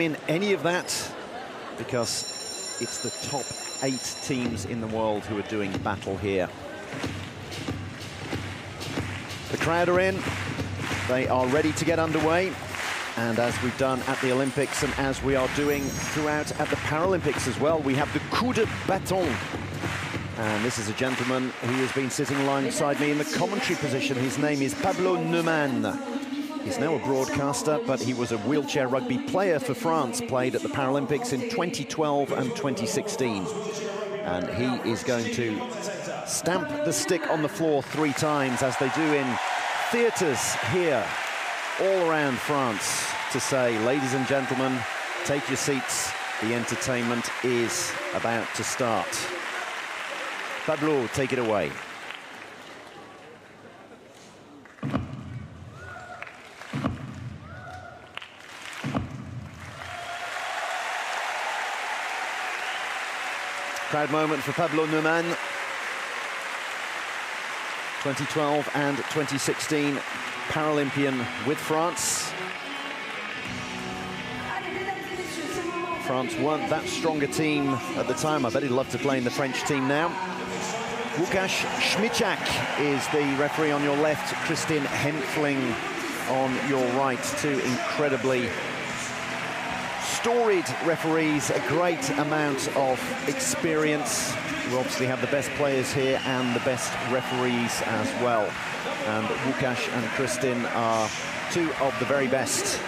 in any of that, because it's the top 8 teams in the world who are doing battle here. The crowd are in, they are ready to get underway, and as we've done at the Olympics and as we are doing throughout at the Paralympics as well, we have the coup de bâton. And this is a gentleman who has been sitting alongside me in the commentary position. His name is Pablo Neumann. He's now a broadcaster, but he was a wheelchair rugby player for France, played at the Paralympics in 2012 and 2016. And he is going to stamp the stick on the floor 3 times, as they do in theatres here all around France, to say, ladies and gentlemen, take your seats, the entertainment is about to start. Pablo, take it away. Proud moment for Pablo Neumann. 2012 and 2016 Paralympian with France. France weren't that strong a team at the time. I bet he'd love to play in the French team now. Łukasz Śmieciak is the referee on your left. Christine Hempfling on your right. 2 incredibly storied referees, a great amount of experience. We obviously have the best players here and the best referees as well. And Łukasz and Christine are 2 of the very best.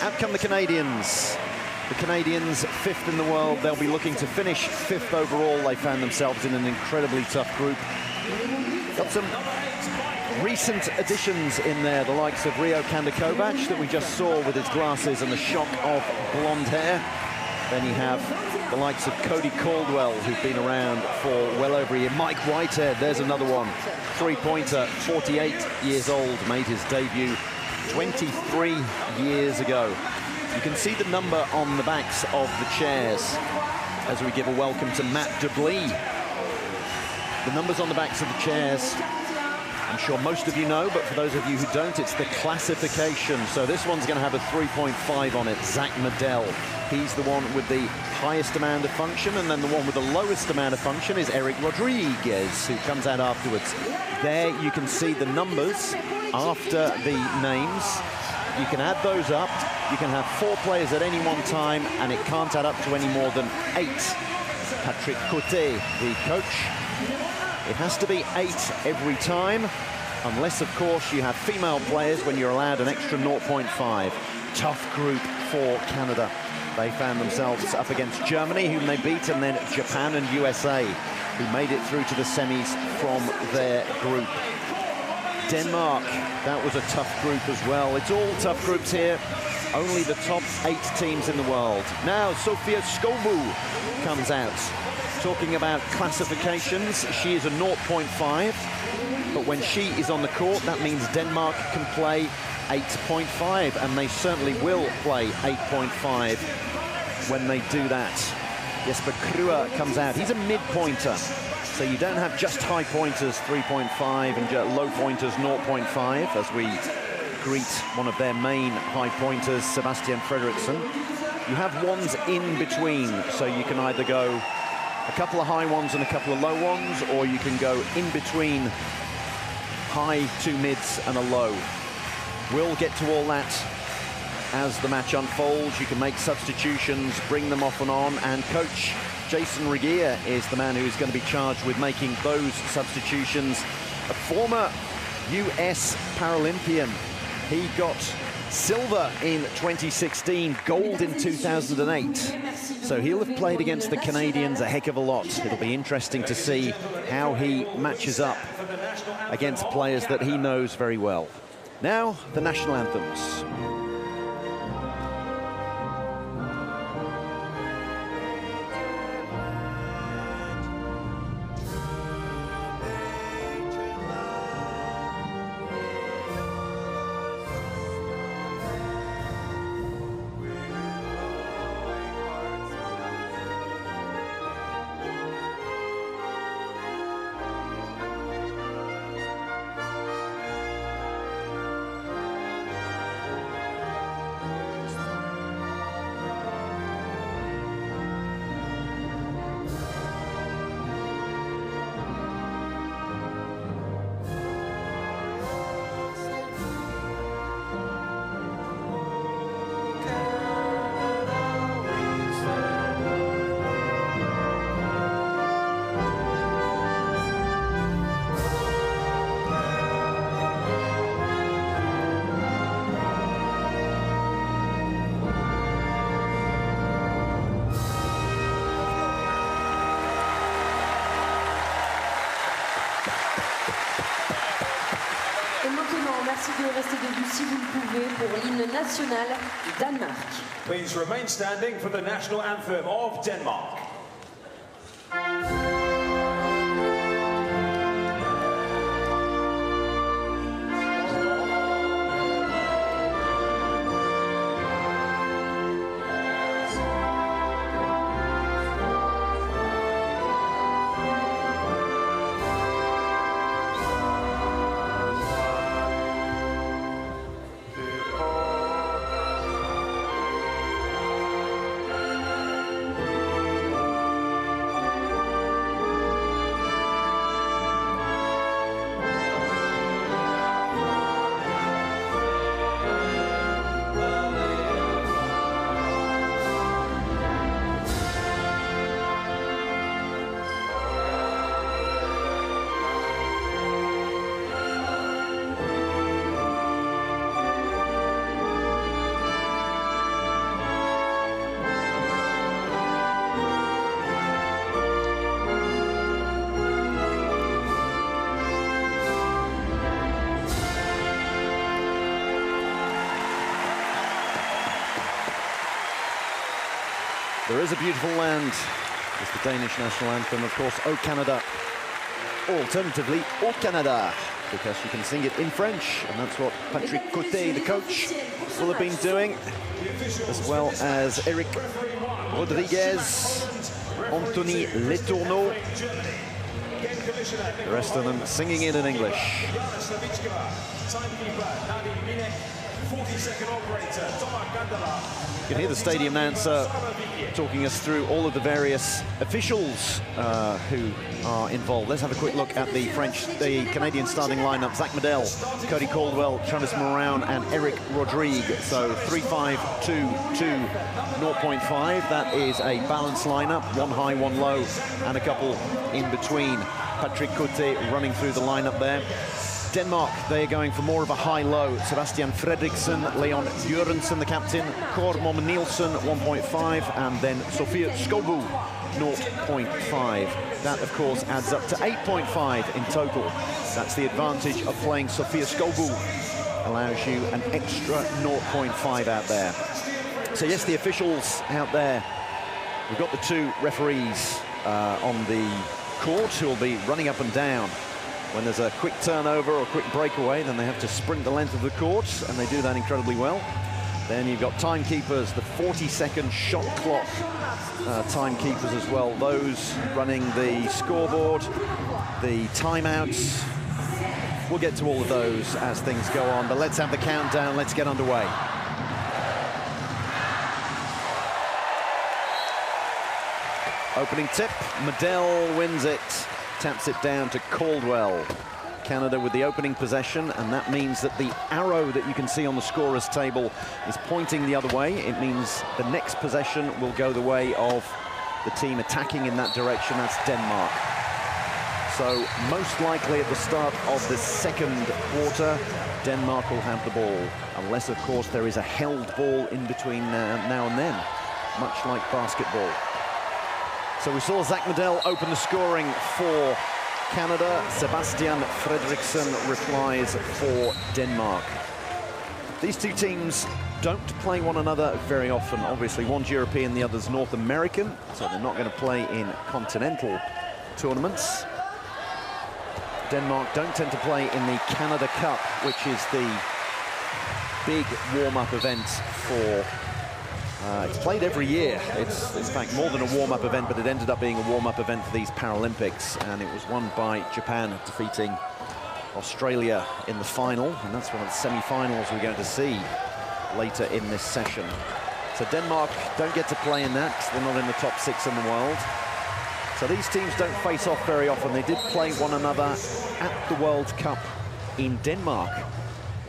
Out come the Canadians. The Canadians, 5th in the world. They'll be looking to finish 5th overall. They found themselves in an incredibly tough group. Got some recent additions in there, the likes of Rio Kandakovac that we just saw with his glasses and the shock of blonde hair. Then you have the likes of Cody Caldwell, who've been around for well over a year. Mike Whitehead, there's another one. 3-pointer, 48 years old, made his debut 23 years ago. You can see the number on the backs of the chairs as we give a welcome to Matt Deblee. The numbers on the backs of the chairs, I'm sure most of you know, but for those of you who don't, it's the classification. So this one's going to have a 3.5 on it. Zach Medell, he's the one with the highest amount of function, and then the one with the lowest amount of function is Eric Rodriguez, who comes out afterwards. There you can see the numbers after the names. You can add those up. You can have 4 players at any one time, and it can't add up to any more than 8. Patrick Coté, the coach. It has to be 8 every time, unless, of course, you have female players when you're allowed an extra 0.5. Tough group for Canada. They found themselves up against Germany, whom they beat, and then Japan and USA, who made it through to the semis from their group. Denmark, that was a tough group as well. It's all tough groups here. Only the top 8 teams in the world. Now, Sofia Skobu comes out. Talking about classifications, she is a 0.5. But when she is on the court, that means Denmark can play 8.5. And they certainly will play 8.5 when they do that. Jesper Krua comes out. He's a mid-pointer. So you don't have just high pointers, 3.5, and low pointers, 0.5, as we greet one of their main high pointers, Sebastian Fredriksson. You have ones in between, so you can either go a couple of high ones and a couple of low ones, or you can go in between high, 2 mids, and a low. We'll get to all that as the match unfolds. You can make substitutions, bring them off and on, and coach Jason Regier is the man who is going to be charged with making those substitutions. A former US Paralympian. He got silver in 2016, gold in 2008. So he'll have played against the Canadians a heck of a lot. It'll be interesting to see how he matches up against players that he knows very well. Now, the national anthems. de rester debout si vous le pouvez pour l'hymne national du Danemark. Please remain standing for the national anthem of Denmark. There is a beautiful land. It's the Danish national anthem, of course, O Canada. Or alternatively, Au Canada, because you can sing it in French, and that's what Patrick Coté, the coach, will have been doing, as well as Eric Rodriguez, Anthony Letourneau, the rest of them singing it in English. You can hear the stadium announcer talking us through all of the various officials who are involved. Let's have a quick look at the Canadian starting lineup. Zach Medell, Cody Caldwell, Travis Moran, and Eric Rodriguez. So 3-5-2-2, 0.5. That is a balanced lineup, one high, one low, and a couple in between. Patrick Coté running through the lineup there. Denmark, they're going for more of a high-low. Sebastian Fredriksson, Leon Jørgensen, the captain, Kåre Momme Nielsen, 1.5, and then Sofia Skogbu, 0.5. That, of course, adds up to 8.5 in total. That's the advantage of playing Sofia Skogbu. Allows you an extra 0.5 out there. So, yes, the officials out there. We've got the two referees on the court who will be running up and down. When there's a quick turnover or a quick breakaway, then they have to sprint the length of the court, and they do that incredibly well. Then you've got timekeepers, the 40-second shot clock timekeepers as well. Those running the scoreboard, the timeouts. We'll get to all of those as things go on, but let's have the countdown. Let's get underway. Opening tip, Medell wins it. Taps it down to Caldwell. Canada with the opening possession, and that means that the arrow that you can see on the scorer's table is pointing the other way. It means the next possession will go the way of the team attacking in that direction. That's Denmark. So most likely at the start of the second quarter, Denmark will have the ball, unless, of course, there is a held ball in between now and then, much like basketball. So we saw Zach Medell open the scoring for Canada. Sebastian Fredriksson replies for Denmark. These two teams don't play one another very often. Obviously, one's European, the other's North American, so they're not going to play in continental tournaments. Denmark don't tend to play in the Canada Cup, which is the big warm-up event for... it's played every year. It's, in fact, more than a warm-up event, but it ended up being a warm-up event for these Paralympics, and it was won by Japan, defeating Australia in the final, and that's one of the semi-finals we're going to see later in this session. So Denmark don't get to play in that, because they're not in the top 6 in the world. So these teams don't face off very often. They did play one another at the World Cup in Denmark,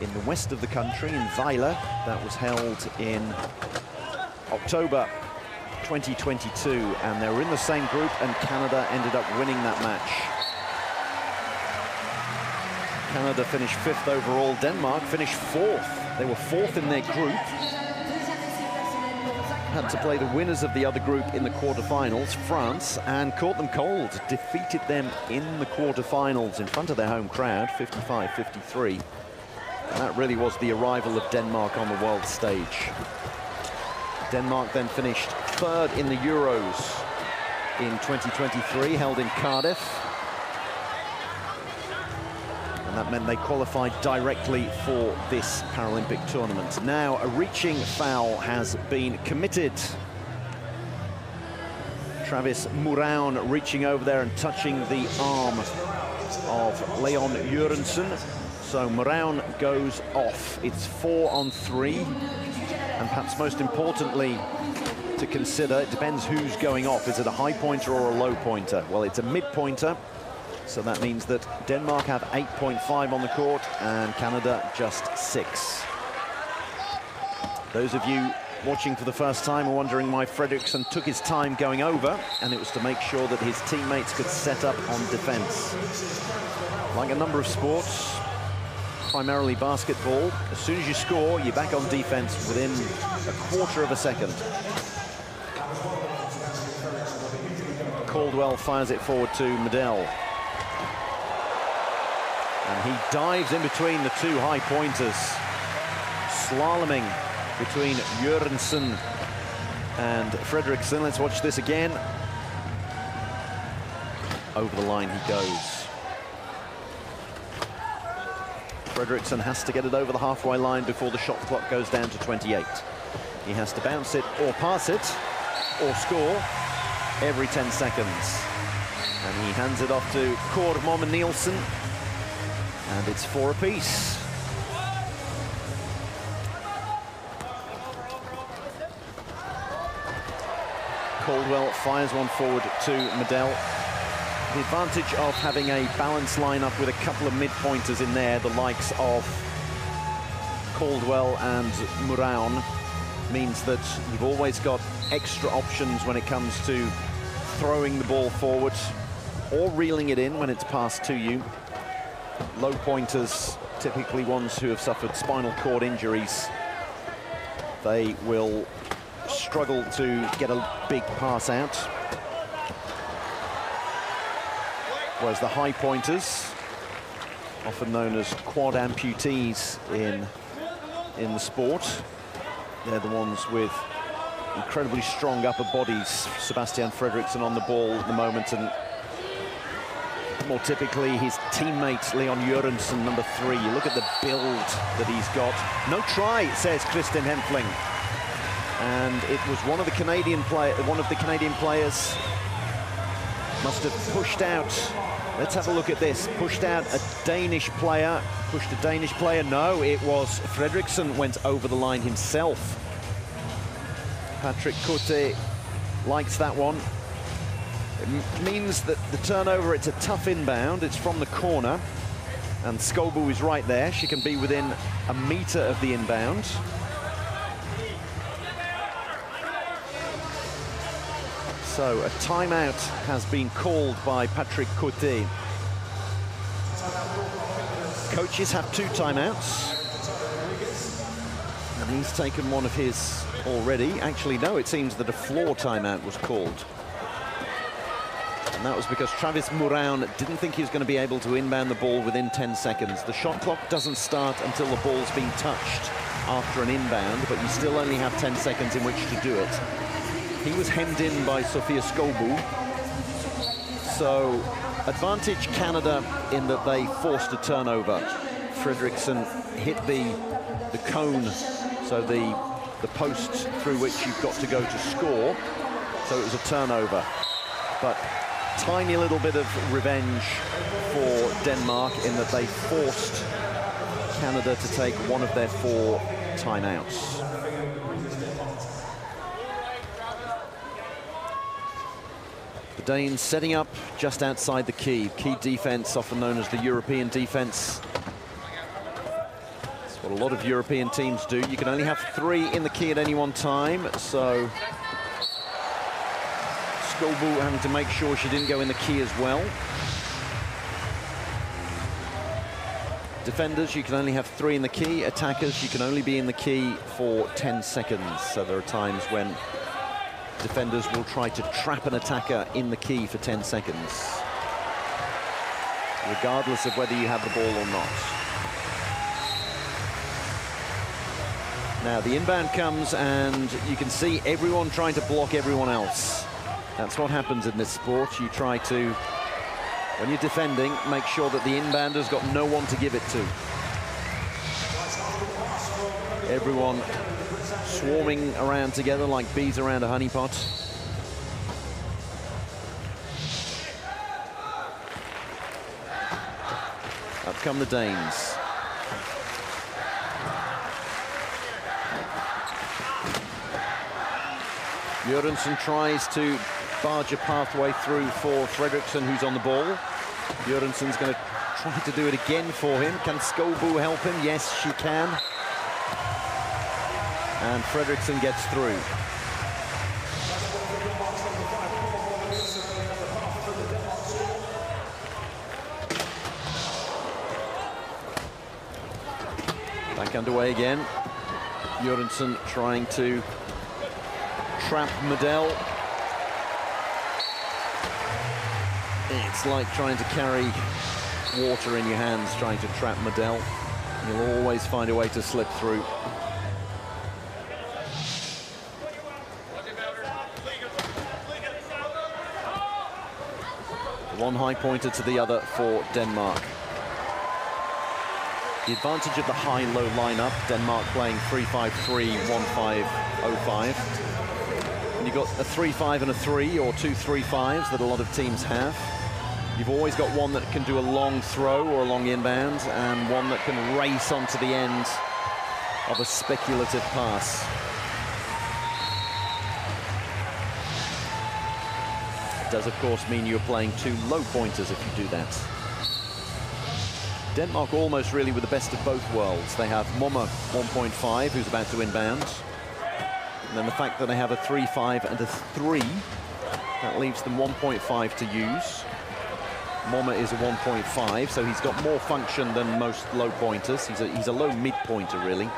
in the west of the country, in Vejle. That was held in October 2022, and they were in the same group, and Canada ended up winning that match. Canada finished 5th overall. Denmark finished 4th. They were 4th in their group. Had to play the winners of the other group in the quarterfinals, France, and caught them cold. Defeated them in the quarterfinals in front of their home crowd, 55-53. And that really was the arrival of Denmark on the world stage. Denmark then finished third in the Euros in 2023, held in Cardiff. And that meant they qualified directly for this Paralympic tournament. Now, a reaching foul has been committed. Travis Mouraun reaching over there and touching the arm of Leon Jørgensen. So Mouraun goes off. It's 4-on-3. And perhaps most importantly to consider, it depends who's going off. Is it a high pointer or a low pointer? Well, it's a mid pointer. So that means that Denmark have 8.5 on the court and Canada just 6. Those of you watching for the first time are wondering why Fredriksson took his time going over, and it was to make sure that his teammates could set up on defense. Like a number of sports, primarily basketball, as soon as you score, you're back on defense within a quarter of a second. Caldwell fires it forward to Medel. And he dives in between the two high pointers, slaloming between Jørgensen and Fredriksson. Let's watch this again. Over the line he goes. Fredriksson has to get it over the halfway line before the shot clock goes down to 28. He has to bounce it or pass it or score every 10 seconds. And he hands it off to Kåre Momme Nielsen. And it's 4 apiece. Caldwell fires one forward to Medel. The advantage of having a balanced lineup with a couple of mid-pointers in there, the likes of Caldwell and Mouraun, means that you've always got extra options when it comes to throwing the ball forward or reeling it in when it's passed to you. Low pointers, typically ones who have suffered spinal cord injuries, they will struggle to get a big pass out. Whereas the high pointers, often known as quad amputees in the sport, they're the ones with incredibly strong upper bodies. Sebastian Fredriksson on the ball at the moment, and more typically his teammate Leon Jørgensen, number 3. You look at the build that he's got. No try, says Kristin Hempfling. And it was one of the Canadian players must have pushed out. Let's have a look at this. Pushed out a Danish player. Pushed a Danish player. No, it was Fredriksson went over the line himself. Patrick Cote likes that one. It means that the turnover, it's a tough inbound. It's from the corner. And Skovbo is right there. She can be within a meter of the inbound. So a timeout has been called by Patrick Cote. Coaches have 2 timeouts. And he's taken one of his already. Actually, no, it seems that a floor timeout was called. And that was because Travis Mouraun didn't think he was going to be able to inbound the ball within 10 seconds. The shot clock doesn't start until the ball's been touched after an inbound, but you still only have 10 seconds in which to do it. He was hemmed in by Sofia Skovbo. So, advantage Canada in that they forced a turnover. Fredriksson hit the cone, so the post through which you've got to go to score. So it was a turnover. But tiny little bit of revenge for Denmark in that they forced Canada to take one of their 4 timeouts. The Danes setting up just outside the key. Key defense, often known as the European defense. That's what a lot of European teams do. You can only have 3 in the key at any one time, so Skovbo having to make sure she didn't go in the key as well. Defenders, you can only have 3 in the key. Attackers, you can only be in the key for 10 seconds. So there are times when defenders will try to trap an attacker in the key for 10 seconds, regardless of whether you have the ball or not. Now the inbound comes and you can see everyone trying to block everyone else. That's what happens in this sport. You try to, when you're defending, make sure that the inbounder's got no one to give it to. Everyone swarming around together like bees around a honeypot. Up come the Danes. Jørgensen tries to barge a pathway through for Fredriksson, who's on the ball. Jørgensen's going to try to do it again for him. Can Skovbo help him? Yes, she can. And Fredriksson gets through. Back underway again. Jørgensen trying to trap Medel. It's like trying to carry water in your hands, trying to trap Medel. You'll always find a way to slip through. One high pointer to the other for Denmark. The advantage of the high-low lineup, Denmark playing 3-5-3, 1-5-0-5. And you've got a 3-5 and a 3, or 2 3-5s that a lot of teams have. You've always got one that can do a long throw or a long inbound, and one that can race onto the end of a speculative pass. It does, of course, mean you're playing 2 low pointers if you do that. Denmark almost really with the best of both worlds. They have Momma 1.5, who's about to inbound. And then the fact that they have a 3-5 and a 3, that leaves them 1.5 to use. Momma is a 1.5, so he's got more function than most low pointers. He's a low mid pointer, really.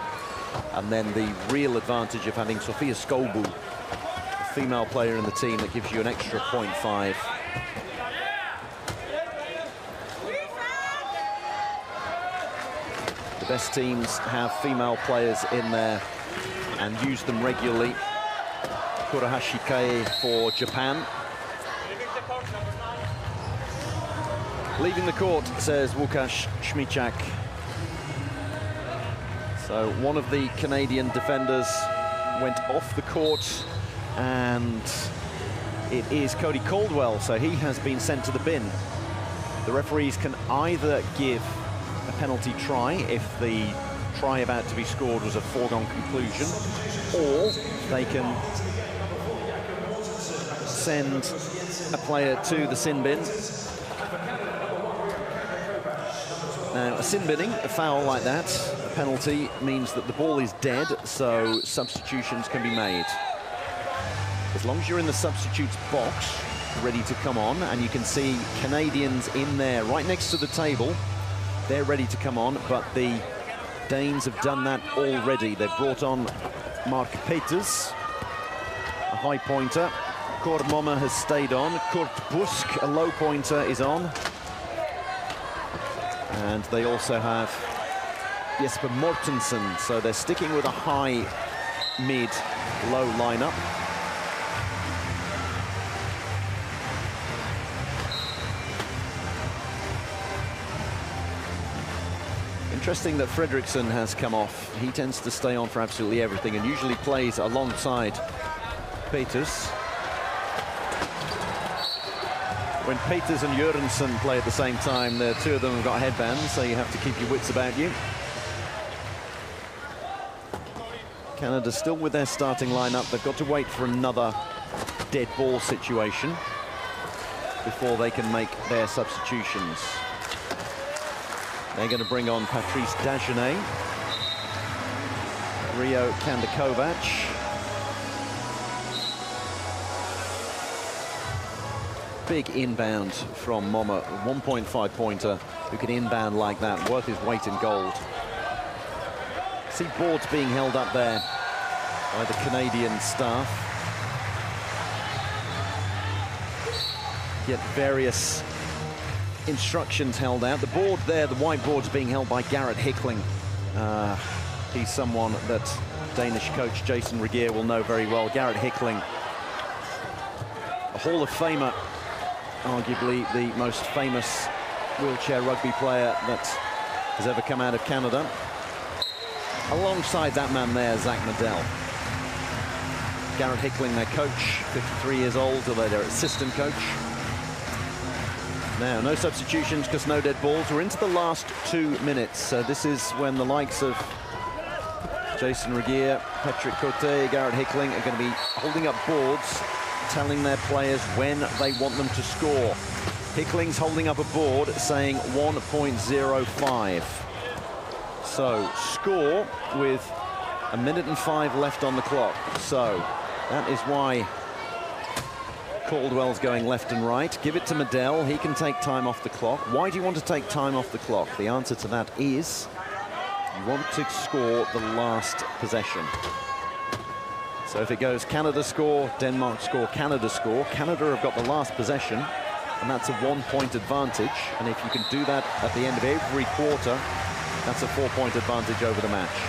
And then the real advantage of having Sofia Skovbo, a female player in the team, that gives you an extra 0.5. The best teams have female players in there and use them regularly. Kurahashi Kae for Japan. Leaving the court, says Łukasz Śmieciak. So one of the Canadian defenders went off the court, and it is Cody Caldwell, so he has been sent to the bin. The referees can either give a penalty try if the try about to be scored was a foregone conclusion, or they can send a player to the sin bin. Now, a sin binning, a foul like that, a penalty, means that the ball is dead, so substitutions can be made. As long as you're in the substitutes box, ready to come on, and you can see Canadians in there right next to the table, they're ready to come on, but the Danes have done that already. They've brought on Mark Peters, a high pointer. Kåre Momma has stayed on. Kurt Busk, a low pointer, is on. And they also have Jesper Mortensen, so they're sticking with a high, mid, low lineup. Interesting that Fredriksson has come off. He tends to stay on for absolutely everything and usually plays alongside Peters. When Peters and Jørgensen play at the same time, the two of them have got headbands, so you have to keep your wits about you. Canada still with their starting lineup. They've got to wait for another dead ball situation before they can make their substitutions. They're going to bring on Patrice Dagenet, Rio Kandakovac, big inbound from Momma, 1.5 pointer who can inbound like that, worth his weight in gold. See boards being held up there by the Canadian staff. Get various instructions held out. The board there, the white board's being held by Garrett Hickling. He's someone that Danish coach Jason Regier will know very well. Garrett Hickling, a Hall of Famer, arguably the most famous wheelchair rugby player that has ever come out of Canada. Alongside that man there, Zach Medell. Garrett Hickling, their coach, 53 years old, although their assistant coach. Now, no substitutions because no dead balls. We're into the last 2 minutes. So this is when the likes of Jason Regier, Patrick Cote, Garrett Hickling are going to be holding up boards, telling their players when they want them to score. Hickling's holding up a board saying 1.05. So score with 1 minute and 5 left on the clock. So that is why Caldwell's going left and right. Give it to Medell. He can take time off the clock. Why do you want to take time off the clock? The answer to that is you want to score the last possession. So if it goes Canada score, Denmark score, Canada score, Canada have got the last possession, and that's a 1-point advantage. And if you can do that at the end of every quarter, that's a 4-point advantage over the match.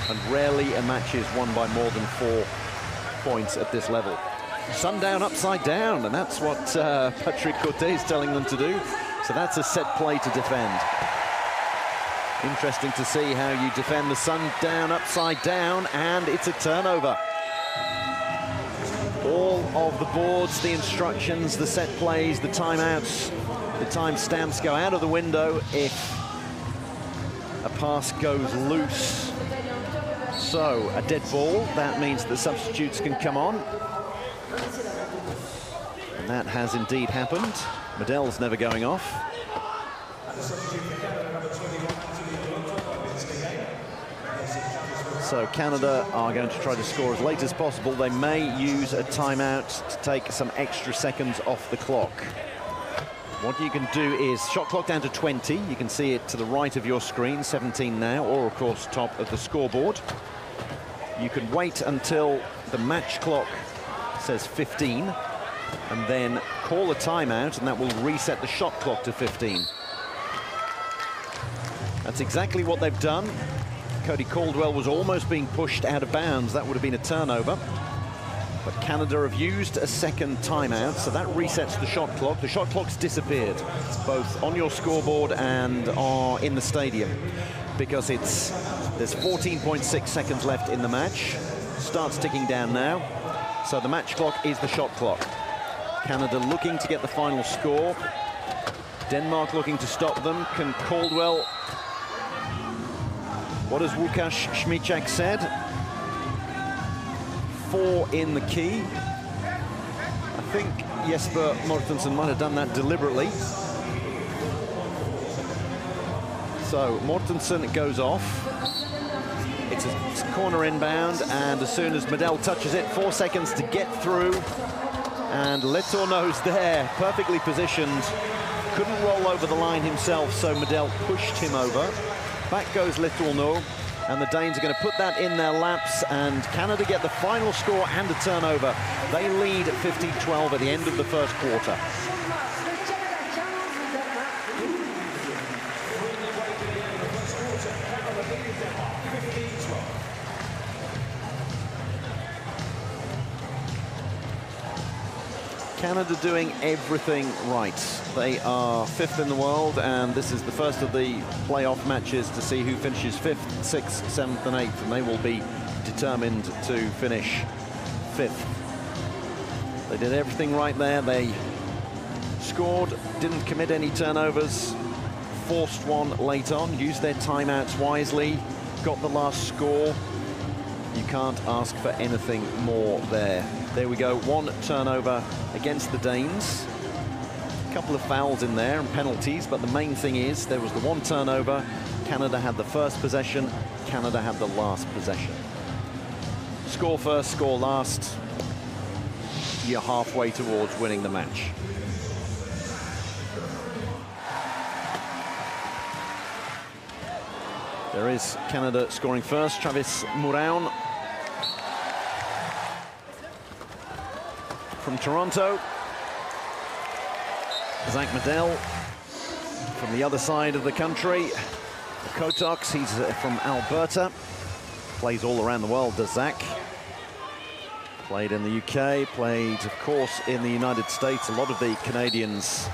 And rarely a match is won by more than 4 points at this level. Sundown upside down, and that's what Patrick Cote is telling them to do. So that's a set play to defend. Interesting to see how you defend the sundown upside down, and it's a turnover. All of the boards, the instructions, the set plays, the timeouts, the time stamps go out of the window if a pass goes loose. So a dead ball, that means the substitutes can come on. And that has indeed happened. Medell's never going off. So Canada are going to try to score as late as possible. They may use a timeout to take some extra seconds off the clock. What you can do is shot clock down to 20. You can see it to the right of your screen, 17 now, or of course top of the scoreboard. You can wait until the match clock says 15 and then call a timeout, and that will reset the shot clock to 15. That's exactly what they've done. Cody Caldwell was almost being pushed out of bounds. That would have been a turnover. But Canada have used a second timeout, so that resets the shot clock. The shot clock's disappeared, both on your scoreboard and in the stadium, because there's 14.6 seconds left in the match. Starts ticking down now. So the match clock is the shot clock. Canada looking to get the final score. Denmark looking to stop them. Can Caldwell... What has Łukasz Śmieciak said? 4 in the key. I think Jesper Mortensen might have done that deliberately. So Mortensen goes off. It's a corner inbound, and as soon as Medell touches it, 4 seconds to get through. And Letourneau's there, perfectly positioned. Couldn't roll over the line himself, so Medell pushed him over. Back goes Letourneau, and the Danes are going to put that in their laps, and Canada get the final score and a turnover. They lead 15-12 at the end of the first quarter. Canada doing everything right. They are 5th in the world, and this is the first of the playoff matches to see who finishes 5th, 6th, 7th and 8th, and they will be determined to finish 5th. They did everything right there. They scored, didn't commit any turnovers, forced one late on, used their timeouts wisely, got the last score. You can't ask for anything more there. There we go, 1 turnover against the Danes. A couple of fouls in there and penalties, but the main thing is there was the 1 turnover. Canada had the first possession, Canada had the last possession. Score first, score last. You're halfway towards winning the match. There is Canada scoring first. Travis Mouraun from Toronto. Zach Medell from the other side of the country. Kotox, he's from Alberta. plays all around the world, does Zach. Played in the UK, played, of course, in the United States. A lot of the Canadians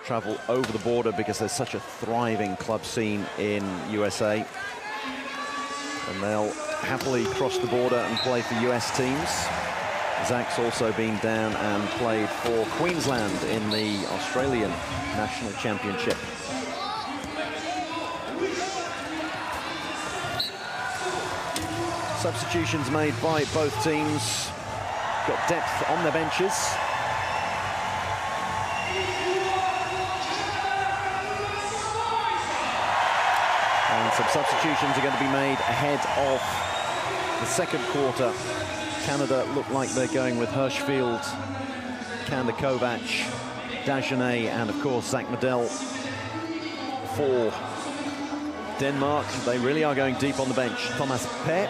travel over the border because there's such a thriving club scene in USA. And they'll happily cross the border and play for US teams. Zach's also been down and played for Queensland in the Australian National Championship. Substitutions made by both teams. Got depth on their benches. And some substitutions are going to be made ahead of the second quarter. Canada look like they're going with Hirschfield, Kanda Kovac, Dagenet, and of course Zach Medel. For Denmark, they really are going deep on the bench. Thomas Pett,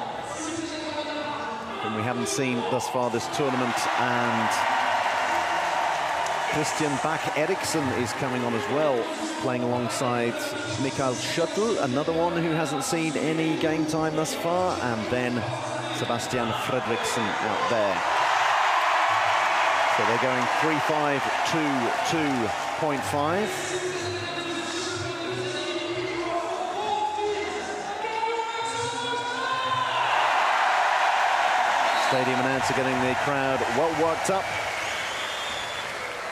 whom we haven't seen thus far this tournament, and Christian Bach Eriksen is coming on as well, playing alongside Mikael Chateau, another one who hasn't seen any game time thus far, and then Sebastian Fredriksson out there. So they're going 3-5 to 2.5. Stadium announcer getting the crowd well worked up.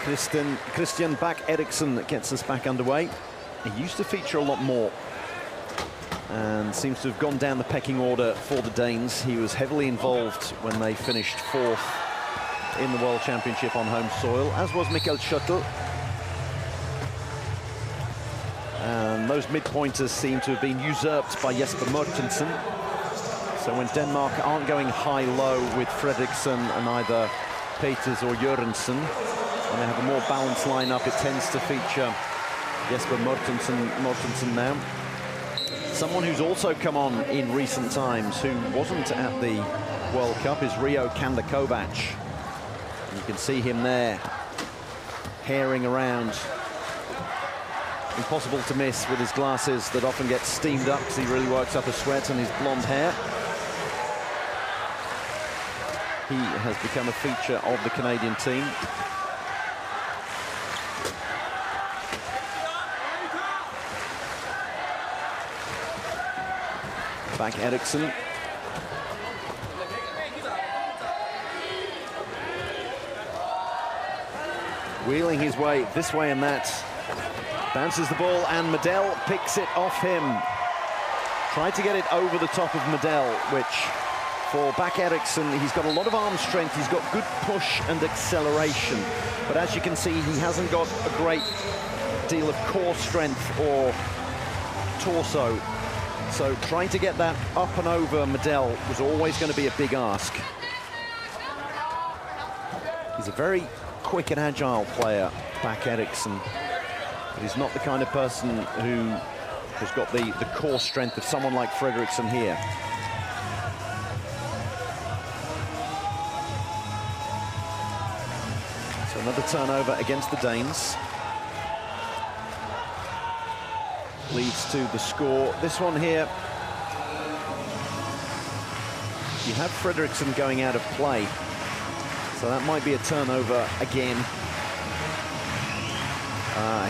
Christian Bach Eriksen gets us back underway. He used to feature a lot more and seems to have gone down the pecking order for the Danes. He was heavily involved when they finished 4th in the World Championship on home soil, as was Mikael Chateau. And those mid-pointers seem to have been usurped by Jesper Mortensen. So when Denmark aren't going high-low with Fredriksson and either Peters or Jørgensen, when they have a more balanced lineup, it tends to feature Jesper Mortensen now. Someone who's also come on in recent times, who wasn't at the World Cup, is Rio Kanda Kovac. And you can see him there, herring around. Impossible to miss with his glasses that often get steamed up because he really works up a sweat, and his blonde hair. He has become a feature of the Canadian team. Bach Eriksen. Wheeling his way this way and that. Bounces the ball, and Medel picks it off him. Tried to get it over the top of Medel, which for Bach Eriksen, he's got a lot of arm strength, he's got good push and acceleration. But as you can see, he hasn't got a great deal of core strength or torso. So trying to get that up and over Medel was always going to be a big ask. He's a very quick and agile player, Bach Eriksen. But he's not the kind of person who has got the core strength of someone like Fredriksson here. So another turnover against the Danes. Leads to the score. This one here, you have Fredriksson going out of play. So that might be a turnover again.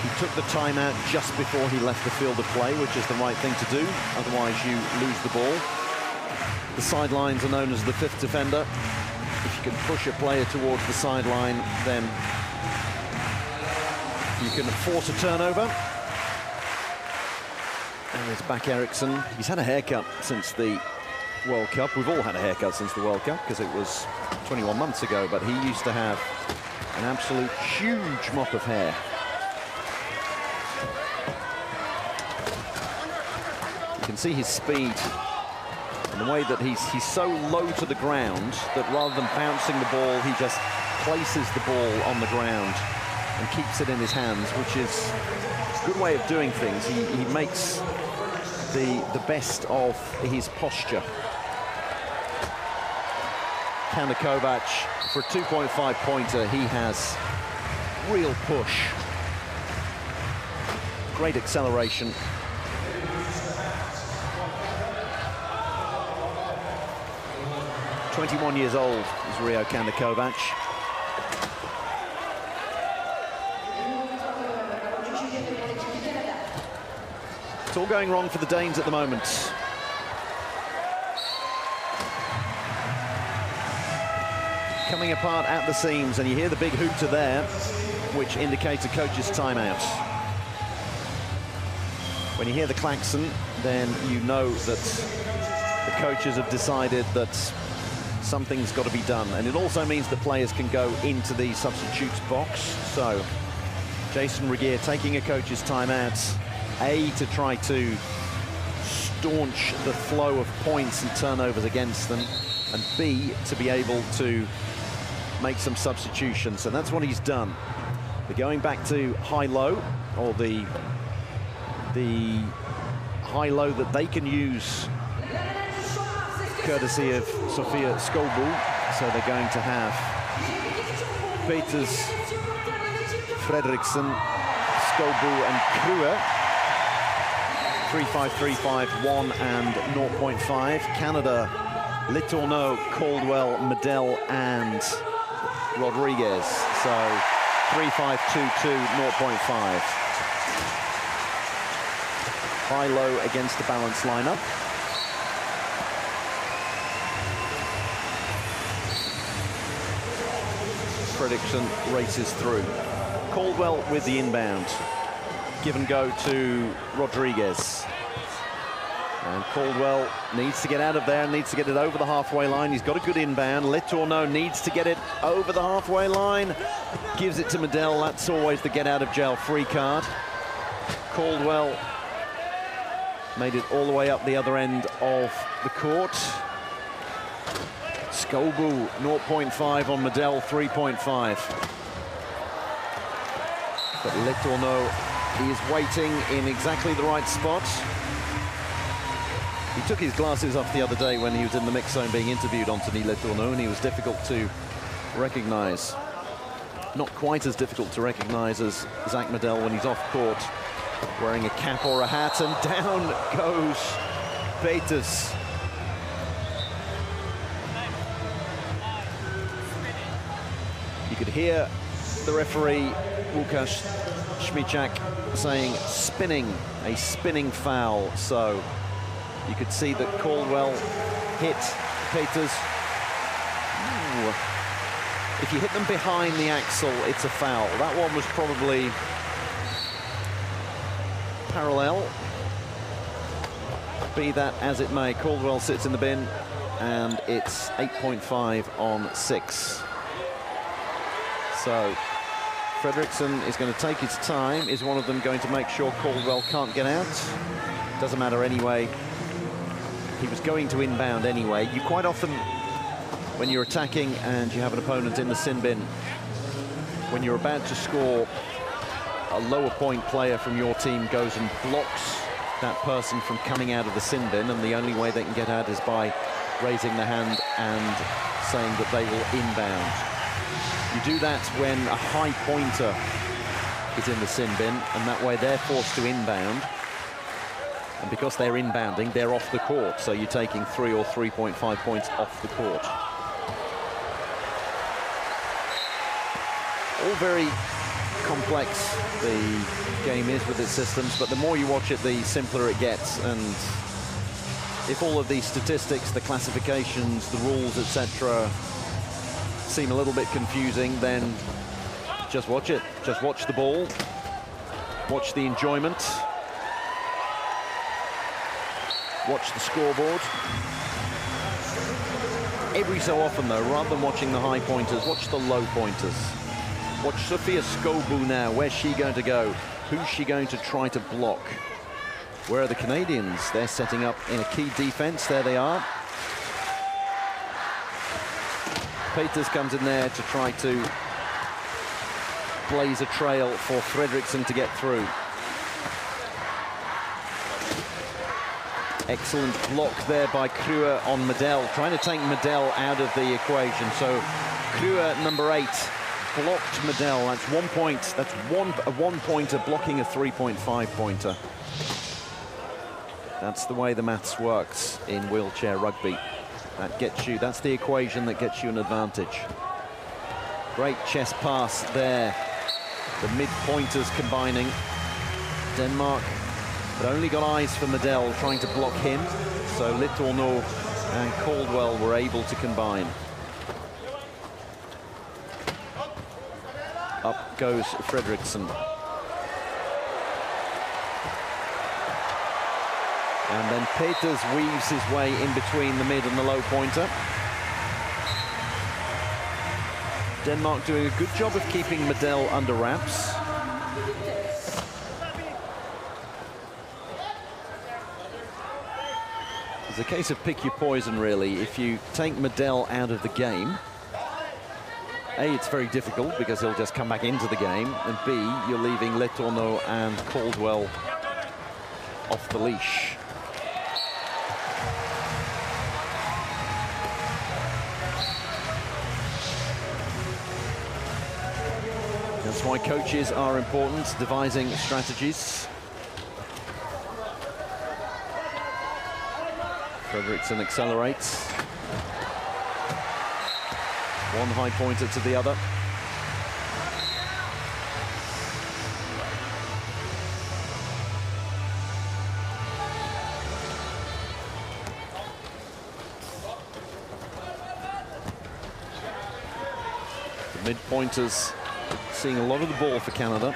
He took the timeout just before he left the field of play, which is the right thing to do. Otherwise, you lose the ball. The sidelines are known as the fifth defender. If you can push a player towards the sideline, then you can force a turnover. And there's Bach Eriksen. He's had a haircut since the World Cup. We've all had a haircut since the World Cup because it was 21 months ago, but he used to have an absolute huge mop of hair. You can see his speed and the way that he's so low to the ground that rather than bouncing the ball, he just places the ball on the ground and keeps it in his hands, which is a good way of doing things. He makes the best of his posture. Kanda Kovac, for a 2.5 pointer, he has real push, great acceleration. 21 years old is Rio Kandakovac. It's all going wrong for the Danes at the moment. Coming apart at the seams, and you hear the big hooter there, which indicates a coach's timeout. When you hear the klaxon, then you know that the coaches have decided that something's got to be done. And it also means that players can go into the substitutes box. So Jason Regier taking a coach's timeout, A, to try to staunch the flow of points and turnovers against them, and B, to be able to make some substitutions. And that's what he's done. They're going back to high-low, or the high-low that they can use courtesy of Sofia Skolbu. So they're going to have Peters, Fredriksson, Skolbu and Krue. 3-5, 3-5, 1 and 0.5. Canada, Letourneau, Caldwell, Medel and Rodriguez. So 3-5, 2-2, 0.5. High-low against the balanced lineup. Fredriksson races through. Caldwell with the inbound. Give and go to Rodriguez. And Caldwell needs to get out of there, needs to get it over the halfway line. He's got a good inbound. Letourneau needs to get it over the halfway line. Gives it to Medel. That's always the get out of jail free card. Caldwell made it all the way up the other end of the court. Skolbu 0.5 on Medel, 3.5. But Letourneau is waiting in exactly the right spot. He took his glasses off the other day when he was in the mix zone being interviewed, Anthony Letourneau, and he was difficult to recognize. Not quite as difficult to recognize as Zach Medel when he's off court, wearing a cap or a hat, and down goes Peters. You could hear the referee, Łukasz Śmieciak, saying spinning, a spinning foul. So you could see that Caldwell hit Peters. Ooh. If you hit them behind the axle, it's a foul. That one was probably parallel. Be that as it may, Caldwell sits in the bin, and it's 8.5 on 6. So Fredriksson is going to take his time. Is one of them going to make sure Caldwell can't get out? Doesn't matter anyway. He was going to inbound anyway. You quite often, when you're attacking and you have an opponent in the sin bin, when you're about to score, a lower point player from your team goes and blocks that person from coming out of the sin bin, and the only way they can get out is by raising the hand and saying that they will inbound. You do that when a high pointer is in the sin bin, and that way they're forced to inbound. And because they're inbounding, they're off the court. So you're taking 3 or 3.5 points off the court. All very complex the game is with its systems, but the more you watch it, the simpler it gets. And if all of these statistics, the classifications, the rules, etc., seem a little bit confusing, then just watch it. Just watch the ball. Watch the enjoyment. Watch the scoreboard. Every so often, though, rather than watching the high pointers, watch the low pointers. Watch Sofia Skolbu now. Where's she going to go? Who's she going to try to block? Where are the Canadians? They're setting up in a key defense. There they are. Peters comes in there to try to blaze a trail for Fredriksson to get through. Excellent block there by Krue on Medel, trying to take Medel out of the equation. So Krue, number 8, blocked Medel. That's 1 point. That's a one-pointer blocking a 3.5-pointer. That's the way the maths works in wheelchair rugby. That gets you, that's the equation that gets you an advantage. Great chest pass there. The mid-pointers combining. Denmark had only got eyes for Medel trying to block him, so Letourneau and Caldwell were able to combine. Up goes Fredriksson. And then Peters weaves his way in between the mid and the low pointer. Denmark doing a good job of keeping Medel under wraps. It's a case of pick your poison, really. If you take Medel out of the game, A, it's very difficult because he'll just come back into the game, and B, you're leaving Letourneau and Caldwell off the leash. That's why coaches are important, devising strategies. Fredriksson accelerates. One high pointer to the other. The mid-pointers seeing a lot of the ball for Canada.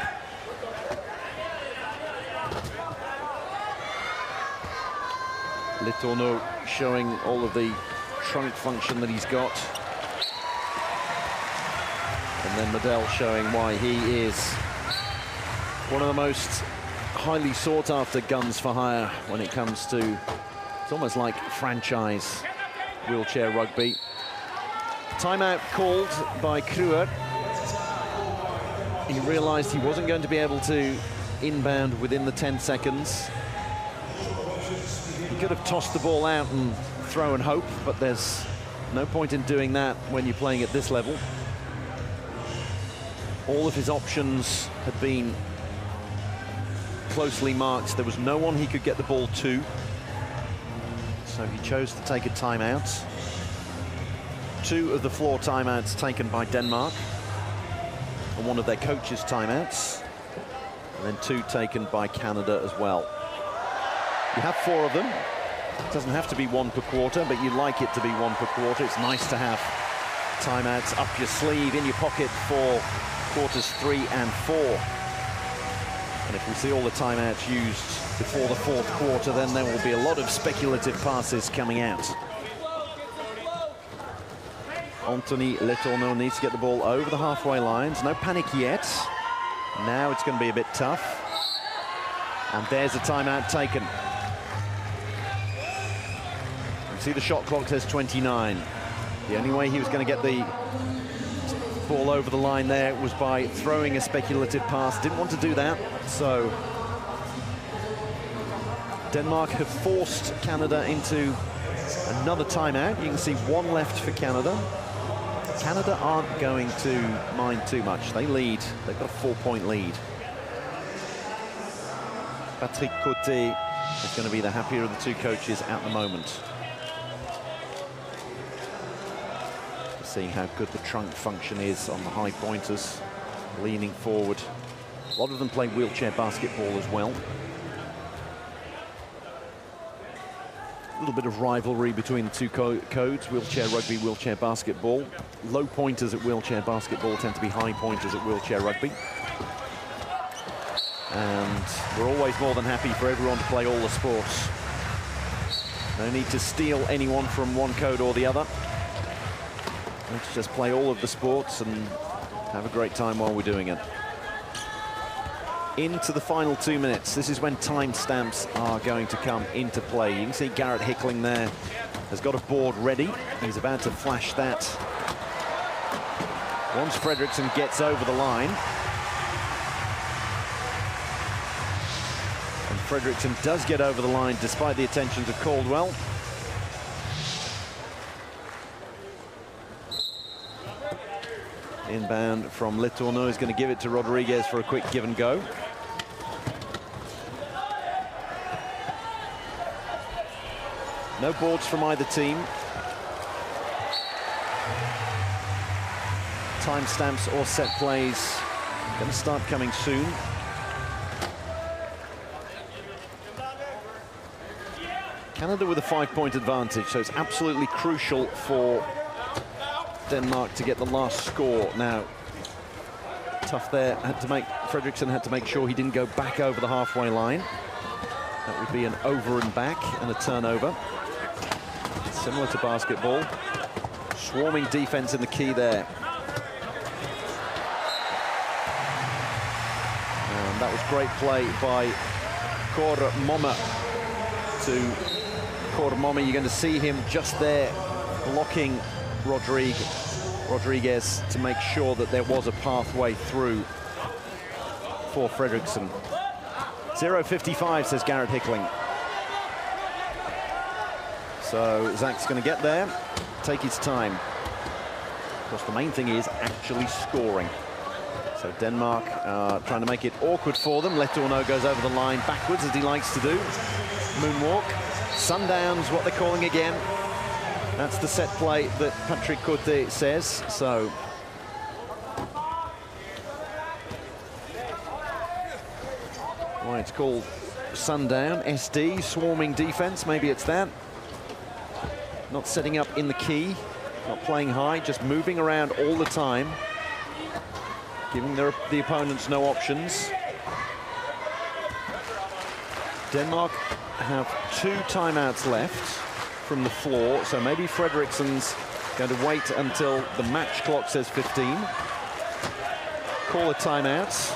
Letourneau showing all of the trunk function that he's got. And then Medel showing why he is one of the most highly sought-after guns for hire when it comes to, it's almost like franchise wheelchair rugby. Timeout called by Kruger. He realized he wasn't going to be able to inbound within the 10 seconds. He could have tossed the ball out and throw and hope, but there's no point in doing that when you're playing at this level. All of his options had been closely marked. There was no one he could get the ball to. So he chose to take a timeout. 2 of the 4 timeouts taken by Denmark, and one of their coaches' timeouts, and then 2 taken by Canada as well. You have 4 of them. It doesn't have to be 1 per quarter, but you'd like it to be 1 per quarter. It's nice to have timeouts up your sleeve, in your pocket for quarters 3 and 4. And if we see all the timeouts used before the 4th quarter, then there will be a lot of speculative passes coming out. Anthony Letourneau needs to get the ball over the halfway lines. No panic yet. Now it's going to be a bit tough. And there's a timeout taken. You see the shot clock says 29. The only way he was going to get the ball over the line there was by throwing a speculative pass. Didn't want to do that, so Denmark have forced Canada into another timeout. You can see 1 left for Canada. Canada aren't going to mind too much. They lead. They've got a 4-point lead. Patrick Côté is going to be the happier of the 2 coaches at the moment. Seeing how good the trunk function is on the high pointers, leaning forward. A lot of them play wheelchair basketball as well. A little bit of rivalry between the 2 codes, wheelchair rugby, wheelchair basketball. Low pointers at wheelchair basketball tend to be high pointers at wheelchair rugby. And we're always more than happy for everyone to play all the sports. No need to steal anyone from one code or the other. Let's just play all of the sports and have a great time while we're doing it. Into the final 2 minutes. This is when timestamps are going to come into play. You can see Garrett Hickling there has got a board ready. He's about to flash that. Once Fredriksson gets over the line. And Fredriksson does get over the line despite the attentions of Caldwell. Inbound from Letourneau is going to give it to Rodriguez for a quick give and go. No boards from either team. timestamps or set plays going to start coming soon. Canada with a 5-point advantage, so it's absolutely crucial for Denmark to get the last score. Now, tough there, Fredriksson had to make sure he didn't go back over the halfway line. That would be an over and back and a turnover. Similar to basketball. Swarming defense in the key there. And that was great play by Kormomme to Kormomme. You're going to see him just there blocking Rodriguez to make sure that there was a pathway through for Fredriksson. 0:55, says Garrett Hickling. So Zach's going to get there, take his time. Of course, the main thing is actually scoring. So Denmark trying to make it awkward for them. Letourneau goes over the line backwards, as he likes to do. Moonwalk. Sundowns, what they're calling again. That's the set play that Patrick Cote says. So why it's called Sundown, SD, swarming defense, maybe it's that. Not setting up in the key, not playing high, just moving around all the time, giving the opponents no options. Denmark have 2 timeouts left from the floor, so maybe Fredriksson's going to wait until the match clock says 15. Call a timeout.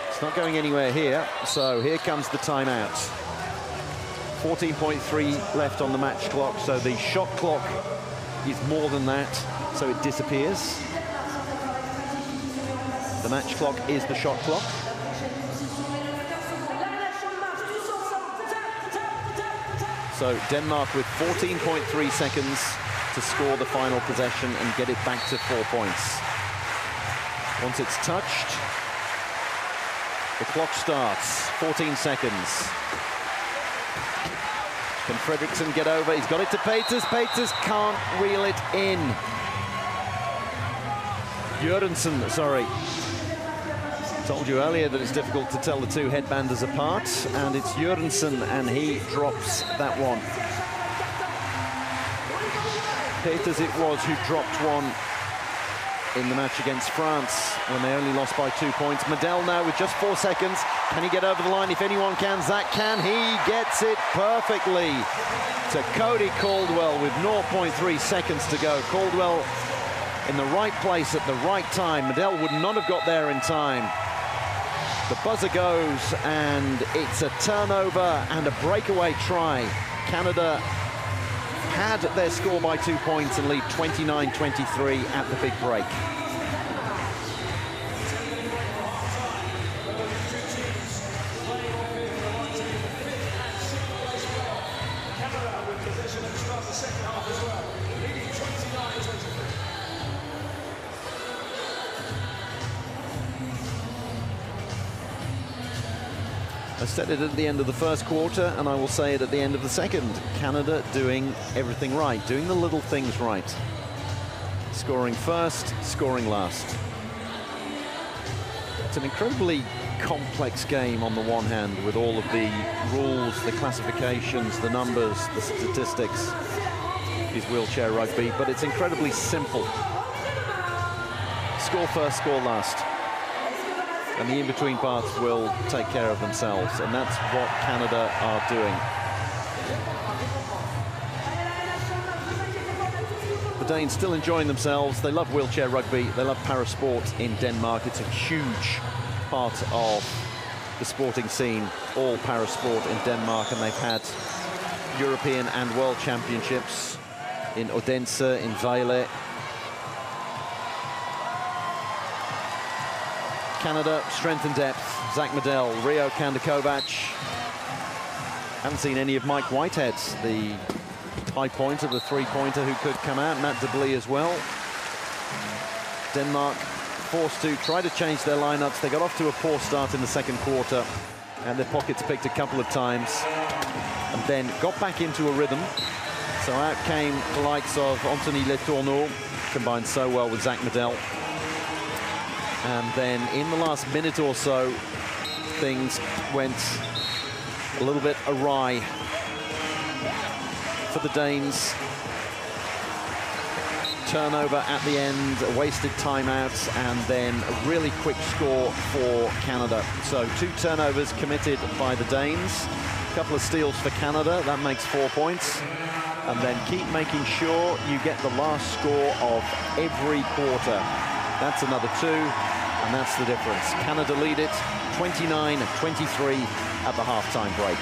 It's not going anywhere here, so here comes the timeout. 14.3 left on the match clock, so the shot clock is more than that, so it disappears. The match clock is the shot clock. So Denmark with 14.3 seconds to score the final possession and get it back to 4 points. Once it's touched, the clock starts, 14 seconds. Can Fredriksson get over? He's got it to Peters. Peters can't reel it in. Jørgensen, sorry. Told you earlier that it's difficult to tell the two headbanders apart, and it's Jørgensen, and he drops that one. Peters it was who dropped one in the match against France when they only lost by 2 points. Medel now with just 4 seconds. Can he get over the line? If anyone can, Zach can. He gets it perfectly to Cody Caldwell with 0.3 seconds to go. Caldwell in the right place at the right time. Medel would not have got there in time. The buzzer goes, and it's a turnover and a breakaway try. Canada had their score by 2 points and lead 29-23 at the big break. I said it at the end of the first quarter, and I will say it at the end of the second. Canada doing everything right, doing the little things right. Scoring first, scoring last. It's an incredibly complex game on the one hand, with all of the rules, the classifications, the numbers, the statistics. Is wheelchair rugby, but it's incredibly simple. Score first, score last. And the in-between parts will take care of themselves, and that's what Canada are doing. The Danes still enjoying themselves. They love wheelchair rugby. They love parasport in Denmark. It's a huge part of the sporting scene, all parasport in Denmark, and they've had European and World Championships in Odense, in Vejle. Canada, strength and depth. Zach Medel, Rio Kandakovac. Haven't seen any of Mike Whitehead, the high pointer, the three-pointer who could come out. Matt Deblee as well. Denmark forced to try to change their lineups. They got off to a poor start in the second quarter, and their pockets picked a couple of times, and then got back into a rhythm. So out came the likes of Anthony Letourneau, combined so well with Zach Medel. And then in the last minute or so, things went a little bit awry for the Danes. Turnover at the end, wasted timeouts, and then a really quick score for Canada. So 2 turnovers committed by the Danes, a couple of steals for Canada, that makes 4 points. And then keep making sure you get the last score of every quarter. That's another 2, and that's the difference. Canada lead it 29-23 at the halftime break.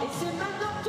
Et c'est maintenant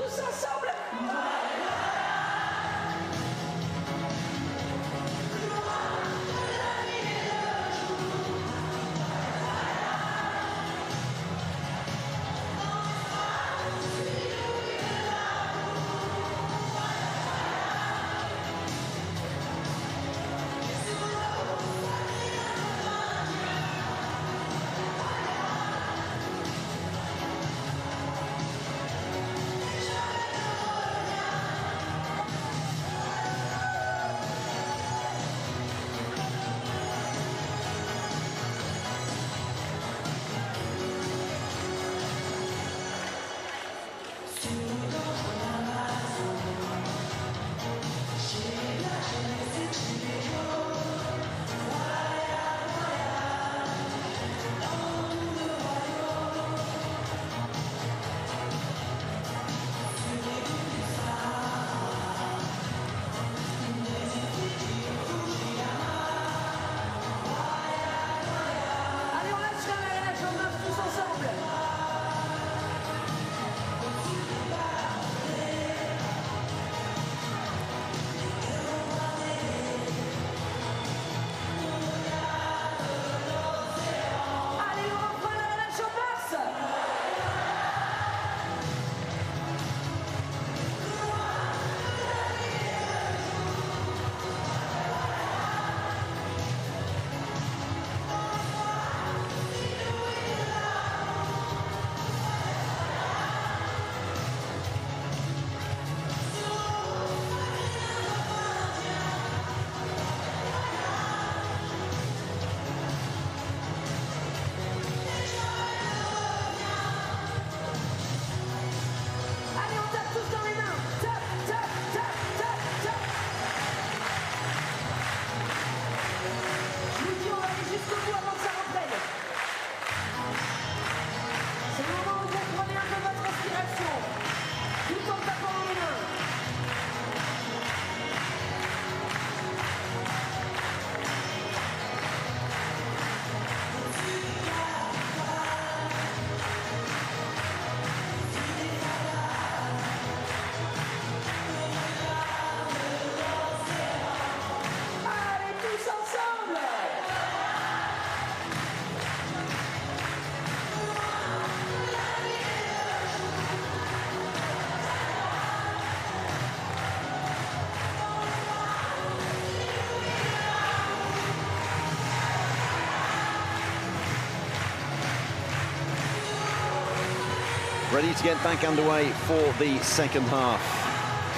ready to get back underway for the second half.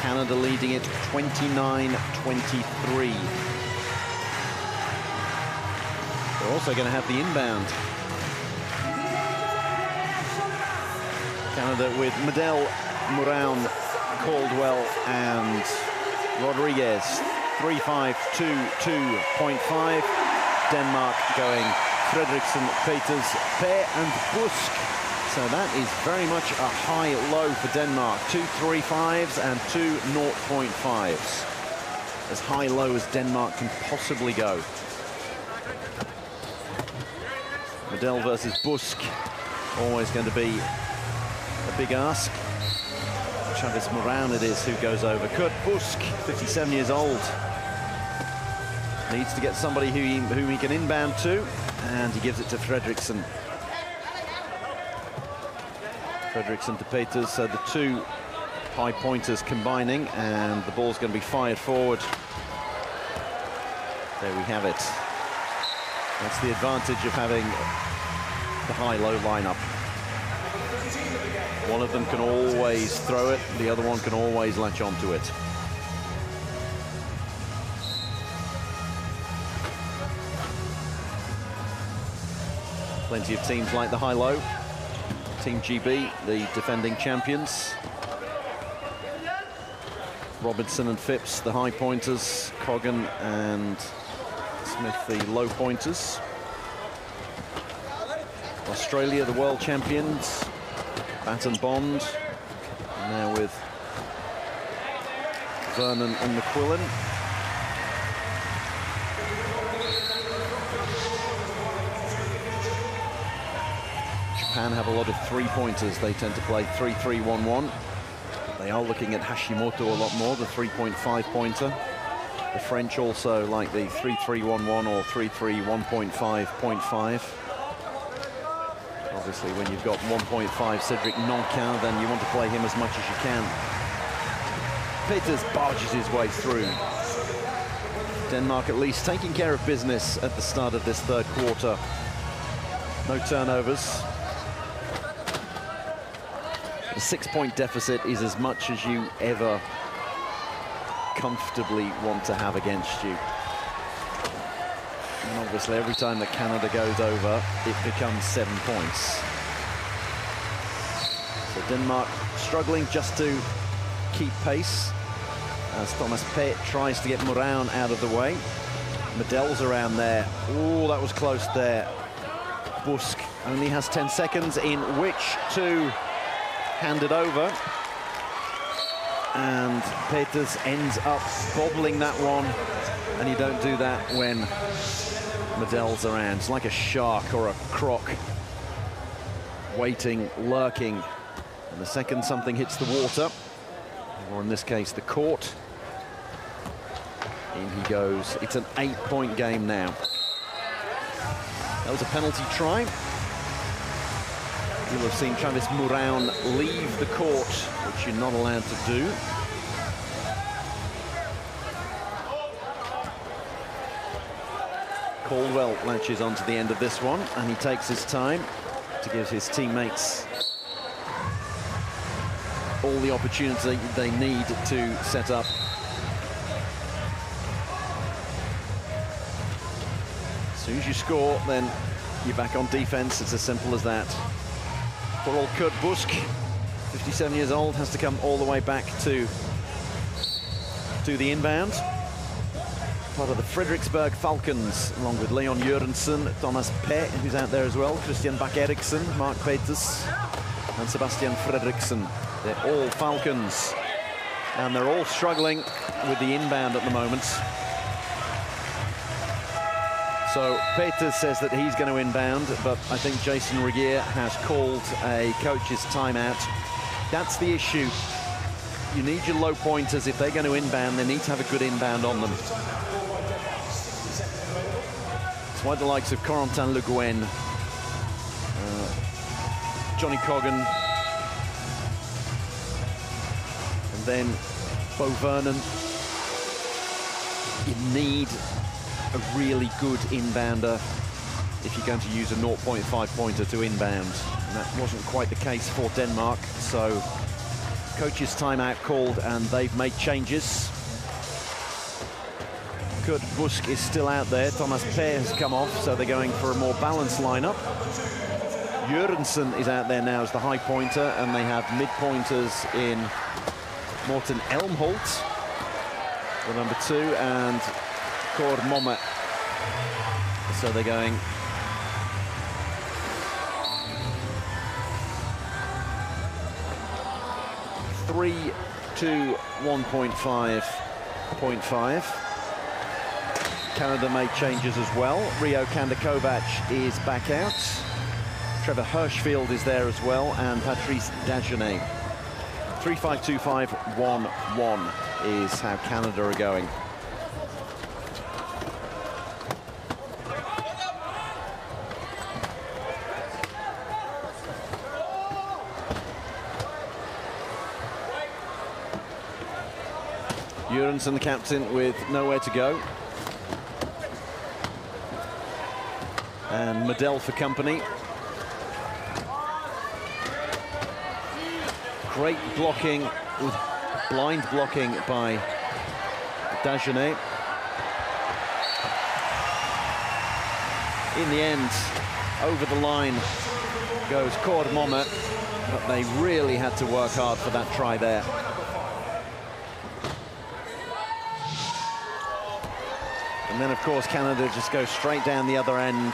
Canada leading it 29-23. They're also going to have the inbound. Canada with Medel, Mouraun, Caldwell and Rodriguez. 3-5, 2-2.5. Denmark going Fredriksen, Peters, Pair and Busk. So that is very much a high-low for Denmark. 2 3-5s and 2 0.5s. As high-low as Denmark can possibly go. Medel versus Busk. Always going to be a big ask. Travis Mouraun it is who goes over. Kurt Busk, 57 years old. Needs to get somebody whom he can inbound to, and he gives it to Fredriksen. Fredriksen to Peters, so the two high pointers combining, and the ball's going to be fired forward. There we have it. That's the advantage of having the high-low lineup. One of them can always throw it, the other one can always latch onto it. Plenty of teams like the high-low. Team GB, the defending champions. Robinson and Phipps, the high pointers. Coggan and Smith, the low pointers. Australia, the world champions. Baton Bond, and now with Vernon and McQuillan. Japan have a lot of three-pointers. They tend to play 3-3-1-1. They are looking at Hashimoto a lot more, the 3.5-pointer. The French also like the 3-3-1-1 or 3-3-1.5.5. Obviously, when you've got 1.5 Cedric Nankin, then you want to play him as much as you can. Peters barges his way through. Denmark at least taking care of business at the start of this third quarter. No turnovers. The 6-point deficit is as much as you ever comfortably want to have against you. And obviously, every time that Canada goes over, it becomes 7 points. So Denmark struggling just to keep pace as Thomas Pett tries to get Mouraun out of the way. Medel's around there. Oh, that was close there. Busk only has 10 seconds in which to hand it over. And Peters ends up bobbling that one. And you don't do that when Medel's around. It's like a shark or a croc, waiting, lurking. And the second something hits the water, or in this case, the court, in he goes. It's an 8-point game now. That was a penalty try. You'll have seen Travis Mouraun leave the court, which you're not allowed to do. Caldwell latches onto the end of this one, and he takes his time to give his teammates all the opportunity they need to set up. As soon as you score, then you're back on defense. It's as simple as that. Poor old Kurt Busk, 57 years old, has to come all the way back to the inbound. Part of the Frederiksberg Falcons, along with Leon Jørgensen, Thomas Pett, who's out there as well, Christian Bak-Eriksen, Mark Peters, and Sebastian Fredriksen. They're all Falcons, and they're all struggling with the inbound at the moment. So Peters says that he's going to inbound, but I think Jason Regier has called a coach's timeout. That's the issue. You need your low pointers. If they're going to inbound, they need to have a good inbound on them. It's why the likes of Corentin Le Gouen, Johnny Coggan, and then Bo Vernon, you need a really good inbounder if you're going to use a 0.5 pointer to inbound. And that wasn't quite the case for Denmark. So coach's timeout called and they've made changes. Kurt Busk is still out there. Thomas Peer has come off, so they're going for a more balanced lineup. Jørgensen is out there now as the high pointer, and they have mid-pointers in Morten Elmholt, the number 2, and Cord Momme. So they're going three to 1.5. Canada made changes as well. Rio Kandakovac is back out. Trevor Hirschfield is there as well, and Patrice Dagenet. 3-5-2-5-1-1 is how Canada are going. Jørgensen, the captain, with nowhere to go. And Medel for company. Great blocking, with blind blocking by Dagenet. In the end, over the line goes Cord Momme, but they really had to work hard for that try there. And then, of course, Canada just goes straight down the other end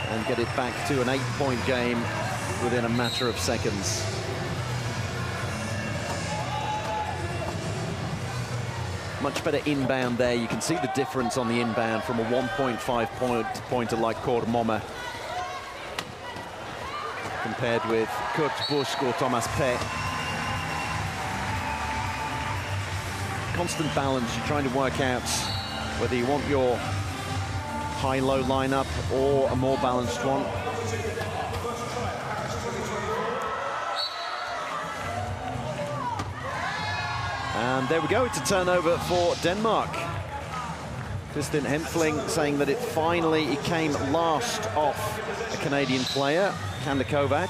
and get it back to an 8-point game within a matter of seconds. Much better inbound there. You can see the difference on the inbound from a 1.5 pointer like Cord Momme compared with Kurt Busk or Thomas Peer. Constant balance. You're trying to work out whether you want your high-low lineup or a more balanced one. And there we go, it's a turnover for Denmark. Kristin Hempfling saying that it came last off a Canadian player, Kandakovac.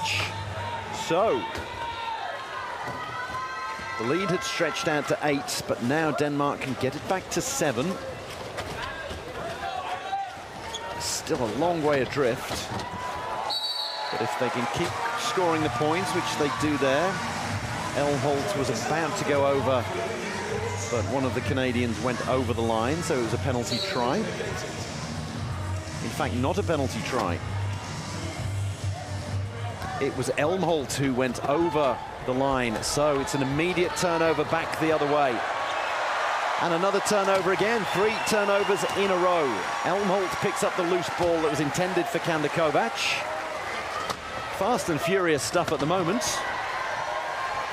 So, the lead had stretched out to 8, but now Denmark can get it back to 7. Still a long way adrift. But if they can keep scoring the points, which they do there. Elmholt was about to go over, but one of the Canadians went over the line, so it was a penalty try. In fact, not a penalty try. It was Elmholt who went over the line, so it's an immediate turnover back the other way. And another turnover again, 3 turnovers in a row. Elmholt picks up the loose ball that was intended for Kandakovac. Fast and furious stuff at the moment.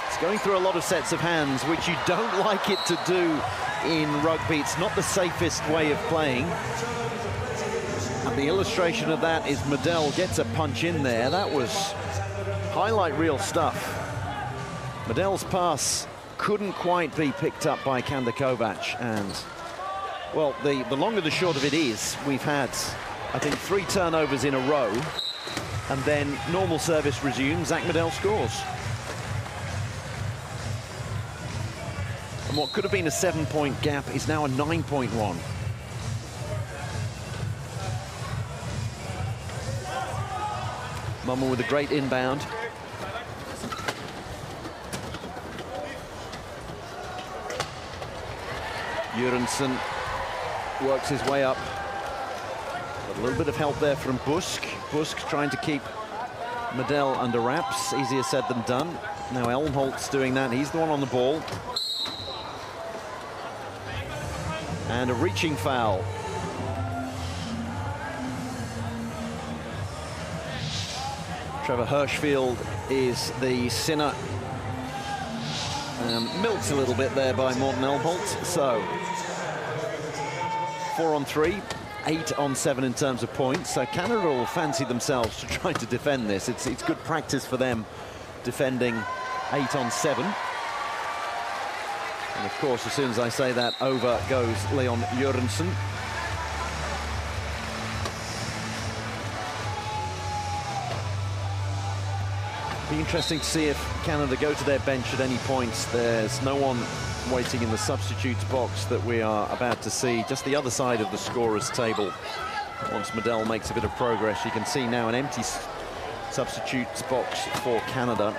It's going through a lot of sets of hands, which you don't like it to do in rugby. It's not the safest way of playing. And the illustration of that is Medel gets a punch in there. That was highlight reel stuff. Medel's pass couldn't quite be picked up by Kandakovac. And, well, the long and the short of it is, we've had, I think, 3 turnovers in a row. And then normal service resumes, Zach Medel scores. And what could have been a 7-point gap is now a 9-point one. Momme with a great inbound. Jørgensen works his way up. A little bit of help there from Busk. Busk trying to keep Medel under wraps. Easier said than done. Now Elmholt's doing that. He's the one on the ball. And a reaching foul. Trevor Hirschfield is the sinner. Milked a little bit there by Morten Elmholt. So 4 on 3, 8 on 7 in terms of points. So Canada will fancy themselves to try to defend this. It's good practice for them defending 8 on 7. And of course, as soon as I say that, over goes Leon Jørgensen. Be interesting to see if Canada go to their bench at any point. There's no one waiting in the substitutes box that we are about to see. Just the other side of the scorer's table. Once Medel makes a bit of progress, you can see now an empty substitutes box for Canada.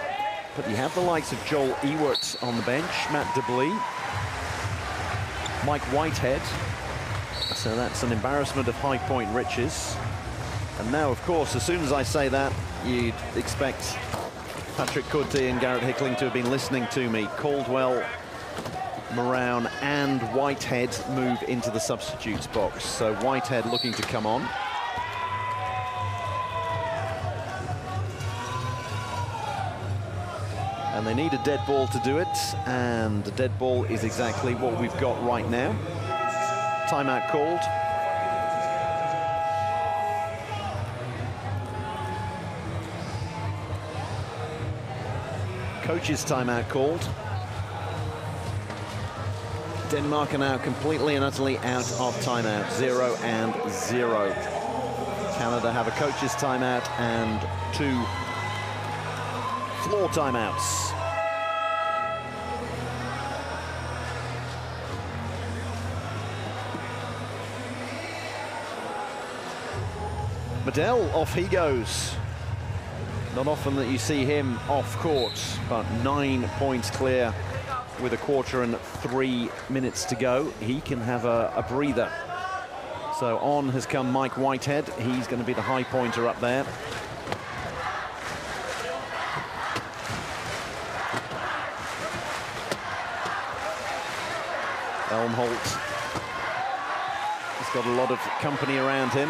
But you have the likes of Joel Ewart on the bench, Matt Deblee, Mike Whitehead. So that's an embarrassment of high point riches. And now, of course, as soon as I say that, you'd expect Patrick Courtier and Garrett Hickling to have been listening to me. Caldwell, Moran and Whitehead move into the substitutes box. So Whitehead looking to come on. And they need a dead ball to do it, and a dead ball is exactly what we've got right now. Timeout called. Coach's timeout called. Denmark are now completely and utterly out of timeout, 0-0. Canada have a coach's timeout and 2 floor timeouts. Medel, off he goes. Not often that you see him off court, but 9 points clear with 1/4 minutes to go. He can have a breather. So on has come Mike Whitehead. He's going to be the high pointer up there. Elmholt has got a lot of company around him.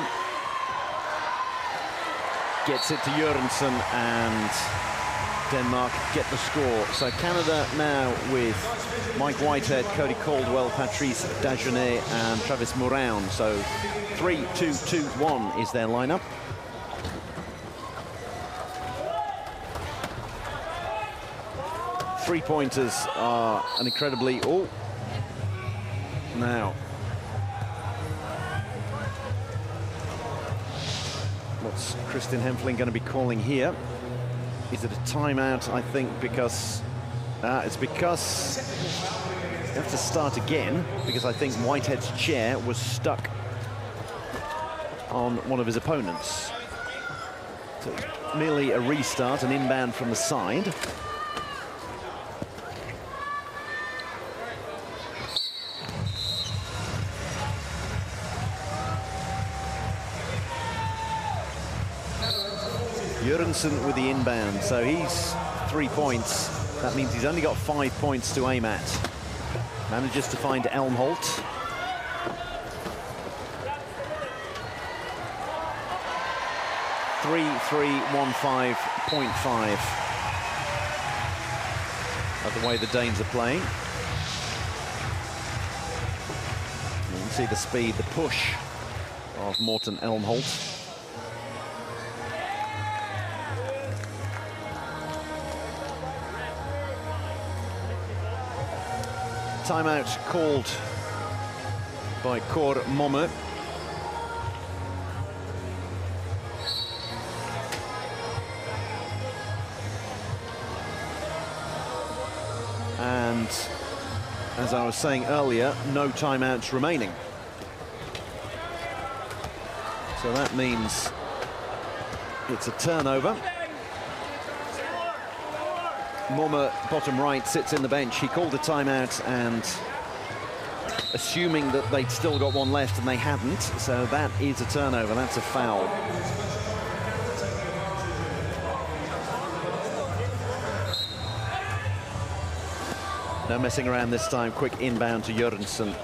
Gets it to Jørgensen, and Denmark get the score. So Canada now with Mike Whitehead, Cody Caldwell, Patrice Dagenet and Travis Moran. So 3-2-2-1 is their lineup. Three-pointers are an incredibly... Oh, now. What's Kristin Hempfling going to be calling here? Is it a timeout? I think because it's because you have to start again, because I think Whitehead's chair was stuck on one of his opponents. So it's merely a restart, an inbound from the side. Jørgensen with the inbound, so he's 3 points. That means he's only got 5 points to aim at. Manages to find Elmholt. .5 of the way the Danes are playing. You can see the speed, the push of Morten Elmholt. Timeout called by Kåre Momme. And as I was saying earlier, no timeouts remaining. So that means it's a turnover. Momme, bottom right, sits in the bench. He called a timeout, and assuming that they'd still got one left, and they hadn't, so that is a turnover. That's a foul. No messing around this time. Quick inbound to Jørgensen.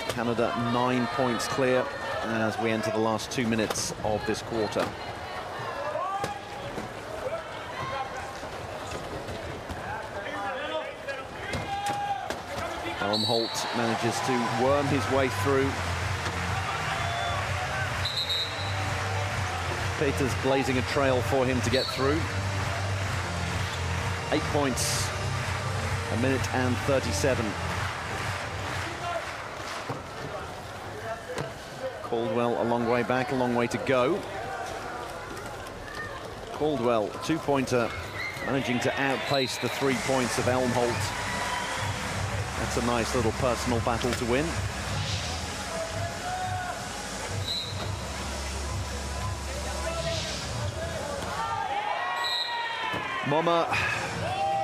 Canada 9 points clear as we enter the last 2 minutes of this quarter. Elmholt manages to worm his way through. Peters blazing a trail for him to get through. 8 points, 1 minute and 37. Caldwell a long way back, a long way to go. Caldwell, 2-pointer managing to outpace the 3 points of Elmholt. That's a nice little personal battle to win. Momma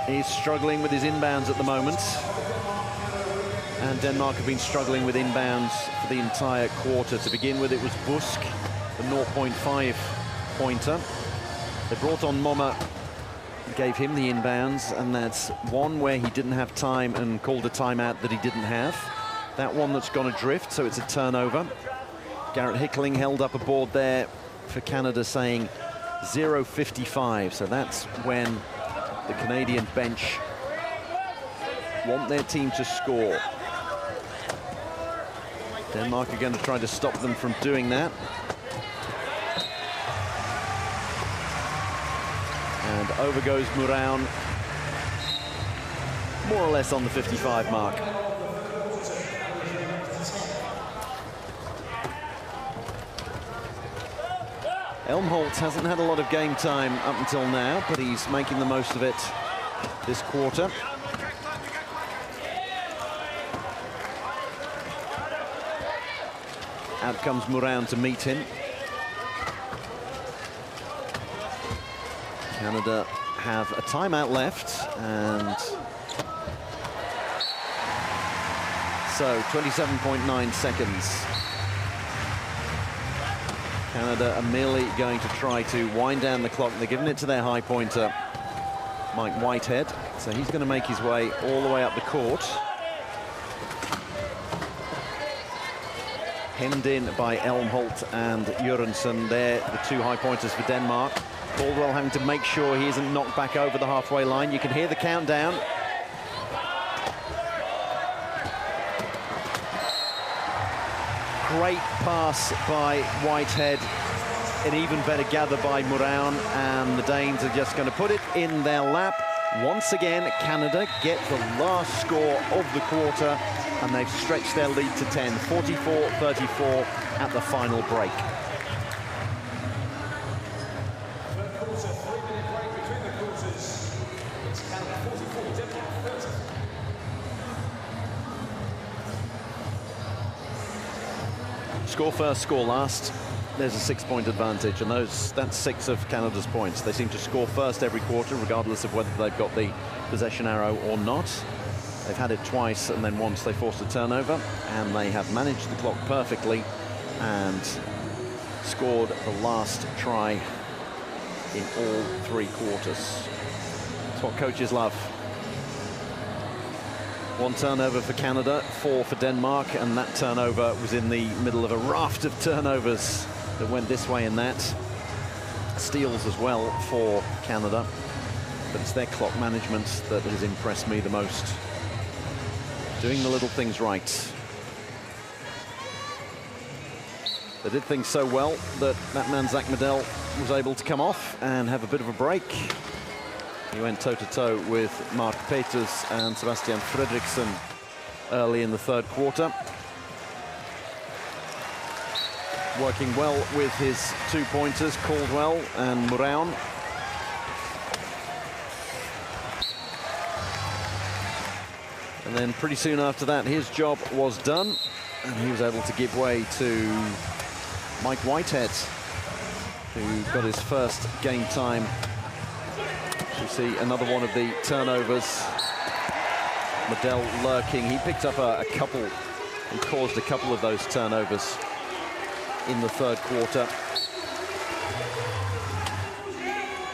is struggling with his inbounds at the moment. And Denmark have been struggling with inbounds for the entire quarter. To begin with, it was Busk, the 0.5 pointer. They brought on Momma, gave him the inbounds, and that's one where he didn't have time and called a timeout that he didn't have. That one that's gone adrift, so it's a turnover. Garrett Hickling held up a board there for Canada saying 0.55, so that's when the Canadian bench want their team to score. Denmark are going to try to stop them from doing that. And over goes Mouraun, more or less on the 55 mark. Elmholt hasn't had a lot of game time up until now, but he's making the most of it this quarter. Out comes Mouraun to meet him. Canada have a timeout left, and so 27.9 seconds. Canada are merely going to try to wind down the clock. They're giving it to their high pointer, Mike Whitehead. So he's going to make his way all the way up the court. Hemmed in by Elmholt and Jørgensen. They're the two high pointers for Denmark. Caldwell having to make sure he isn't knocked back over the halfway line. You can hear the countdown. Great pass by Whitehead. An even better gather by Mouraun, and the Danes are just going to put it in their lap. Once again, Canada get the last score of the quarter, and they've stretched their lead to 10, 44-34 at the final break. Score first, score last. There's a 6-point advantage, and that's 6 of Canada's points. They seem to score first every quarter, regardless of whether they've got the possession arrow or not. They've had it twice, and then once they forced a turnover, and they have managed the clock perfectly and scored the last try in all 3 quarters. That's what coaches love. 1 turnover for Canada, 4 for Denmark, and that turnover was in the middle of a raft of turnovers that went this way and that. Steals as well for Canada, but it's their clock management that has impressed me the most. Doing the little things right. They did things so well that man Zach Medell was able to come off and have a bit of a break. He went toe-to-toe with Mark Peters and Sebastian Fredriksson early in the 3rd quarter. Working well with his 2 pointers, Caldwell and Mouraun. And then pretty soon after that, his job was done, and he was able to give way to Mike Whitehead, who got his first game time. You see another one of the turnovers. Medell lurking. He picked up a couple and caused a couple of those turnovers in the 3rd quarter.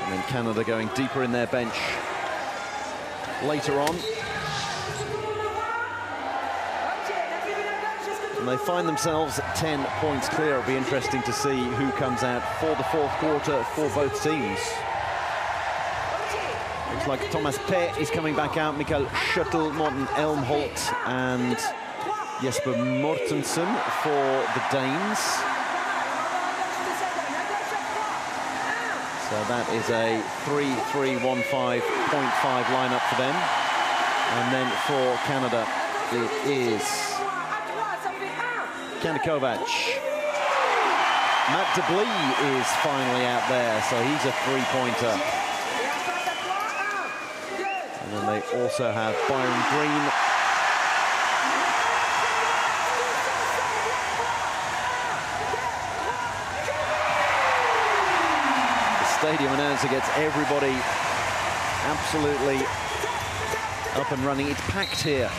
And then Canada going deeper in their bench later on. And they find themselves 10 points clear. It'll be interesting to see who comes out for the 4th quarter for both teams. Looks like Thomas Pett is coming back out, Mikael Chateau, Morten Elmholt, and Jesper Mortensen for the Danes. So that is a 3-3-1-5.5 lineup for them. And then for Canada, it is Kanikovac. Matt de Blie is finally out there, so he's a 3-pointer. And then they also have Byron Green. The stadium announcer gets everybody absolutely up and running. It's packed here.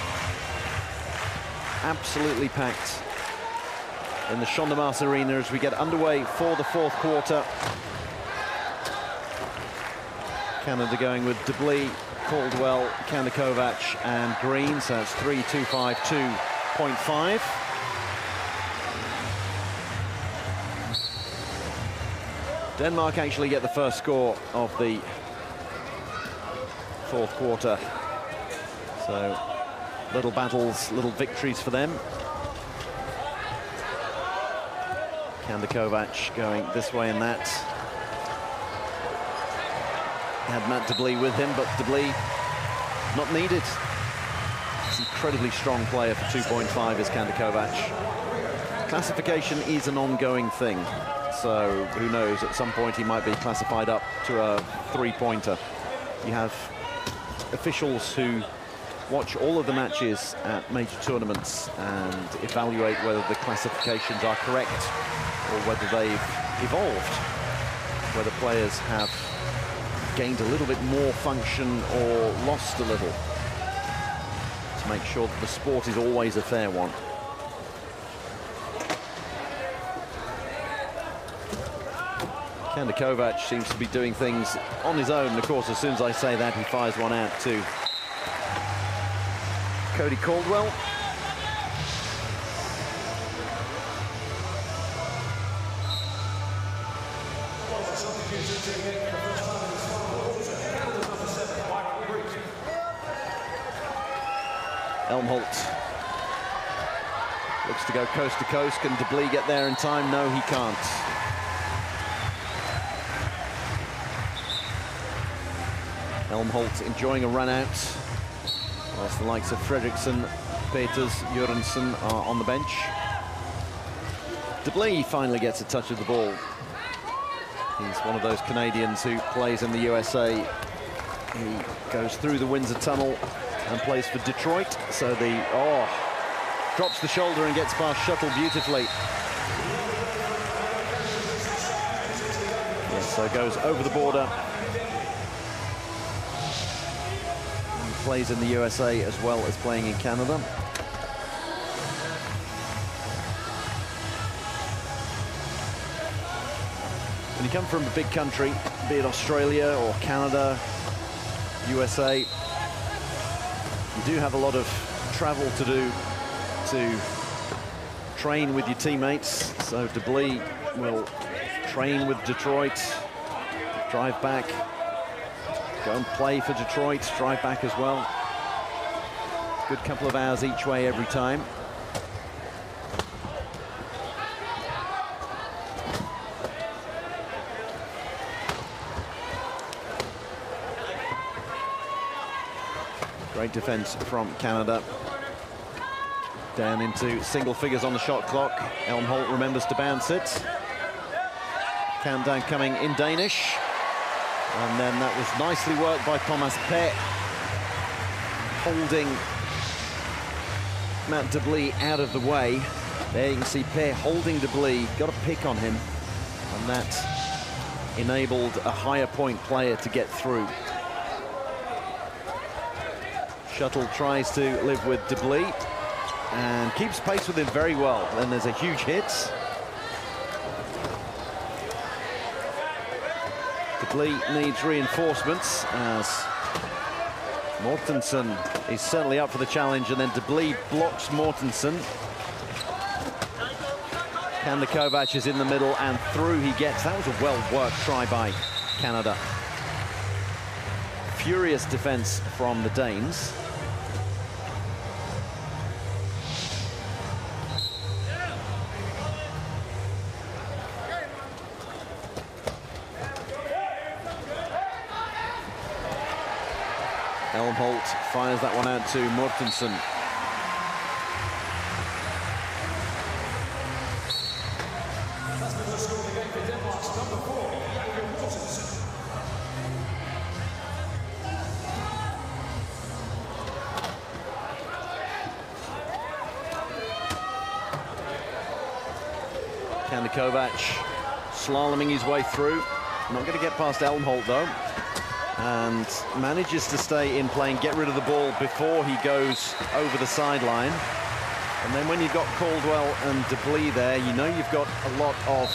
Absolutely packed in the Champ de Mars Arena as we get underway for the fourth quarter. Canada going with Deblis, Caldwell, Kandakovac and Green, so it's 3-2-5, 2.5. Denmark actually get the first score of the fourth quarter. So little battles, little victories for them. Kandakovac going this way and that. Had Matt Deblis with him, but Deblis not needed. He's an incredibly strong player for 2.5 is Kandakovac. Classification is an ongoing thing, so who knows, at some point he might be classified up to a three-pointer. You have officials who watch all of the matches at major tournaments and evaluate whether the classifications are correct or whether they've evolved, whether players have gained a little bit more function or lost a little, to make sure that the sport is always a fair one. Kandakovac seems to be doing things on his own. Of course, as soon as I say that, he fires one out to Cody Caldwell. Elmholt looks to go coast to coast. Can Deblis get there in time? No, he can't. Elmholt enjoying a run out, whilst the likes of Fredriksson, Peters, Jørgensen are on the bench. Deblis finally gets a touch of the ball. He's one of those Canadians who plays in the USA. He goes through the Windsor Tunnel and plays for Detroit. So drops the shoulder and gets past Chateau beautifully. Yes, so goes over the border. He plays in the USA as well as playing in Canada. When you come from a big country, be it Australia or Canada, USA, you do have a lot of travel to do to train with your teammates. So Deblis will train with Detroit, drive back, go and play for Detroit, drive back as well. Good couple of hours each way every time. Great defense from Canada. Down into single figures on the shot clock. Elmholt remembers to bounce it. Countdown coming in Danish. And then that was nicely worked by Thomas Pett, holding Matt Deblis out of the way. There you can see Pett holding Deblis, got a pick on him, and that enabled a higher point player to get through. Shuttle tries to live with Deblis and keeps pace with him very well. Then there's a huge hit. Deblis needs reinforcements as Mortensen is certainly up for the challenge, and then Deblis blocks Mortensen. Kandakovac is in the middle and through he gets. That was a well-worked try by Canada. Furious defense from the Danes. Elmholt fires that one out to Mortensen. Kovac slaloming his way through. Not going to get past Elmholt, though. And manages to stay in play and get rid of the ball before he goes over the sideline. And then when you've got Caldwell and Deblis there, you know you've got a lot of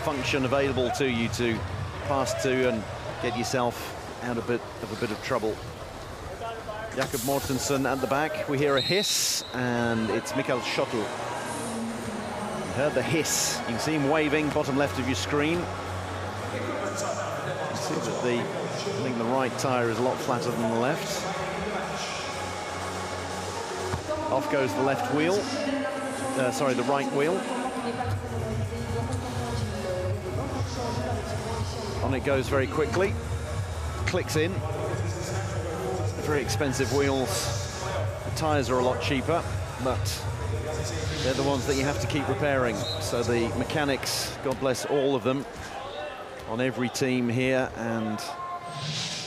function available to you to pass to and get yourself out of a bit of trouble. Jakob Mortensen at the back. We hear a hiss, and it's Michael Chateau. You heard the hiss. You can see him waving, bottom left of your screen. You can see that I think the right tyre is a lot flatter than the left. Off goes the left wheel. Sorry, the right wheel. On it goes very quickly. Clicks in. Very expensive wheels. The tyres are a lot cheaper, but they're the ones that you have to keep repairing. So the mechanics, God bless all of them, on every team here and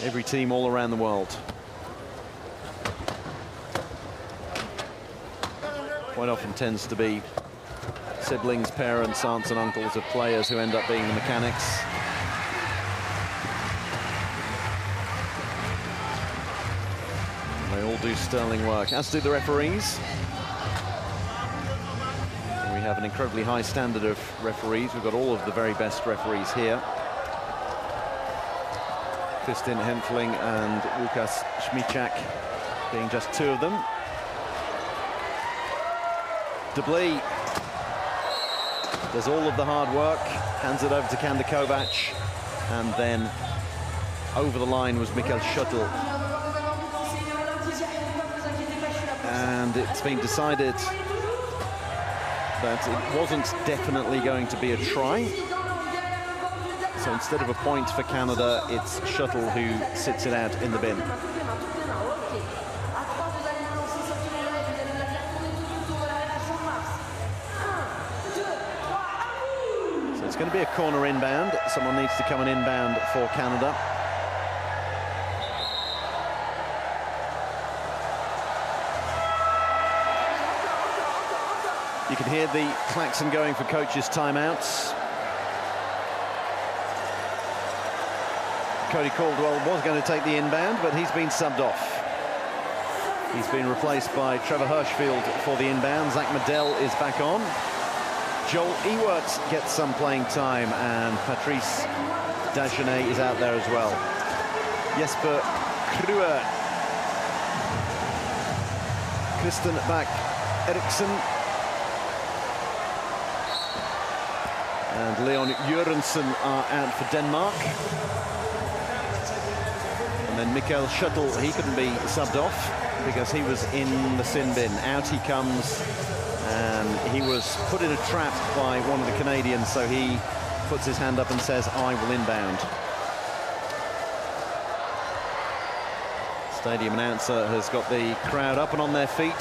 every team all around the world. Quite often tends to be siblings, parents, aunts and uncles of players who end up being the mechanics. They all do sterling work, as do the referees. And we have an incredibly high standard of referees. We've got all of the very best referees here. Kristin Hempfling and Łukasz Śmieciak being just two of them. Deblis does all of the hard work, hands it over to Kovac, and then over the line was Michael Chateau. And it's been decided that it wasn't definitely going to be a try. So instead of a point for Canada, it's Chateau who sits it out in the bin. It's going to be a corner inbound. Someone needs to come and inbound for Canada. You can hear the klaxon going for coaches' timeouts. Cody Caldwell was going to take the inbound, but he's been subbed off. He's been replaced by Trevor Hirschfield for the inbound. Zach Medell is back on. Joel Ewert gets some playing time, and Patrice Dagenet is out there as well. Jesper Kruger, Kristen Bak Eriksen, and Leon Jørgensen are out for Denmark. And then Michael Chateau, he couldn't be subbed off because he was in the sin bin. Out he comes. And he was put in a trap by one of the Canadians, so he puts his hand up and says, I will inbound. Stadium announcer has got the crowd up and on their feet.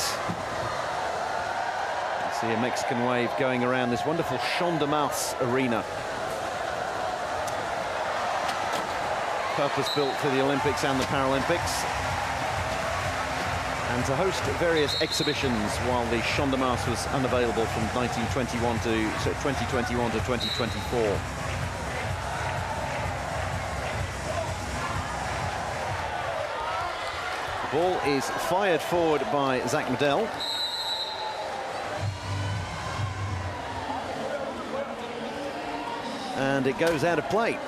You see a Mexican wave going around this wonderful Champ de Mars arena. Purpose-built for the Olympics and the Paralympics. And to host various exhibitions while the Champ de Mars was unavailable from 2021 to 2024. The ball is fired forward by Zach Medell. And it goes out of play.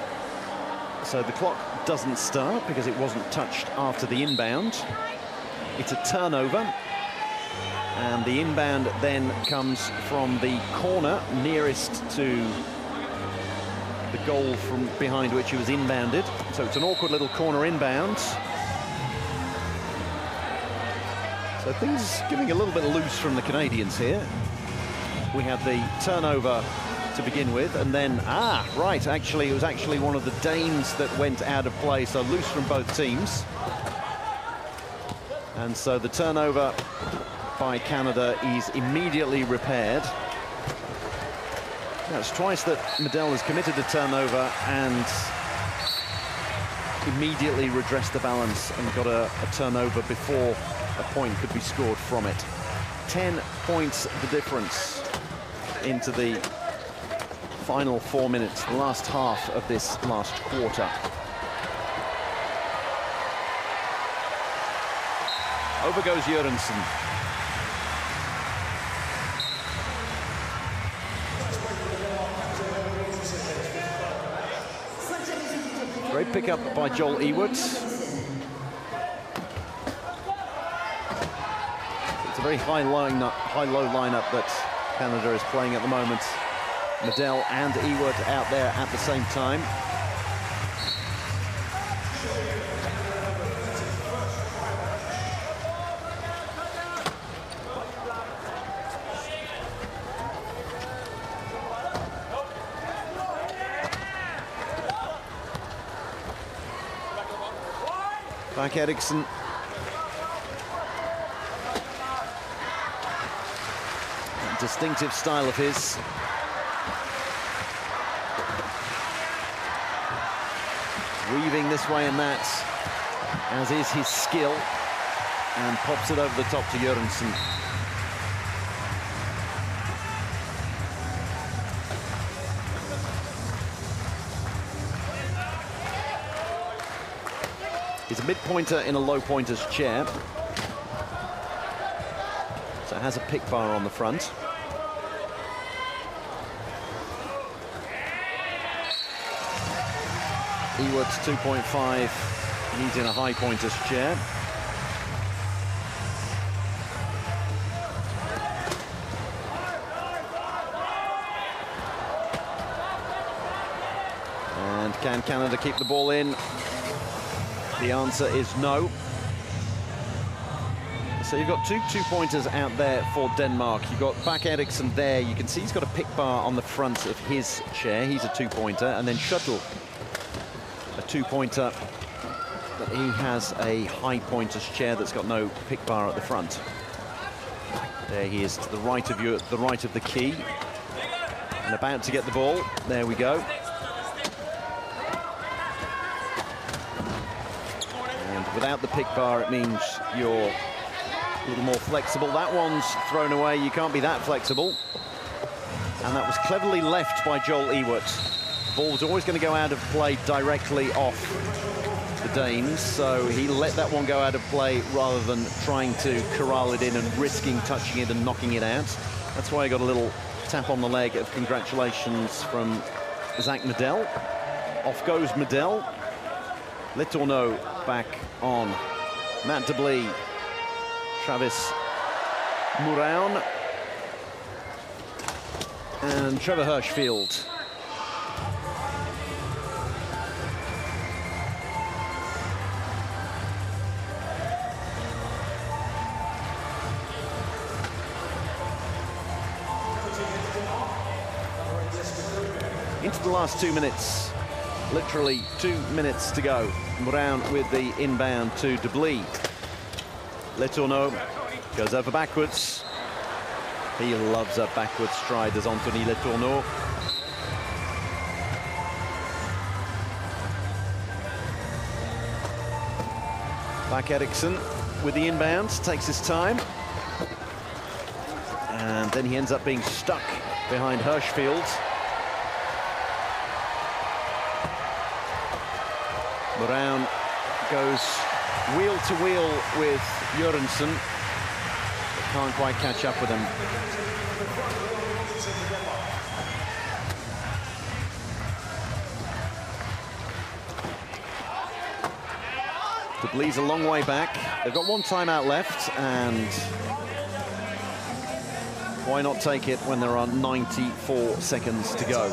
So the clock doesn't start because it wasn't touched after the inbound. It's a turnover, and the inbound then comes from the corner nearest to the goal from behind which he was inbounded. So it's an awkward little corner inbound. So things getting a little bit loose from the Canadians here. We had the turnover to begin with, and then, right, actually, it was actually one of the Danes that went out of play, so loose from both teams. And so the turnover by Canada is immediately repaired. Now, it's twice that Medell has committed a turnover and immediately redressed the balance and got a turnover before a point could be scored from it. 10 points the difference into the final 4 minutes, the last half of this last quarter. Over goes Jørgensen. Great pickup by Joel Ewart. It's a very high-low lineup that Canada is playing at the moment. Medel and Ewart out there at the same time. Back Eriksson. Distinctive style of his. Weaving this way and that, as is his skill, and pops it over the top to Jørgensen. He's a mid-pointer in a low-pointer's chair. So it has a pick bar on the front. Ewart's 2.5, he's in a high pointer's chair. And can Canada keep the ball in? The answer is no. So you've got two-pointers out there for Denmark. You've got Bak Eriksson there. You can see he's got a pick bar on the front of his chair. He's a two-pointer. And then Chateau, a two-pointer, but he has a high pointer's chair that's got no pick bar at the front. There he is to the right of you, the right of the key, and about to get the ball. There we go. And without the pick bar, it means you're a little more flexible. That one's thrown away. You can't be that flexible. And that was cleverly left by Joel Ewart. Ball was always going to go out of play directly off the Danes, so he let that one go out of play rather than trying to corral it in and risking touching it and knocking it out. That's why he got a little tap on the leg of congratulations from Zach Medel. Off goes Medel. Letourneau back on. Matt Deblee, Travis Mouraun, and Trevor Hirschfield. Into the last 2 minutes, literally 2 minutes to go. Mouraun with the inbound to Deblee. Letourneau goes over backwards. He loves a backward stride, as Anthony Letourneau. Bak Eriksson with the inbound, takes his time. And then he ends up being stuck behind Hirschfield. Mouraun goes wheel to wheel with Jørgensen, but can't quite catch up with him. Deblee's a long way back. They've got one timeout left, and why not take it when there are 94 seconds to go?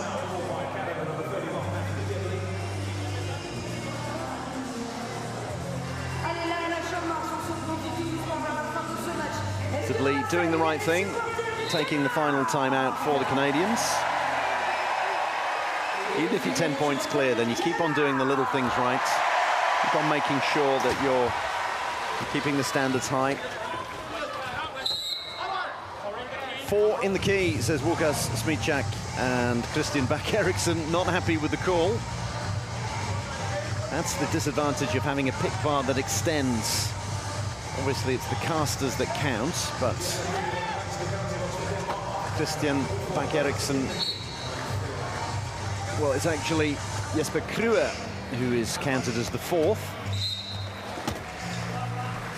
Deblee doing the right thing, taking the final timeout for the Canadians. Even if you're 10 points clear, then you keep on doing the little things right. Keep on making sure that you're keeping the standards high. 4 in the key, says Łukasz Smichak, and Christian Bak Eriksson not happy with the call. That's the disadvantage of having a pick bar that extends. Obviously, it's the casters that count, but Christian Bak Eriksson Well, it's actually Jesper Kruger who is counted as the fourth.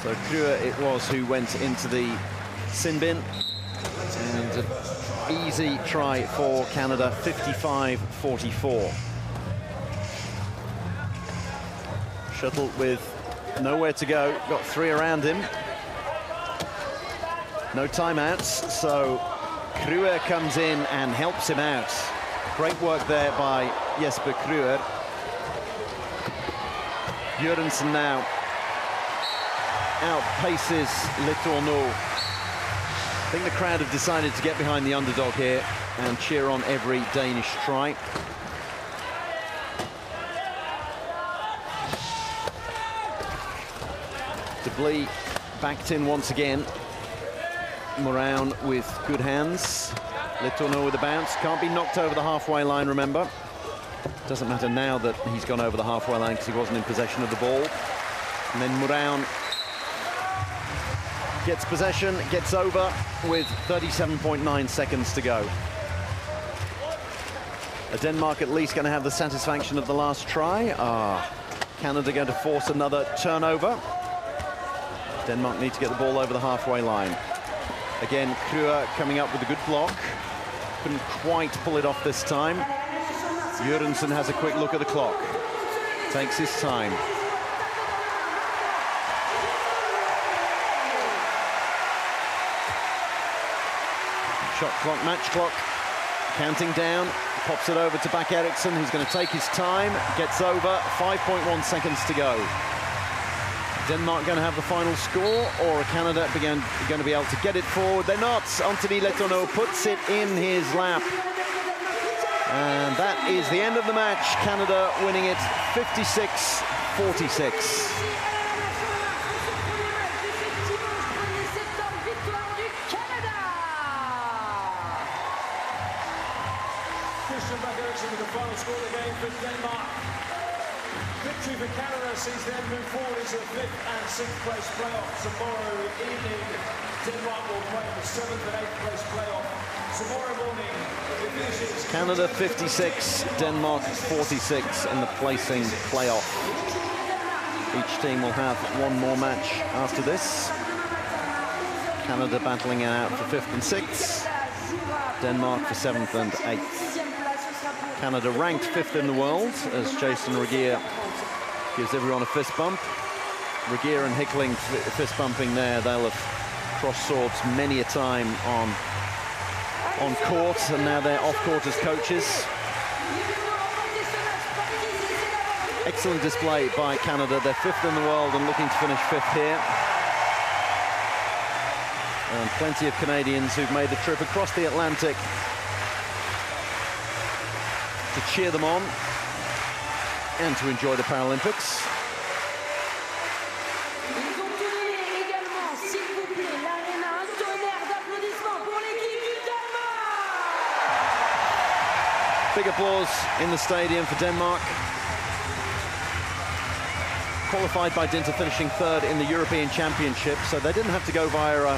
So Kruger it was who went into the sin bin. And an easy try for Canada, 55-44. Chateau with nowhere to go, got three around him. No timeouts, so Kruger comes in and helps him out. Great work there by Jesper Kruger. Jørgensen now outpaces Letourneau. I think the crowd have decided to get behind the underdog here and cheer on every Danish try. De Blie backed in once again. Moran with good hands. Letourneau with a bounce. Can't be knocked over the halfway line, remember. Doesn't matter now that he's gone over the halfway line because he wasn't in possession of the ball. And then Moran gets possession, gets over with 37.9 seconds to go. Denmark at least going to have the satisfaction of the last try. Canada going to force another turnover. Denmark need to get the ball over the halfway line. Again, Kruger coming up with a good block. Couldn't quite pull it off this time. Jørgensen has a quick look at the clock. Takes his time. Shot clock, match clock. Counting down. Pops it over to Bak Eriksen, who's going to take his time. Gets over. 5.1 seconds to go. Denmark going to have the final score, or Canada going to be able to get it forward? They're not. Anthony Letourneau puts it in his lap. And that is the end of the match. Canada winning it 56-46. Bak Eriksen with the final score of the game for Denmark. Victory for Canada sees them move forward into the 5th and 6th place playoff. Tomorrow evening, Denmark will play the 7th and 8th place playoff. Tomorrow morning, it finishes. Canada 56, Denmark 46 in the placing playoff. Each team will have one more match after this. Canada battling it out for 5th and 6th. Denmark for 7th and 8th. Canada ranked 5th in the world as Jason Regier gives everyone a fist bump. Regier and Hickling fist bumping there. They'll have crossed swords many a time on court, and now they're off court as coaches. Excellent display by Canada. They're 5th in the world and looking to finish 5th here. And plenty of Canadians who've made the trip across the Atlantic to cheer them on and to enjoy the Paralympics. Big applause in the stadium for Denmark. Qualified by dint of finishing 3rd in the European Championship, so they didn't have to go via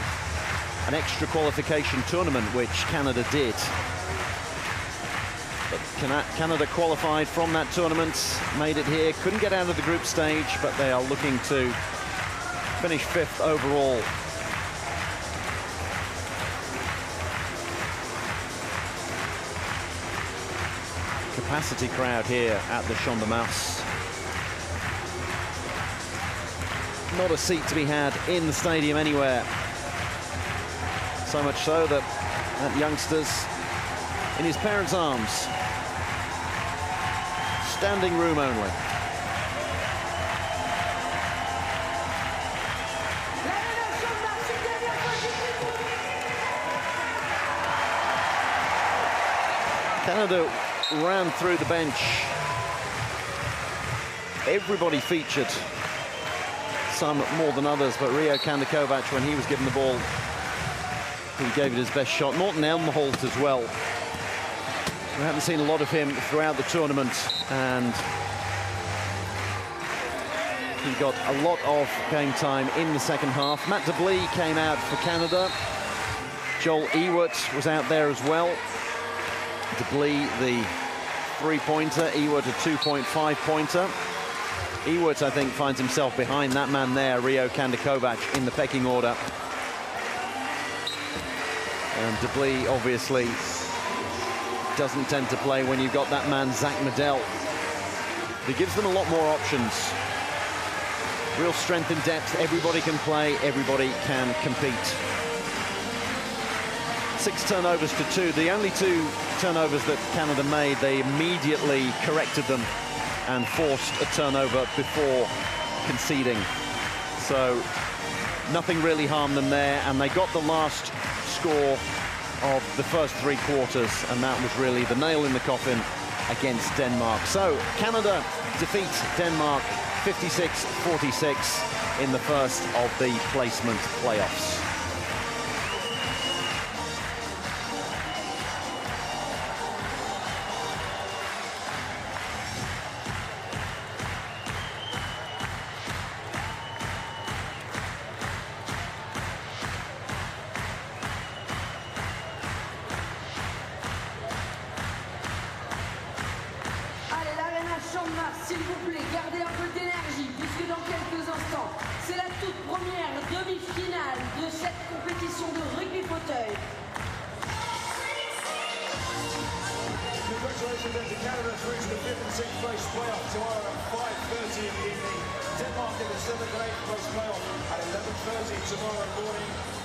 an extra qualification tournament, which Canada did. But Canada qualified from that tournament, made it here, couldn't get out of the group stage, but they are looking to finish 5th overall. Capacity crowd here at the Champ de Mars. Not a seat to be had in the stadium anywhere. So much so that youngsters in his parents' arms. Standing room only. Canada ran through the bench. Everybody featured, some more than others, but Rio Kandakovac, when he was given the ball, he gave it his best shot. Morten Elmholt as well. We haven't seen a lot of him throughout the tournament, and he got a lot of game time in the second half. Matt de Blie came out for Canada. Joel Ewart was out there as well. De Blie, the 3-pointer, Ewart a 2.5-pointer. Ewart, I think, finds himself behind that man there, Rio Kandakovac, in the pecking order. And De Blie obviously doesn't tend to play when you've got that man, Zach Medel. He gives them a lot more options. Real strength and depth. Everybody can play, everybody can compete. 6 turnovers to 2. The only 2 turnovers that Canada made, they immediately corrected them and forced a turnover before conceding. So nothing really harmed them there, and they got the last score of the first 3 quarters, and that was really the nail in the coffin against Denmark. So Canada defeat Denmark 56-46 in the first of the placement playoffs. S'il vous plaît, gardez un peu d'énergie, puisque dans quelques instants, c'est la toute première demi-finale de cette compétition de rugby fauteuil. Congratulations then to Canada through to the 5th and 6th place playoff tomorrow at 5:30 in the evening. Denmark in the 7th and 8th place playoff at 11:30 tomorrow morning.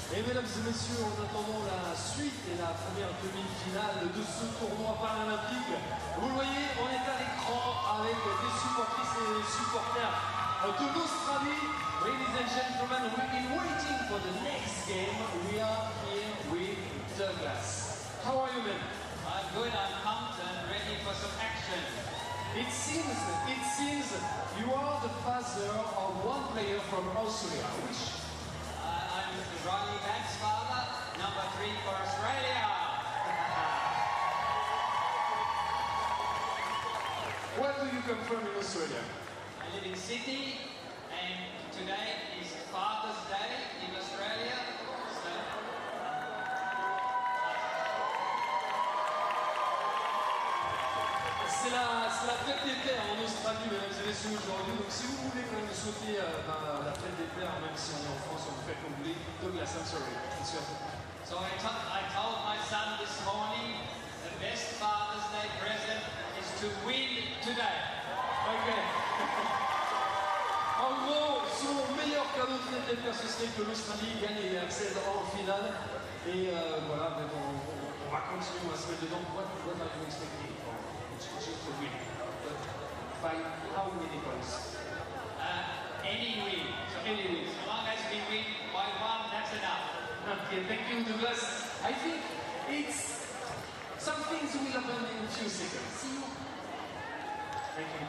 Et mesdames et messieurs, en attendant la suite et la première demi-finale de ce tournoi paralympique, vous le voyez, on est à l'écran avec des supportrices et des supporters de l'Australie. Ladies and gentlemen, we've been waiting for the next game. We are here with Douglas. How are you, man? I'm good, I'm pumped and ready for some action. It seems you are the father of one player from Australia, which... I'm Riley Banks' father, number 3 for Australia. Where do you come from in Australia? I live in Sydney, and today is Father's Day in Australia. C'est la fête des pères en Australie, mesdames et messieurs, aujourd'hui. Donc si vous voulez quand même souhaiter la fête des pères, même si on est en France, on vous fait comme vous voulez. Douglas, I'm sorry. It's your turn. So I told my son this morning, the best Father's Day present is to win today. Ok. En gros, son meilleur cadeau de fête des pères, ce serait que l'Australie gagne et accède en finale. Et voilà, on va continuer, on va se mettre dedans. What are you expecting? Just to win. But by how many points? Any win. Any win. As long as we win by 1, that's enough. Okay, thank you, Douglas. I think it's some things will happen in a few seconds. See you. Thank you.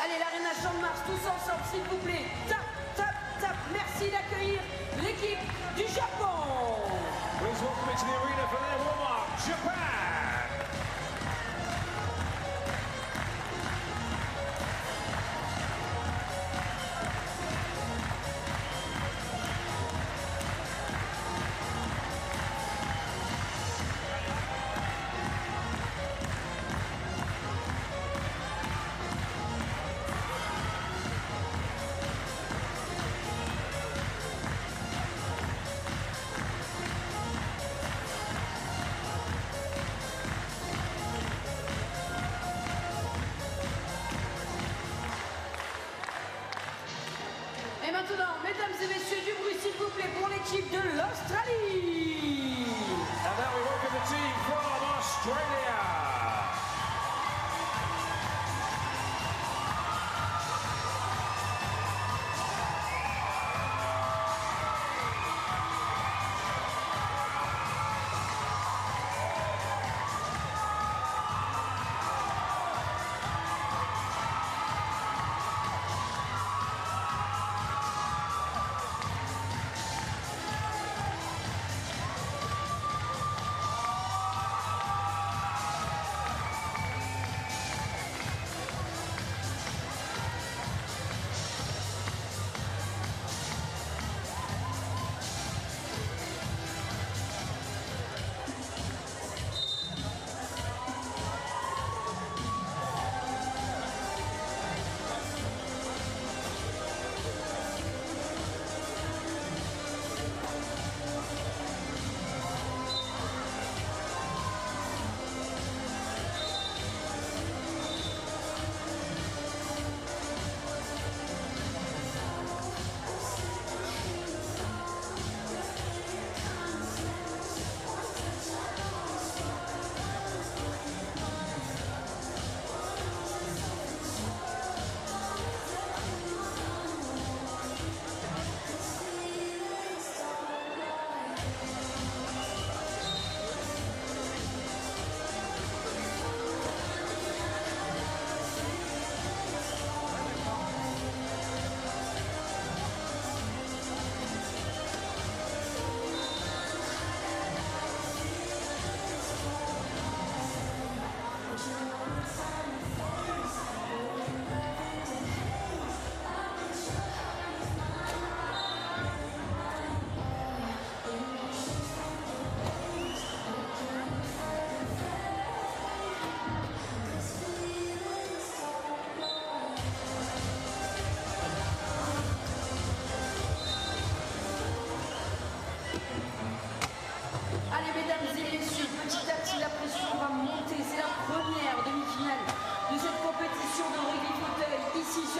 Allez, l'Arena Champ de Mars, tous ensemble, s'il vous plaît. Tap, tap, tap. Merci d'accueillir l'équipe du Japon. Please welcome into the arena for their warm-up, Japan! Et maintenant, mesdames et messieurs, du bruit, s'il vous plaît, pour l'équipe de l'Australie. And now we welcome the team from Australia.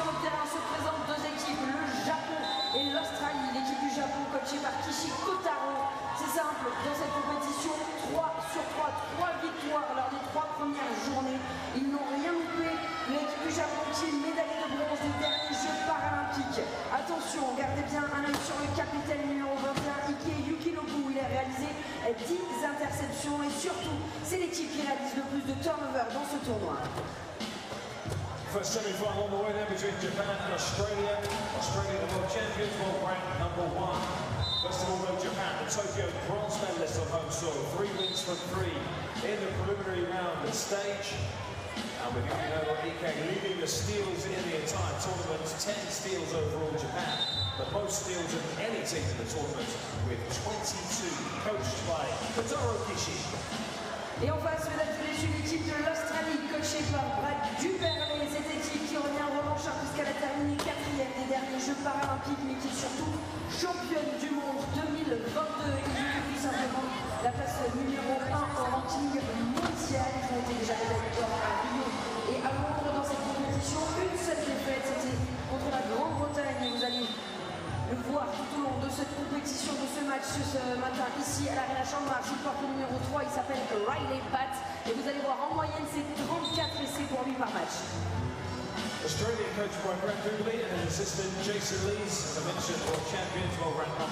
sur le terrain se présentent deux équipes, le Japon et l'Australie. L'équipe du Japon coachée par Kotaro. C'est simple, dans cette compétition, 3 sur 3, 3 victoires lors des 3 premières journées. Ils n'ont rien loupé. L'équipe du Japon qui est médaillée de bronze des derniers Jeux paralympiques. Attention, gardez bien un œil sur le capitaine numéro 21, Yukinobu. Il a réalisé 10 interceptions et surtout, c'est l'équipe qui réalise le plus de turnover dans ce tournoi. First semi-final on the way there between Japan and Australia. Australia, the world champions, world ranked #1. First of all, though, Japan, the Tokyo bronze medalist on home soil. 3 wins from 3 in the preliminary round stage. And with Yukinobu Ike leading the steals in the entire tournament, 10 steals overall Japan. The most steals of any team in the tournament, with 22, coached by Kotaro Kishi. Et en face, mesdames et messieurs, l'équipe de l'Australie, coachée par Brad Duperlé. Cette équipe qui revient en revanche puisqu'elle a terminé 4e des derniers Jeux paralympiques, mais qui est surtout championne du monde 2022. Ils ont tout simplement la place numéro 1 au ranking mondial. Ils ont été déjà médaillés d'or à Rio et à Londres dans cette compétition. Une seule défaite, c'était contre la Grande-Bretagne. Et vous allez le voir tout au long de cette compétition, de ce match ce matin ici à l'Arena Champ-de-Mars. Il porte le numéro 3, il s'appelle Riley Bat et vous allez voir en moyenne c'est 34 essais pour lui par match. Australia coached by Brett Dooley and his assistant Jason Lees, as I mentioned, world champions, world ranked #1.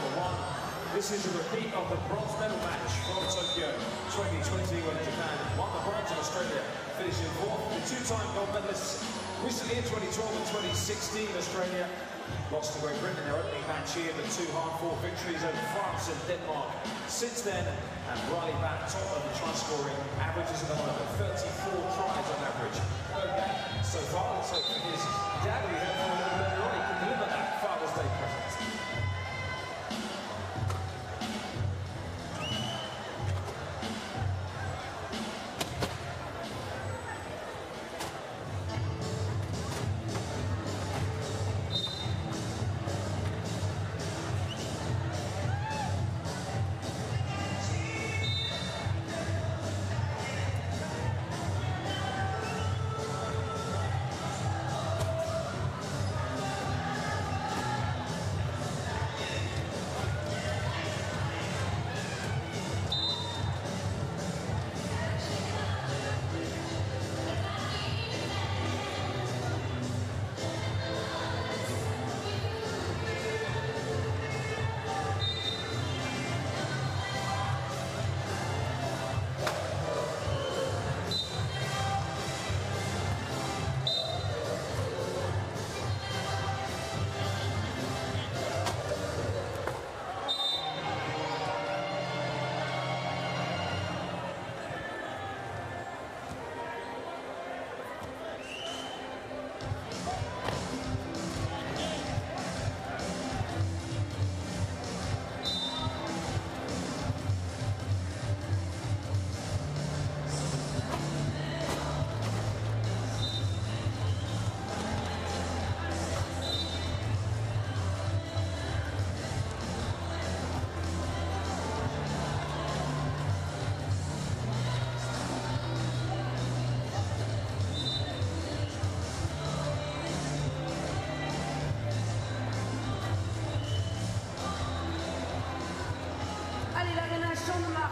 This is a repeat of the bronze medal match from Tokyo 2020 when Japan won the bronze and Australia finished in 4th. The two-time gold medalists recently in 2012 and 2016, Australia lost to Great Britain in their opening match here, but 2 hard-fought victories over France and Denmark. Since then, and Riley back top of the try-scoring averages at the moment, 34 tries on average per game so far. Let's hope for his dad, we heard from a little later on, he can deliver that Father's Day present.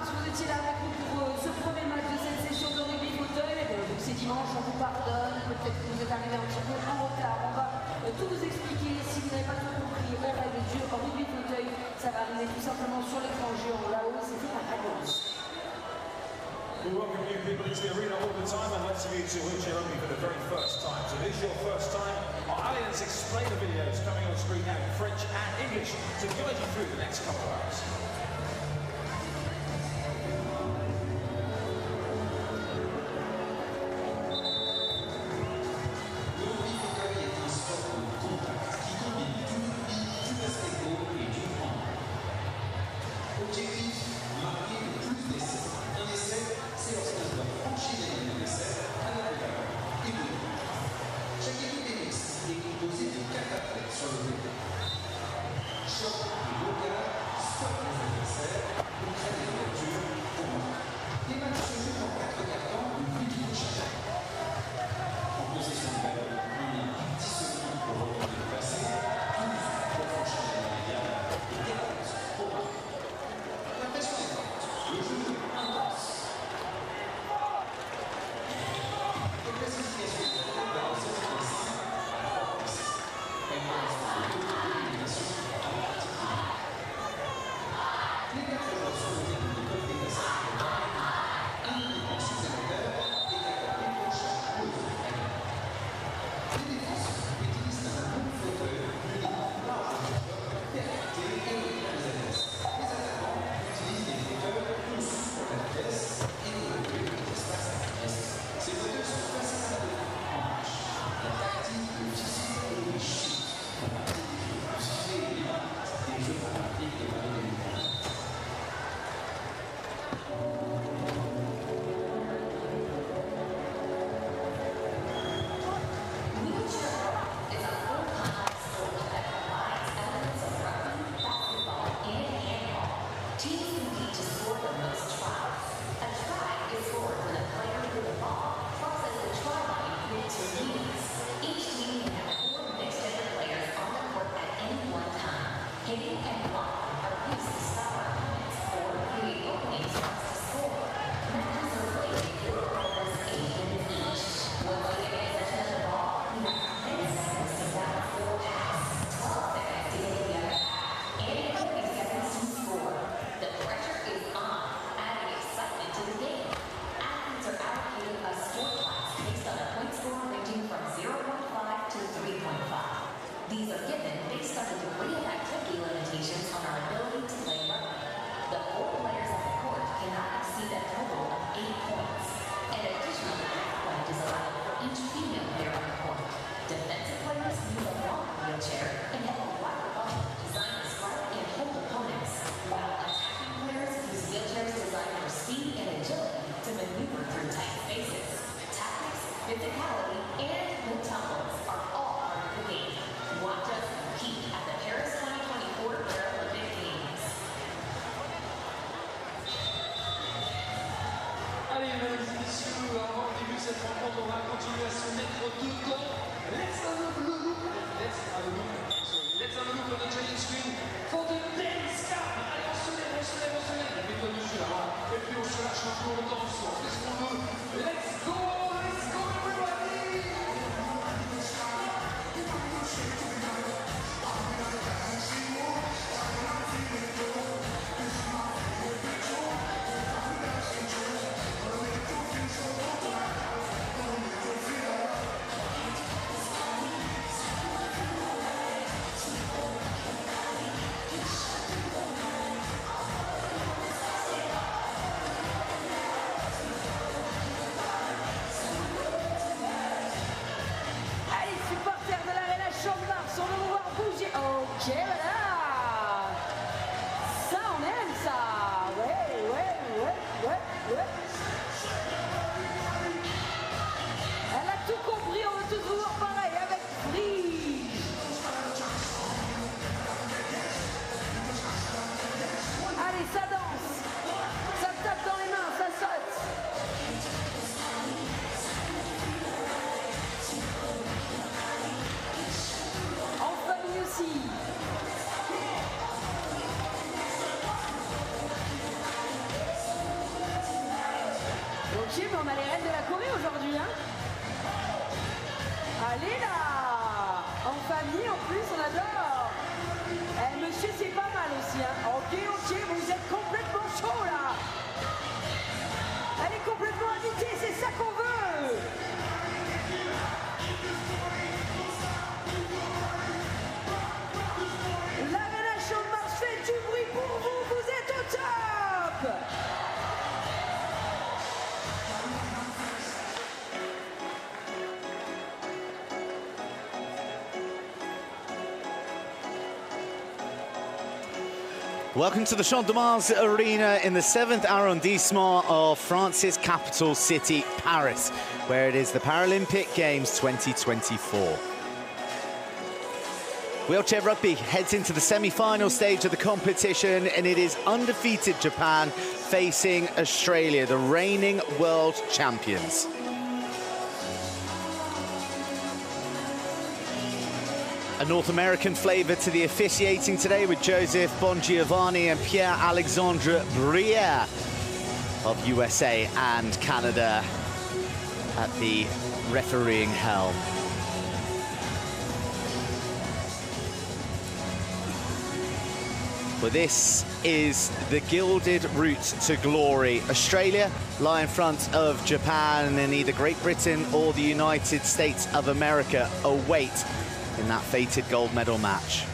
Vous étiez là avec nous pour ce premier match de cette session de rugby fauteuil. Bon, donc c'est dimanche, on vous pardonne. Peut-être que vous êtes arrivé un petit peu en retard. On va tout vous expliquer. Si vous n'avez pas tout compris aux règles du rugby fauteuil, ça va arriver tout simplement sur l'écran géant là-haut. C'est tout à commence. We welcome new people into the arena all the time and lots of you to wheelchair rugby for the very first time. So if this is your first time, our Alliance Explainer videos coming on screen now in French and English to guide you through the next couple of hours. Ok, voilà. Ça, on aime ça. Ouais. Elle a tout compris, on veut tous voir pareil avec Free. Allez, ça danse. Ça tape dans les mains, ça saute. En famille aussi. Ok, mais on a les reines de la Corée aujourd'hui, hein. Allez là. En famille, en plus, on adore. Eh, monsieur, c'est pas mal aussi, hein. Ok, vous êtes complètement chaud, là. Elle est complètement invitée, c'est ça qu'on veut. L'Arena Champ-de-Mars fait du bruit pour vous, vous êtes au top. Welcome to the Champ de Mars Arena in the 7th arrondissement of France's capital city, Paris, where it is the Paralympic Games 2024. Wheelchair rugby heads into the semi-final stage of the competition, and it is undefeated Japan facing Australia, the reigning world champions. A North American flavour to the officiating today with Joseph Bongiovanni and Pierre-Alexandre Briere of USA and Canada at the refereeing helm. Well, this is the gilded route to glory. Australia lie in front of Japan, and either Great Britain or the United States of America await in that fated gold medal match.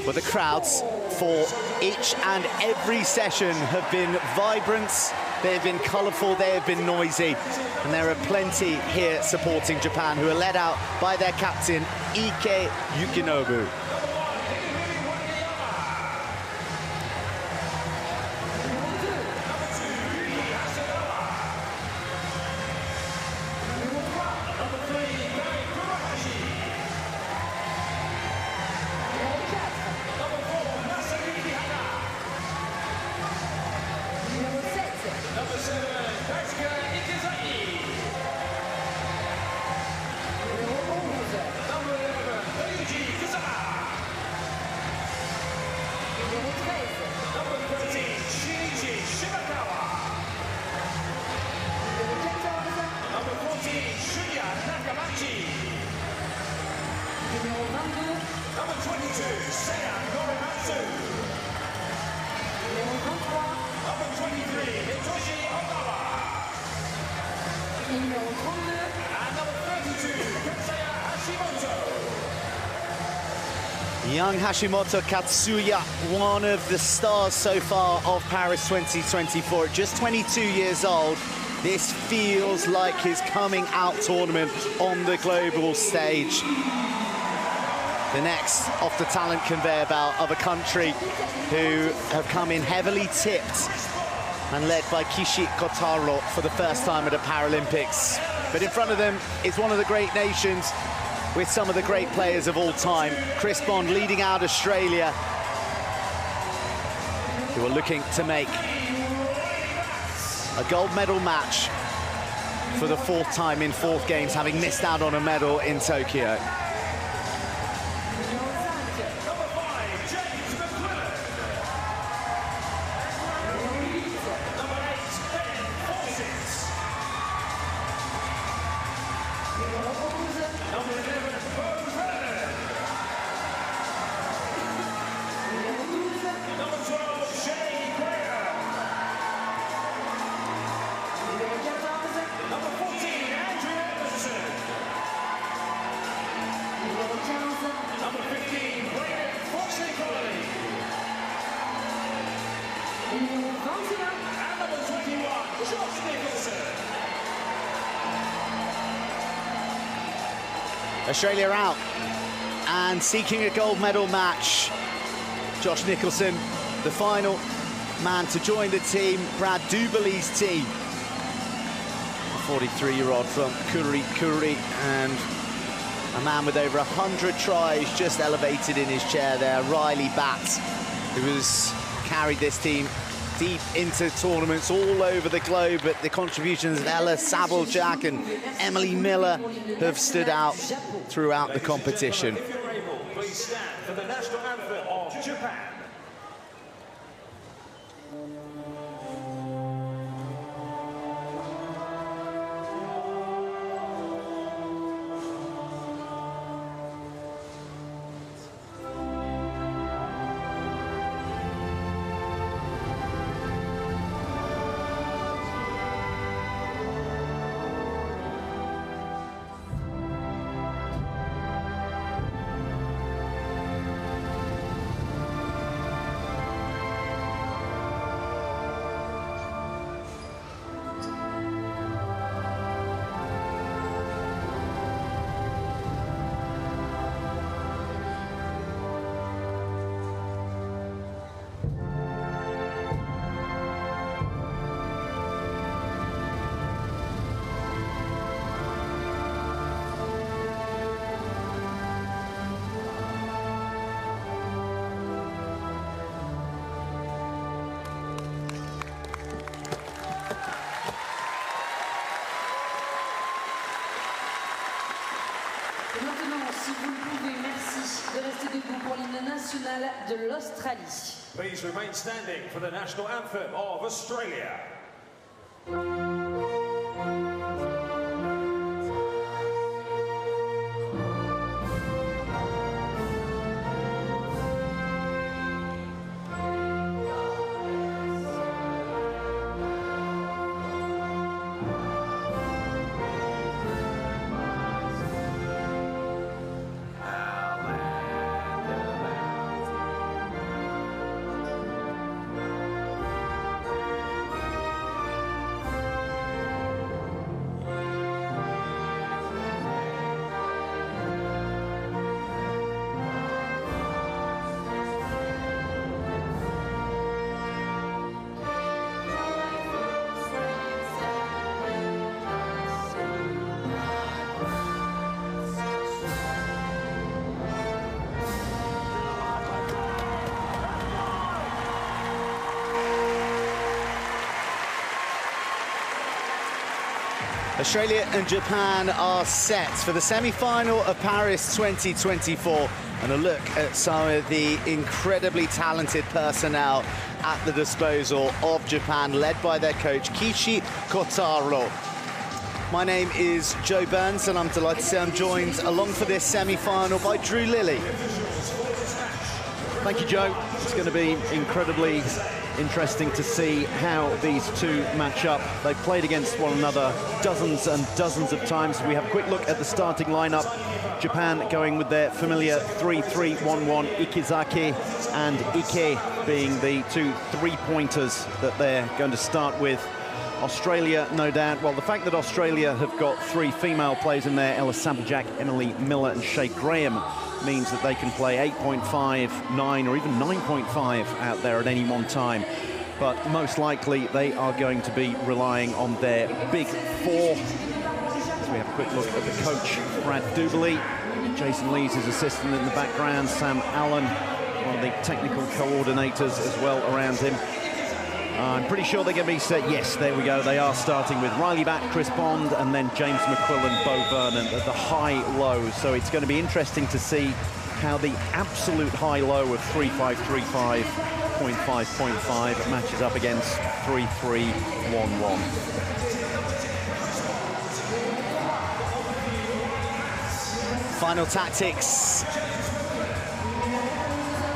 But the crowds for each and every session have been vibrant, they have been colourful, they have been noisy, and there are plenty here supporting Japan, who are led out by their captain, Ike Yukinobu. Young Hashimoto Katsuya, one of the stars so far of Paris 2024, at just 22 years old. This feels like his coming out tournament on the global stage. The next off the talent conveyor belt of a country who have come in heavily tipped and led by Kishi Kotaro for the first time at the Paralympics. But in front of them is one of the great nations with some of the great players of all time. Chris Bond leading out Australia, who are looking to make a gold medal match for the 4th time in 4th Games, having missed out on a medal in Tokyo. Australia out and seeking a gold medal match. Josh Nicholson, the final man to join the team, Brad Duberly's team. A 43-year-old from Kuri, and a man with over 100 tries just elevated in his chair there, Riley Batts, who has carried this team deep into tournaments all over the globe, but the contributions of Ella Sabeljak and Emily Miller have stood out throughout the competition. If you're able, please stand for the national anthem of Japan. De l'Australie. Please remain standing for the national anthem of Australia. Australia and Japan are set for the semi-final of Paris 2024. And a look at some of the incredibly talented personnel at the disposal of Japan, led by their coach, Kishi Kotaro. My name is Joe Burns, and I'm delighted to say I'm joined along for this semi-final by Drew Lilly. Thank you, Joe. It's going to be incredibly interesting to see how these two match up. They've played against one another dozens and dozens of times. We have a quick look at the starting lineup. Japan going with their familiar 3-3-1-1, Ikizaki and Ike being the two three-pointers that they're going to start with. Australia, no doubt. Well, the fact that Australia have got three female players in there, Ella Sabeljak, Emily Miller and Shay Graham, means that they can play 8.5, 9 or even 9.5 out there at any one time. But most likely they are going to be relying on their big four. So we have a quick look at the coach, Brad Duberly. Jason Lee's his assistant in the background. Sam Allen, one of the technical coordinators as well around him. I'm pretty sure they're going to be set. Yes, there we go. They are starting with Riley Batt, Chris Bond, and then James McQuillan, Bo Vernon at the high-low. So it's going to be interesting to see how the absolute high-low of 3-5-3-5, 0.5 matches up against 3-3-1-1. Final tactics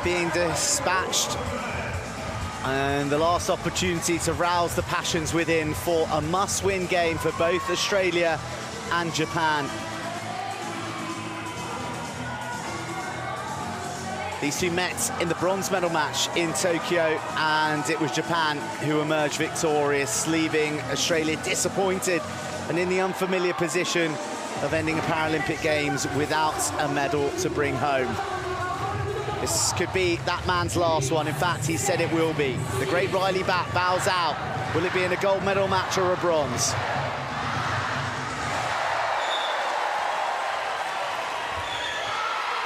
being dispatched. And the last opportunity to rouse the passions within for a must-win game for both Australia and Japan. These two met in the bronze medal match in Tokyo, and it was Japan who emerged victorious, leaving Australia disappointed and in the unfamiliar position of ending a Paralympic Games without a medal to bring home. This could be that man's last one. In fact, he said it will be. The great Riley Batt bows out. Will it be in a gold medal match or a bronze?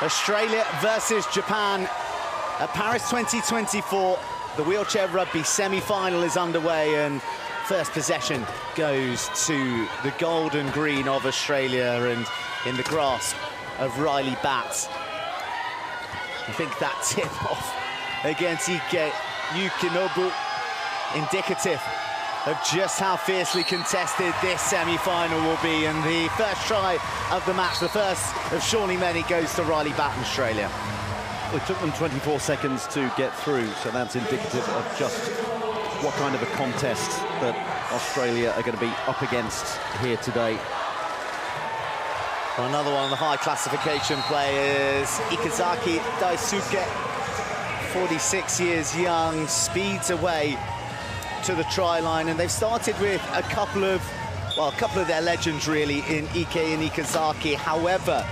Australia versus Japan at Paris 2024. The wheelchair rugby semi-final is underway, and first possession goes to the gold and green of Australia and in the grasp of Riley Batt. I think that tip-off against Ike Yukinobu indicative of just how fiercely contested this semi-final will be, and the first try of the match, the first of surely many, goes to Riley Batt in Australia. Well, it took them 24 seconds to get through, so that's indicative of just what kind of a contest that Australia are going to be up against here today. Well, another one of the high classification players, Ikazaki Daisuke, 46 years young, speeds away to the try line, and they've started with a couple of their legends really in Ike and Ikazaki. However,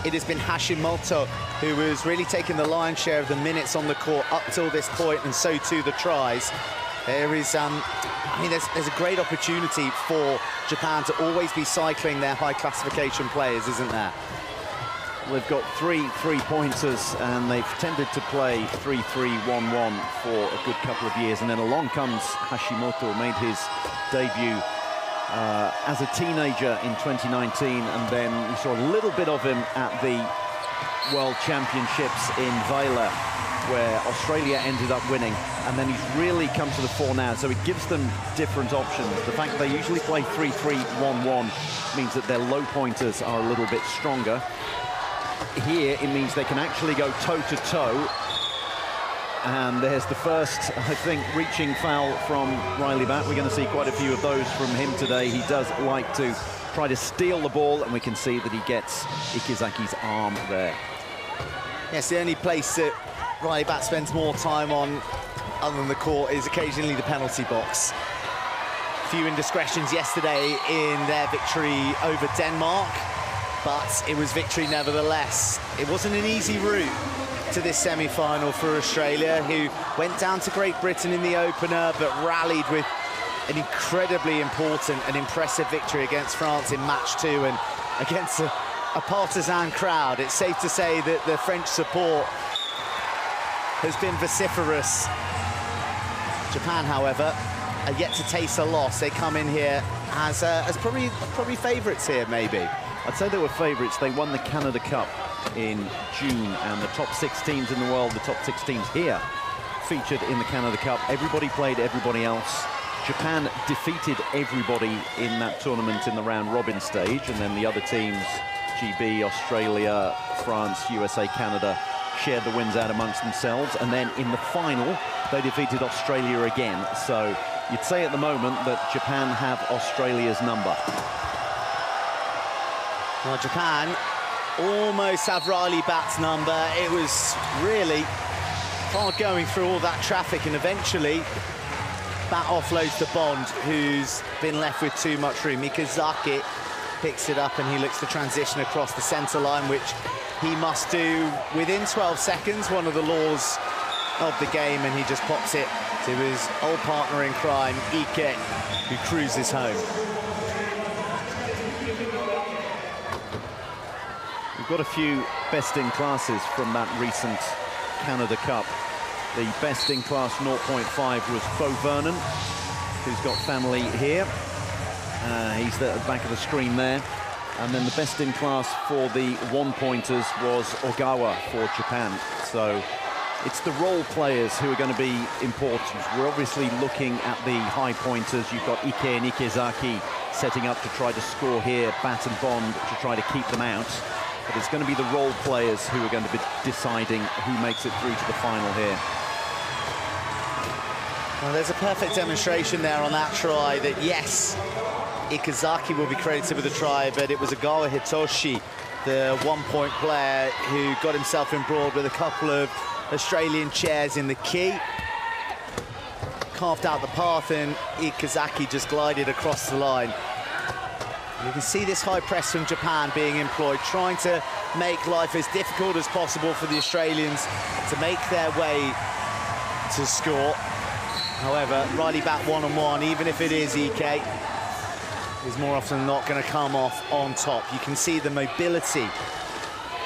it has been Hashimoto who has really taken the lion's share of the minutes on the court up till this point, and so too the tries. There is, I mean, there's a great opportunity for Japan to always be cycling their high classification players, isn't there? They've got three three-pointers, and they've tended to play 3-3-1-1 for a good couple of years, and then along comes Hashimoto, made his debut as a teenager in 2019, and then we saw a little bit of him at the World Championships in Weiler, where Australia ended up winning, and then he's really come to the fore now, so it gives them different options. The fact that they usually play 3-3-1-1 means that their low pointers are a little bit stronger. Here, it means they can actually go toe-to-toe, and there's the first, I think, reaching foul from Riley Batt. We're going to see quite a few of those from him today. He does like to try to steal the ball, and we can see that he gets Ikezaki's arm there. Yes, the only place that Riley Batt spends more time on, other than the court, is occasionally the penalty box. A few indiscretions yesterday in their victory over Denmark, but it was victory nevertheless. It wasn't an easy route to this semi-final for Australia, who went down to Great Britain in the opener, but rallied with an incredibly important and impressive victory against France in match 2, and against a partisan crowd. It's safe to say that the French support has been vociferous. Japan, however, are yet to taste a loss. They come in here as probably favourites here, maybe. I'd say they were favourites. They won the Canada Cup in June, and the top 6 teams in the world, the top 6 teams here, featured in the Canada Cup. Everybody played everybody else. Japan defeated everybody in that tournament in the round-robin stage, and then the other teams, GB, Australia, France, USA, Canada, shared the wins out amongst themselves, and then in the final, they defeated Australia again. So you'd say at the moment that Japan have Australia's number. Well, Japan almost have Riley Batt's number. It was really hard going through all that traffic, and eventually Batt offloads to Bond, who's been left with too much room. Ikazaki picks it up, and he looks to transition across the centre line, which he must do within 12 seconds, one of the laws of the game, and he just pops it to his old partner in crime, Ike, who cruises home. We've got a few best-in-classes from that recent Canada Cup. The best-in-class 0.5 was Bo Vernon, who's got family here. He's at the back of the screen there. And then the best-in-class for the one-pointers was Ogawa for Japan. So it's the role players who are going to be important. We're obviously looking at the high pointers. You've got Ike and Ikazaki setting up to try to score here, Batt and Bond to try to keep them out. But it's going to be the role players who are going to be deciding who makes it through to the final here. Well, there's a perfect demonstration there on that try that, yes, Ikazaki will be credited with the try, but it was Ogawa Hitoshi, the one-point player, who got himself embroiled with a couple of Australian chairs in the key. Carved out the path, and Ikazaki just glided across the line. You can see this high press from Japan being employed, trying to make life as difficult as possible for the Australians to make their way to score. However, Riley Bat one-on-one, even if it is EK, is more often than not going to come off on top. You can see the mobility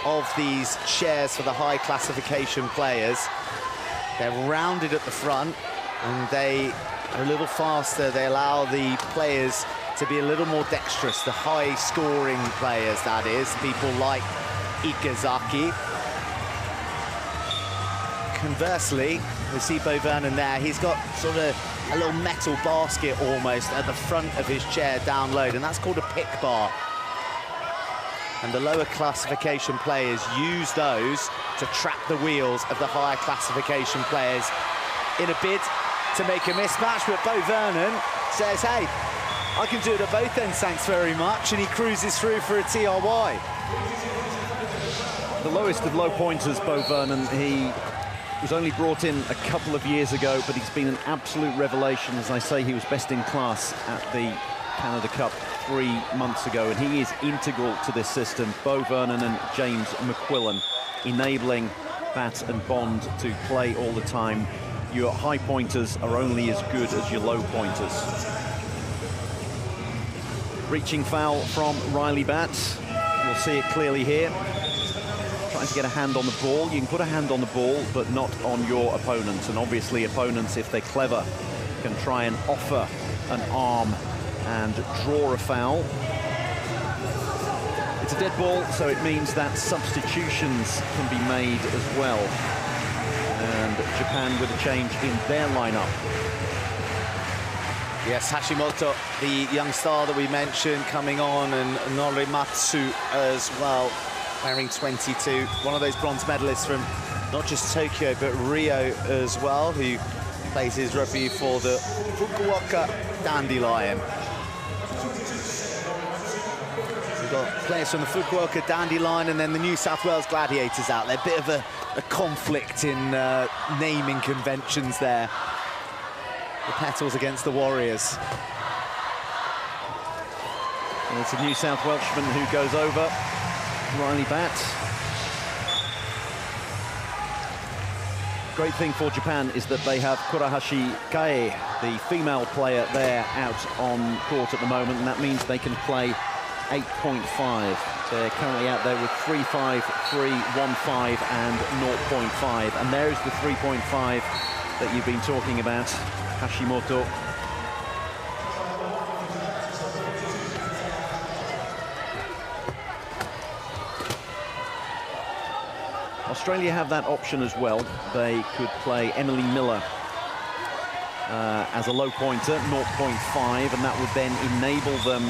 of these chairs for the high classification players. They're rounded at the front and they are a little faster. They allow the players to be a little more dexterous, the high-scoring players, that is, people like Ikazaki. Conversely, we see Bo Vernon there. He's got sort of a little metal basket almost at the front of his chair down low, and that's called a pick bar. And the lower classification players use those to trap the wheels of the higher classification players in a bid to make a mismatch. But Bo Vernon says, hey, I can do it at both ends, thanks very much, and he cruises through for a TRY. The lowest of low pointers, Bo Vernon. He was only brought in a couple of years ago, but he's been an absolute revelation. As I say, he was best in class at the Canada Cup 3 months ago, and he is integral to this system. Bo Vernon and James McQuillan enabling Bat and Bond to play all the time. Your high pointers are only as good as your low pointers. Reaching foul from Riley Bat. We'll see it clearly here. Trying to get a hand on the ball. You can put a hand on the ball, but not on your opponents. And obviously opponents, if they're clever, can try and offer an arm and draw a foul. It's a dead ball, so it means that substitutions can be made as well. And Japan with a change in their lineup. Yes, Hashimoto, the young star that we mentioned, coming on, and Norimatsu as well, wearing 22. One of those bronze medalists from not just Tokyo, but Rio as well, who plays his rugby for the Fukuoka Dandelion. We've got players from the Fukuoka Dandelion and then the New South Wales Gladiators out there. A bit of a conflict in naming conventions there. The Petals against the Warriors. And it's a New South Welshman who goes over. Riley Bat. Great thing for Japan is that they have Kurahashi Kae, the female player there, out on court at the moment, and that means they can play 8.5. They're currently out there with 3.5, 3.15 and 0.5. And there's the 3.5 that you've been talking about, Hashimoto. Australia have that option as well. They could play Emily Miller as a low pointer, 0.5, and that would then enable them,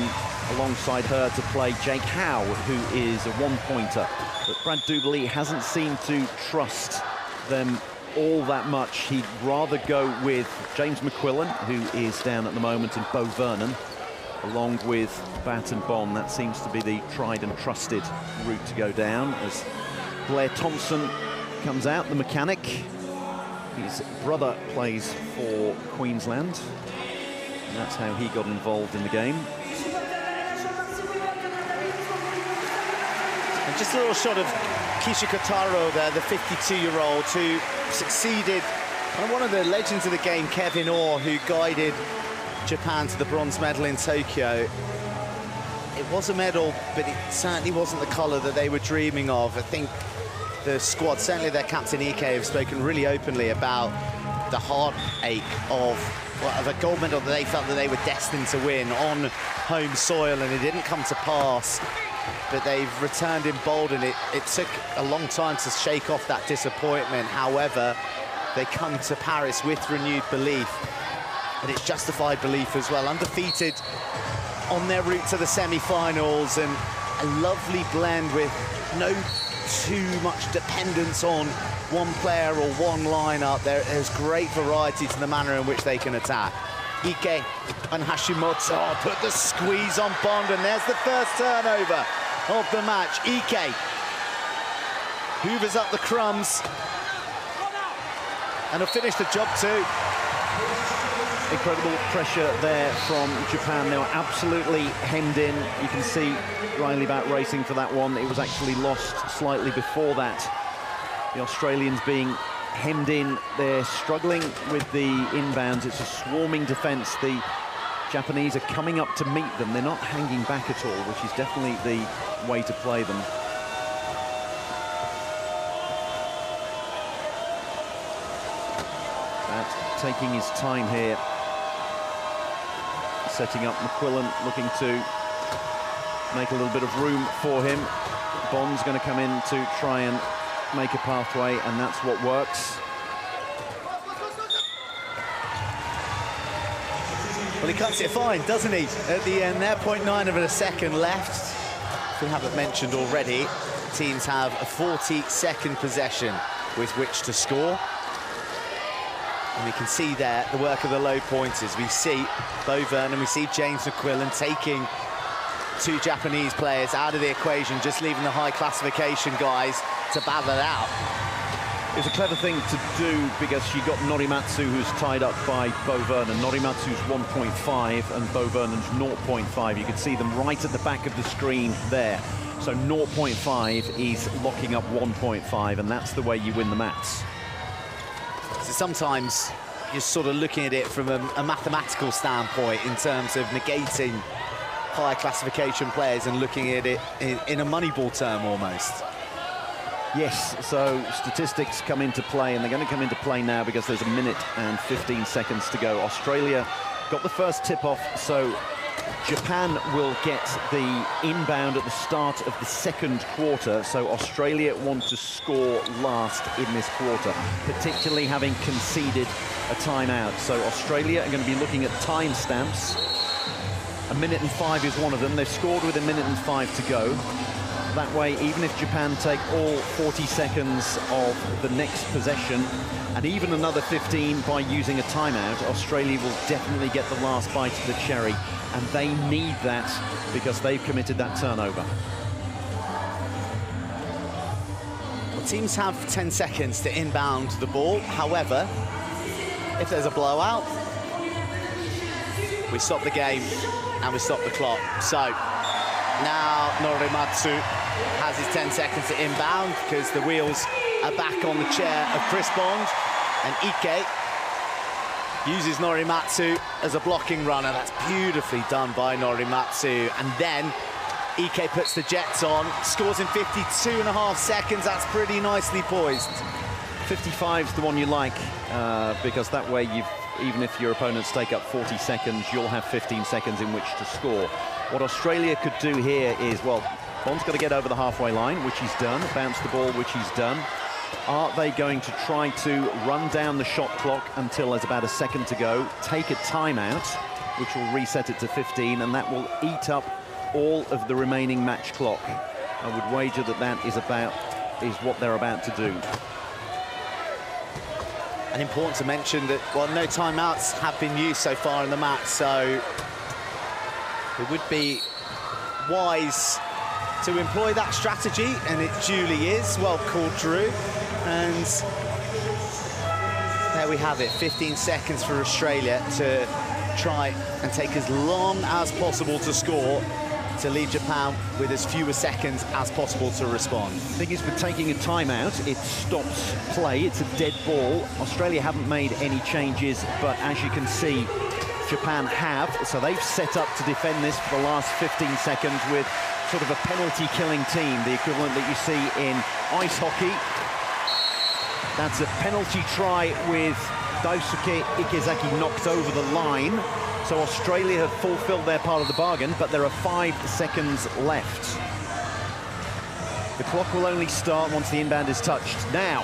alongside her, to play Jake Howe, who is a one-pointer. But Brad Duberly hasn't seemed to trust them all that much. He'd rather go with James McQuillan, who is down at the moment, and Bo Vernon, along with Bat and Bond. That seems to be the tried and trusted route to go down, as Blair Thompson comes out, the mechanic. His brother plays for Queensland, and that's how he got involved in the game. And just a little shot of Kisha Kotaro there, the 52-year-old who succeeded one of the legends of the game, Kevin Orr, who guided Japan to the bronze medal in Tokyo. It was a medal, but it certainly wasn't the colour that they were dreaming of. I think the squad, certainly their captain Ike, have spoken really openly about the heartache of a gold medal that they felt that they were destined to win on home soil, and it didn't come to pass. But they've returned emboldened. It took a long time to shake off that disappointment. However, they come to Paris with renewed belief, and it's justified belief as well. Undefeated on their route to the semi-finals, and a lovely blend with no too much dependence on one player or one lineup. There's great variety to the manner in which they can attack. Ike and Hashimoto put the squeeze on Bond, and there's the first turnover of the match. Ike hoovers up the crumbs, and he'll finish the job too. Incredible pressure there from Japan. They were absolutely hemmed in. You can see Riley Bat racing for that one. It was actually lost slightly before that. The Australians being hemmed in. They're struggling with the inbounds. It's a swarming defence. The Japanese are coming up to meet them. They're not hanging back at all, which is definitely the way to play them. Bat taking his time here. Setting up McQuillan, looking to make a little bit of room for him. Bond's going to come in to try and make a pathway, and that's what works. Well, he cuts it fine, doesn't he? At the end there, 0.9 of a second left. If we haven't mentioned already, teams have a 40-second possession with which to score. And we can see there the work of the low pointers. We see Bo Vernon, we see James McQuillan taking two Japanese players out of the equation, just leaving the high classification guys to battle it out. It's a clever thing to do because you got Norimatsu, who's tied up by Bo Vernon. Norimatsu's 1.5 and Bo Vernon's 0.5. You can see them right at the back of the screen there. So 0.5 is locking up 1.5, and that's the way you win the mats. So sometimes you're sort of looking at it from a mathematical standpoint in terms of negating high classification players and looking at it in a Moneyball term almost. Yes, so statistics come into play, and they're going to come into play now because there's 1 minute and 15 seconds to go. Australia got the first tip-off, so Japan will get the inbound at the start of the second quarter, so Australia want to score last in this quarter, particularly having conceded a timeout. So Australia are going to be looking at timestamps. 1 minute and 5 is one of them. They've scored with 1 minute and 5 to go. That way, even if Japan take all 40 seconds of the next possession, and even another 15 by using a timeout, Australia will definitely get the last bite of the cherry, and they need that because they've committed that turnover. Well, teams have 10 seconds to inbound the ball. However, if there's a blowout, we stop the game and we stop the clock. So now Norimatsu has his 10 seconds to inbound because the wheels are back on the chair of Chris Bond, and Ike uses Norimatsu as a blocking runner. That's beautifully done by Norimatsu. And then Ike puts the jets on, scores in 52.5 seconds. That's pretty nicely poised. 55's the one you like because that way even if your opponents take up 40 seconds, you'll have 15 seconds in which to score. What Australia could do here is, well, Bond's got to get over the halfway line, which he's done, bounce the ball, which he's done. Are they going to try to run down the shot clock until there's about a second to go, take a timeout, which will reset it to 15, and that will eat up all of the remaining match clock? I would wager that that is what they're about to do. And important to mention that, well, no timeouts have been used so far in the match, so it would be wise to employ that strategy, and it duly is. Well called, Drew. And there we have it, 15 seconds for Australia to try and take as long as possible to score, to leave Japan with as few seconds as possible to respond. The thing is, with taking a timeout, it stops play. It's a dead ball. Australia haven't made any changes, but as you can see, Japan have. So they've set up to defend this for the last 15 seconds with sort of a penalty-killing team, the equivalent that you see in ice hockey. That's a penalty try with Daisuke Ikezaki knocked over the line. So Australia have fulfilled their part of the bargain, but there are 5 seconds left. The clock will only start once the inbound is touched. Now,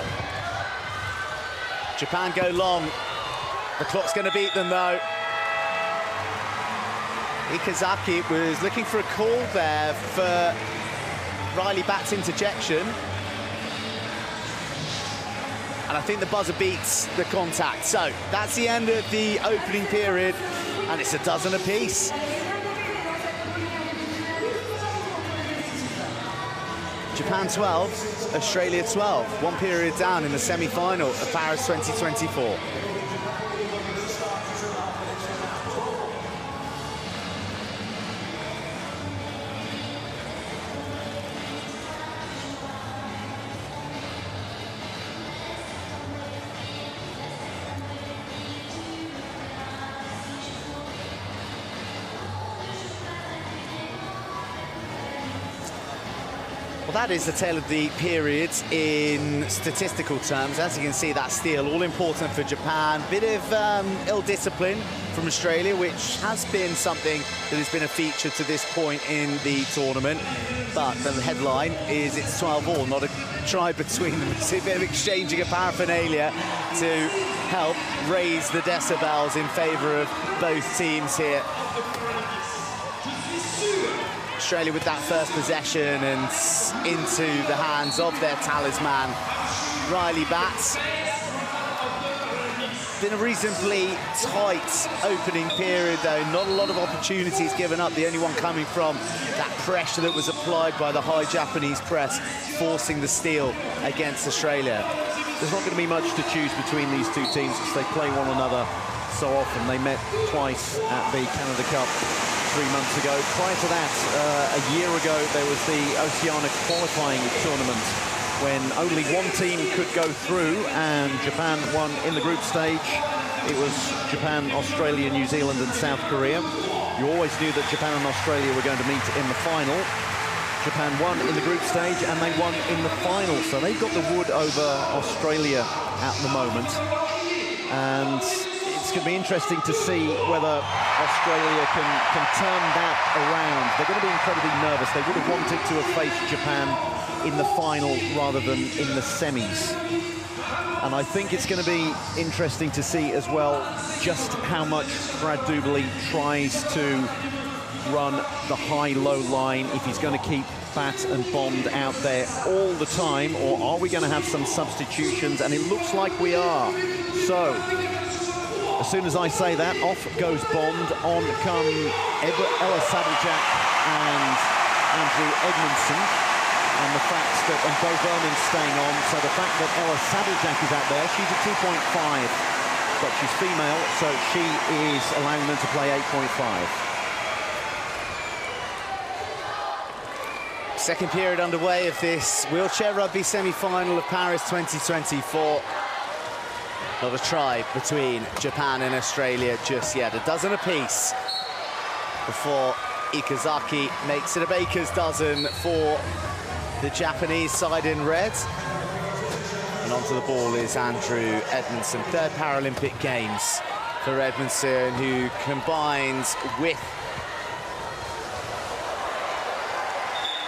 Japan go long. The clock's going to beat them, though. Ikezaki was looking for a call there for Riley Bat's interjection. And I think the buzzer beats the contact. So that's the end of the opening period, and it's a dozen apiece. Japan 12, Australia 12. One period down in the semi-final of Paris 2024. Well, that is the tale of the period in statistical terms. As you can see, that steal, all important for Japan. Bit of ill-discipline from Australia, which has been something that has been a feature to this point in the tournament. But the headline is it's 12-all, not a try between them. It's a bit of exchanging of paraphernalia to help raise the decibels in favour of both teams here. Australia with that first possession and into the hands of their talisman, Riley Batts. Been a reasonably tight opening period though, not a lot of opportunities given up, the only one coming from that pressure that was applied by the high Japanese press, forcing the steal against Australia. There's not going to be much to choose between these two teams because they play one another so often. They met twice at the Canada Cup 3 months ago. Prior to that, a year ago, there was the Oceania qualifying tournament when only one team could go through and Japan won in the group stage. It was Japan, Australia, New Zealand and South Korea. You always knew that Japan and Australia were going to meet in the final. Japan won in the group stage and they won in the final. So they've got the wood over Australia at the moment. And it's going to be interesting to see whether Australia can turn that around. They're going to be incredibly nervous. They would have wanted to have faced Japan in the final rather than in the semis. And I think it's going to be interesting to see as well just how much Brad Duberly tries to run the high-low line, if he's going to keep Bat and Bond out there all the time, or are we going to have some substitutions? And it looks like we are. So as soon as I say that, off goes Bond, on come Ella Saddlejack and Andrew Edmondson. And the fact that, and Bo Vernon's staying on, so the fact that Ella Saddlejack is out there, she's a 2.5, but she's female, so she is allowing them to play 8.5. Second period underway of this wheelchair rugby semi-final of Paris 2024. Not a try between Japan and Australia just yet. A dozen apiece before Ikazaki makes it a baker's dozen for the Japanese side in red. And onto the ball is Andrew Edmondson. Third Paralympic Games for Edmondson, who combines with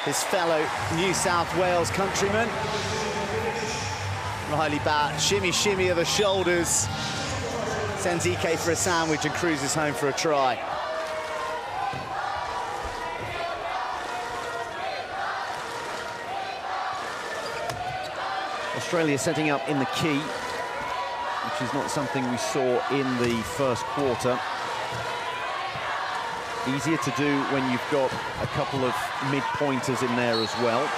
his fellow New South Wales countryman. Riley Bat, shimmy of the shoulders, sends EK for a sandwich and cruises home for a try. Australia setting up in the key, which is not something we saw in the first quarter. Easier to do when you've got a couple of mid-pointers in there as well.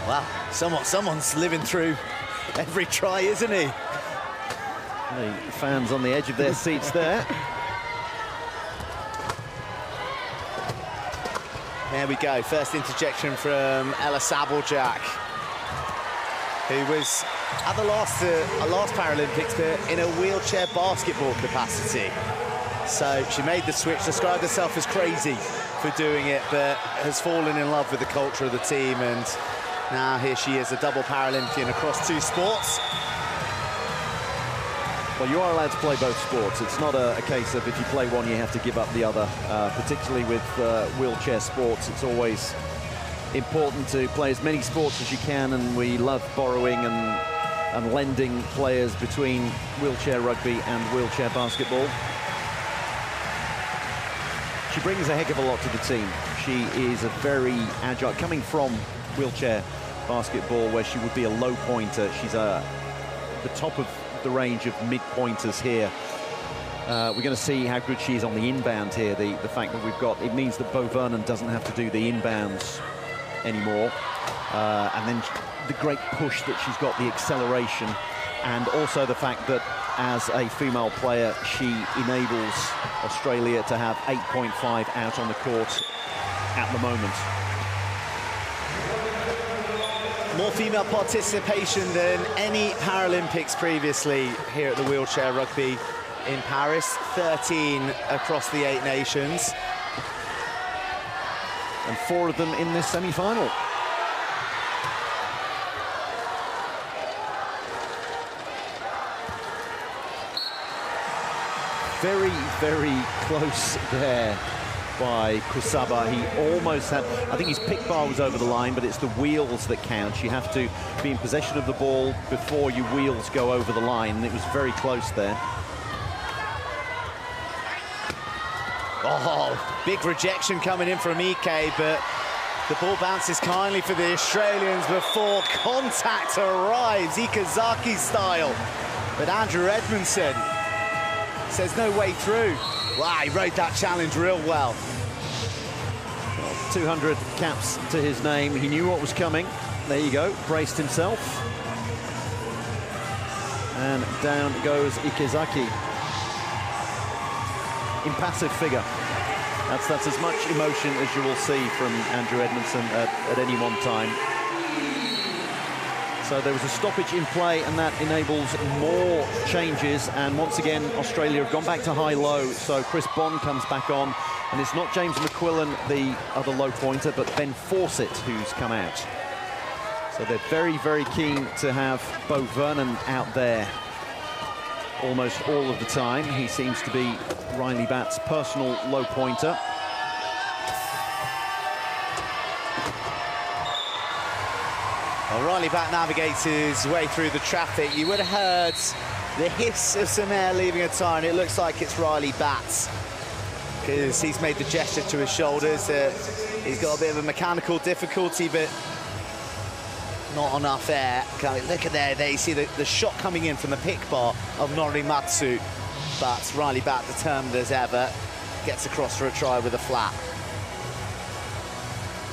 Wow, someone's living through every try, isn't he? The fans on the edge of their seats there. There we go, first interjection from Ella Saddlejack, who was at the last Paralympics in a wheelchair basketball capacity. So she made the switch, described herself as crazy for doing it, but has fallen in love with the culture of the team, and now here she is, a double Paralympian across two sports. Well, you are allowed to play both sports. It's not a case of if you play one, you have to give up the other. Particularly with wheelchair sports, it's always important to play as many sports as you can, and we love borrowing and lending players between wheelchair rugby and wheelchair basketball. She brings a heck of a lot to the team. She is a very agile, coming from wheelchair basketball where she would be a low pointer. She's the top of the range of mid-pointers here. We're going to see how good she is on the inbound here. The fact that we've got, it means that Bo Vernon doesn't have to do the inbounds anymore. And then the great push that she's got, the acceleration, and also the fact that as a female player, she enables Australia to have 8.5 out on the court at the moment. More female participation than any Paralympics previously here at the Wheelchair Rugby in Paris, 13 across the 8 nations. And 4 of them in this semi-final. Very, very close there by Kusaba. He almost had, I think his pick bar was over the line, but it's the wheels that count. You have to be in possession of the ball before your wheels go over the line, and it was very close there. Oh, big rejection coming in from Ike, but the ball bounces kindly for the Australians before contact arrives, Ikazaki style. But Andrew Edmondson says no way through. Wow, he rode that challenge real well. 200 caps to his name. He knew what was coming. There you go, braced himself. And down goes Ikazaki. Impassive figure. That's as much emotion as you will see from Andrew Edmondson at any one time. So there was a stoppage in play, and that enables more changes. And once again, Australia have gone back to high-low. So Chris Bond comes back on, and it's not James McQuillan, the other low pointer, but Ben Fawcett who's come out. So they're very, very keen to have Bo Vernon out there almost all of the time. He seems to be Riley Batt's personal low pointer. Well, Riley Batt navigates his way through the traffic. You would have heard the hiss of some air leaving a tire, and it looks like it's Riley Batt, because he's made the gesture to his shoulders. He's got a bit of a mechanical difficulty, but not enough air. Look at there you see the shot coming in from the pick bar of Norimatsu, but Riley Batt, determined as ever, gets across for a try with a flat.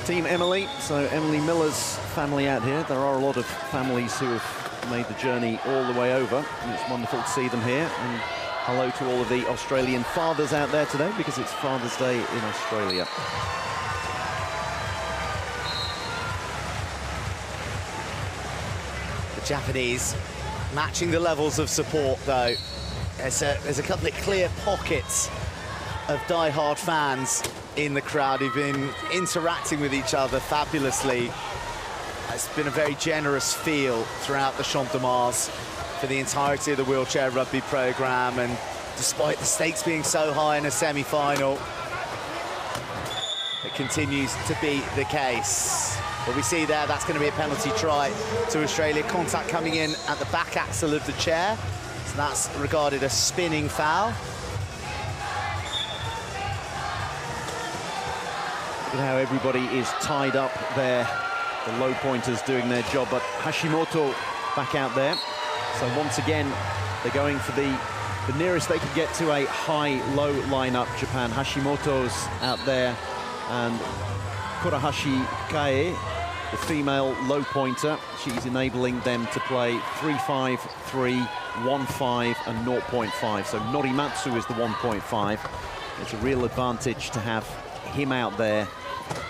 Team Emily, so Emily Miller's family out here. There are a lot of families who have made the journey all the way over, and it's wonderful to see them here. And hello to all of the Australian fathers out there today, because it's Father's Day in Australia. The Japanese matching the levels of support, though. There's a couple of clear pockets of die-hard fans in the crowd who've been interacting with each other fabulously. It's been a very generous feel throughout the Champ de Mars for the entirety of the wheelchair rugby programme, and despite the stakes being so high in a semi-final, it continues to be the case. But we see there, that's going to be a penalty try to Australia. Contact coming in at the back axle of the chair, so that's regarded a spinning foul. Look at how everybody is tied up there. The low pointers doing their job, but Hashimoto back out there. So once again, they're going for the nearest they could get to a high-low lineup, Japan. Hashimoto's out there, and Kurahashi Kae, the female low pointer, she's enabling them to play 3-5, 3, 1-5, and 0.5. So Norimatsu is the 1.5. It's a real advantage to have him out there.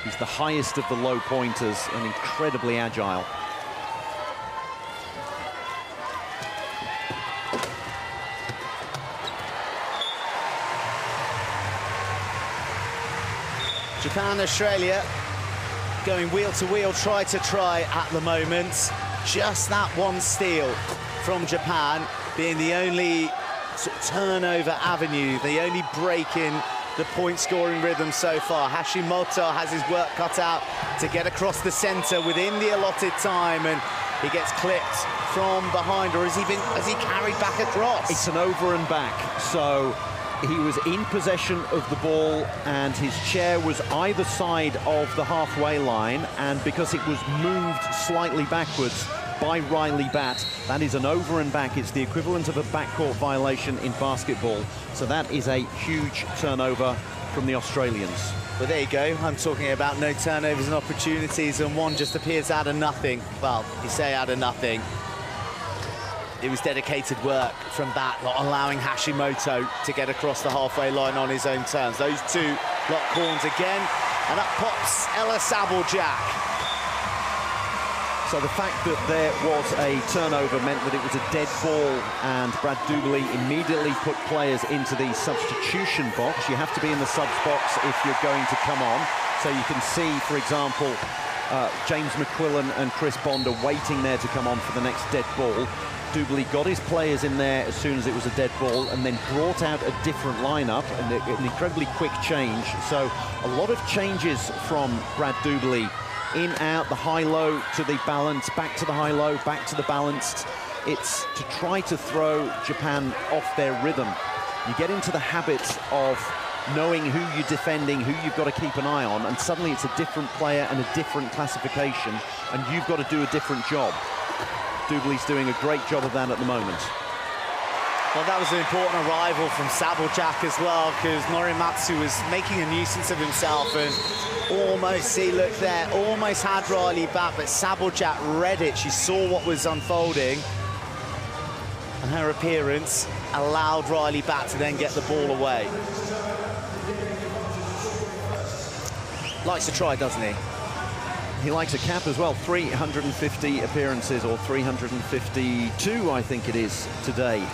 He's the highest of the low pointers and incredibly agile. Japan, Australia going wheel to wheel, try to try at the moment. Just that one steal from Japan being the only sort of turnover avenue, the only break in the point scoring rhythm so far. Hashimoto has his work cut out to get across the center within the allotted time, and he gets clipped from behind, or has he carried back across? It's an over and back, so he was in possession of the ball, and his chair was either side of the halfway line, and because it was moved slightly backwards by Riley Batt, that is an over and back. It's the equivalent of a backcourt violation in basketball. So that is a huge turnover from the Australians. Well, there you go. I'm talking about no turnovers and opportunities, and one just appears out of nothing. Well, you say out of nothing. It was dedicated work from Batt, not allowing Hashimoto to get across the halfway line on his own terms. Those two lock horns again, and up pops Ella Sabeljack. So the fact that there was a turnover meant that it was a dead ball, and Brad Duberly immediately put players into the substitution box. You have to be in the subs box if you're going to come on. So you can see, for example, James McQuillan and Chris Bond are waiting there to come on for the next dead ball. Duberly got his players in there as soon as it was a dead ball and then brought out a different lineup, and an incredibly quick change. So a lot of changes from Brad Duberly. In, out, the high-low to the balance, back to the high-low, back to the balanced. It's to try to throw Japan off their rhythm. You get into the habit of knowing who you're defending, who you've got to keep an eye on, and suddenly it's a different player and a different classification, and you've got to do a different job. Duberly's doing a great job of that at the moment. Well, that was an important arrival from Saboljak as well, because Norimatsu was making a nuisance of himself and almost, see, look there, almost had Riley back, but Saboljak read it. She saw what was unfolding, and her appearance allowed Riley back to then get the ball away. Likes to try, doesn't he? He likes a cap as well. 350 appearances, or 352, I think it is, today.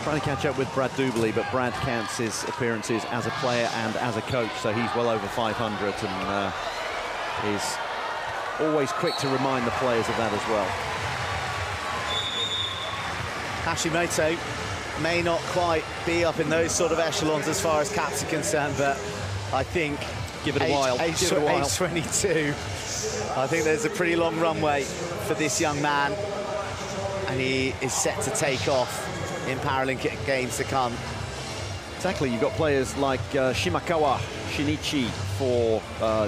Trying to catch up with Brad Duberly, but Brad counts his appearances as a player and as a coach, so he's well over 500 and is always quick to remind the players of that as well. Hashimoto may not quite be up in those sort of echelons as far as caps are concerned, but I think give it a while. Age 22. I think there's a pretty long runway for this young man, and he is set to take off in Paralympic Games to come. Exactly, you've got players like Shimakawa Shinichi for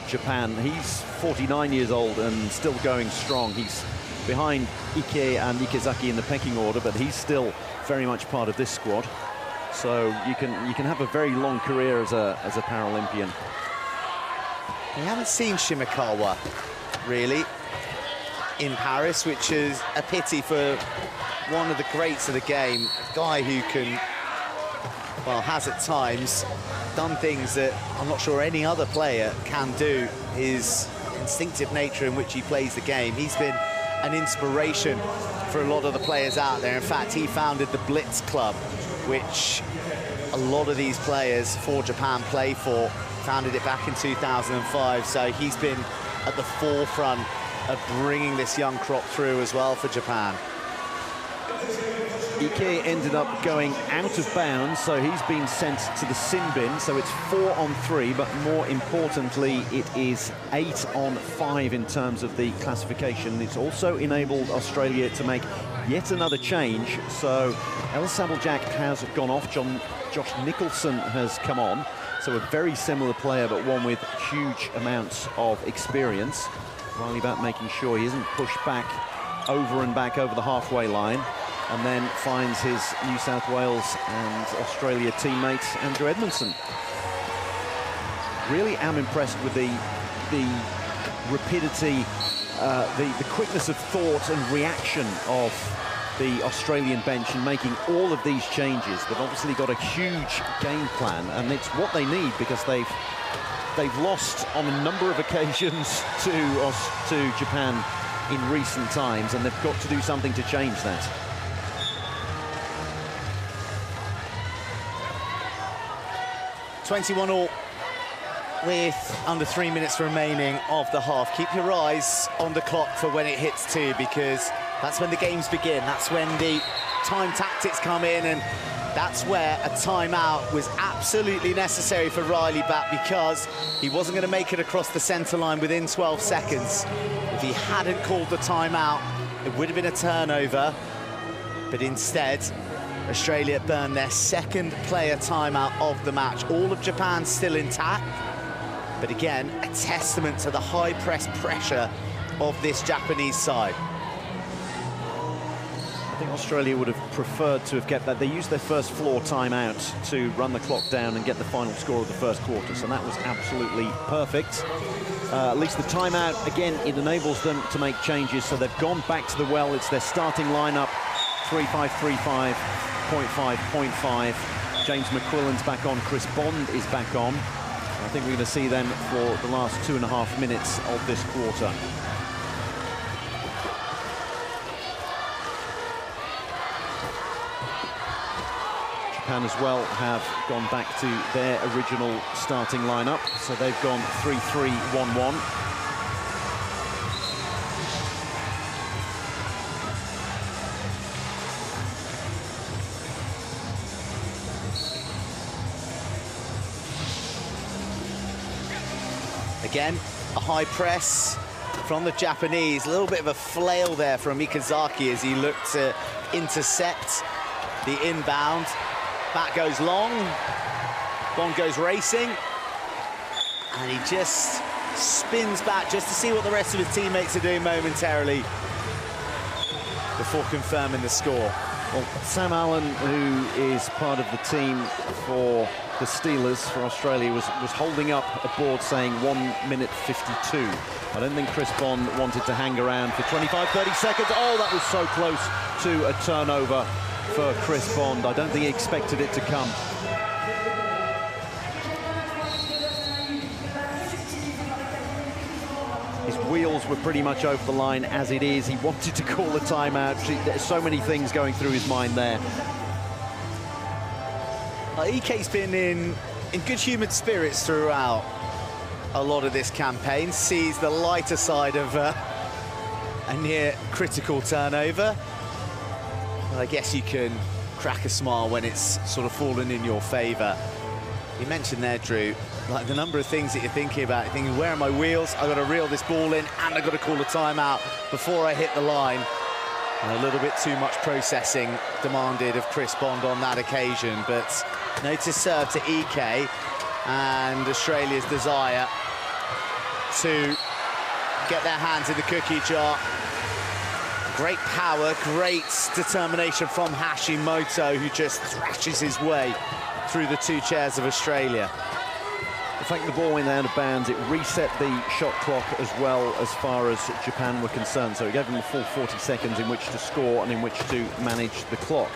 Japan. He's 49 years old and still going strong. He's behind Ike and Ikezaki in the pecking order, but he's still very much part of this squad. So you can have a very long career as a Paralympian. We haven't seen Shimakawa really in Paris, which is a pity for one of the greats of the game, a guy who can, well, has at times done things that I'm not sure any other player can do. His instinctive nature in which he plays the game. He's been an inspiration for a lot of the players out there. In fact, he founded the Blitz Club, which a lot of these players for Japan play for. Founded it back in 2005, so he's been at the forefront of bringing this young crop through as well for Japan. Ike ended up going out of bounds, so he's been sent to the sin bin. So it's 4-on-3, but more importantly, it is 8-on-5 in terms of the classification. It's also enabled Australia to make yet another change. So El Saboljak has gone off. Josh Nicholson has come on. So a very similar player, but one with huge amounts of experience. Riley Bat making sure he isn't pushed back over the halfway line, and then finds his New South Wales and Australia teammate, Andrew Edmondson. Really am impressed with the rapidity, the quickness of thought and reaction of the Australian bench in making all of these changes. They've obviously got a huge game plan, and it's what they need, because they've lost on a number of occasions to Japan in recent times, and they've got to do something to change that. $21-all with under 3 minutes remaining of the half. Keep your eyes on the clock for when it hits 2, because that's when the games begin. That's when the time tactics come in, and that's where a timeout was absolutely necessary for Riley Bat, because he wasn't going to make it across the centre line within 12 seconds. If he hadn't called the timeout, it would have been a turnover, but instead, Australia burned their second player timeout of the match. All of Japan still intact, but again, a testament to the high pressure of this Japanese side. I think Australia would have preferred to have kept that. They used their first floor timeout to run the clock down and get the final score of the first quarter, so that was absolutely perfect. At least the timeout, again, it enables them to make changes, so they've gone back to the well. It's their starting lineup, 3-5-3-5, 0.5, 0.5. James McQuillan's back on, Chris Bond is back on. I think we're going to see them for the last 2.5 minutes of this quarter. Japan as well have gone back to their original starting lineup, so they've gone 3-3-1-1. Again, a high press from the Japanese. A little bit of a flail there from Mikazaki as he looked to intercept the inbound. Back goes long, Bond goes racing, and he just spins back just to see what the rest of his teammates are doing momentarily before confirming the score. Well, Sam Allen, who is part of the team for the Steelers for Australia, was holding up a board saying 1 minute 52. I don't think Chris Bond wanted to hang around for 25-30 seconds. Oh, that was so close to a turnover for Chris Bond. I don't think he expected it to come. His wheels were pretty much over the line as it is. He wanted to call a timeout. There's so many things going through his mind there. Ike's been in good humoured spirits throughout a lot of this campaign. Sees the lighter side of a near critical turnover. Well, I guess you can crack a smile when it's sort of fallen in your favour. You mentioned there, Drew, like the number of things that you're thinking about. You're thinking, where are my wheels? I've got to reel this ball in, and I've got to call a timeout before I hit the line. And a little bit too much processing demanded of Chris Bond on that occasion, but notice serve to Ike, and Australia's desire to get their hands in the cookie jar. Great power, great determination from Hashimoto, who just thrashes his way through the two chairs of Australia. In fact, the ball went out of bounds. It reset the shot clock as well as far as Japan were concerned. So it gave them a full 40 seconds in which to score and in which to manage the clock.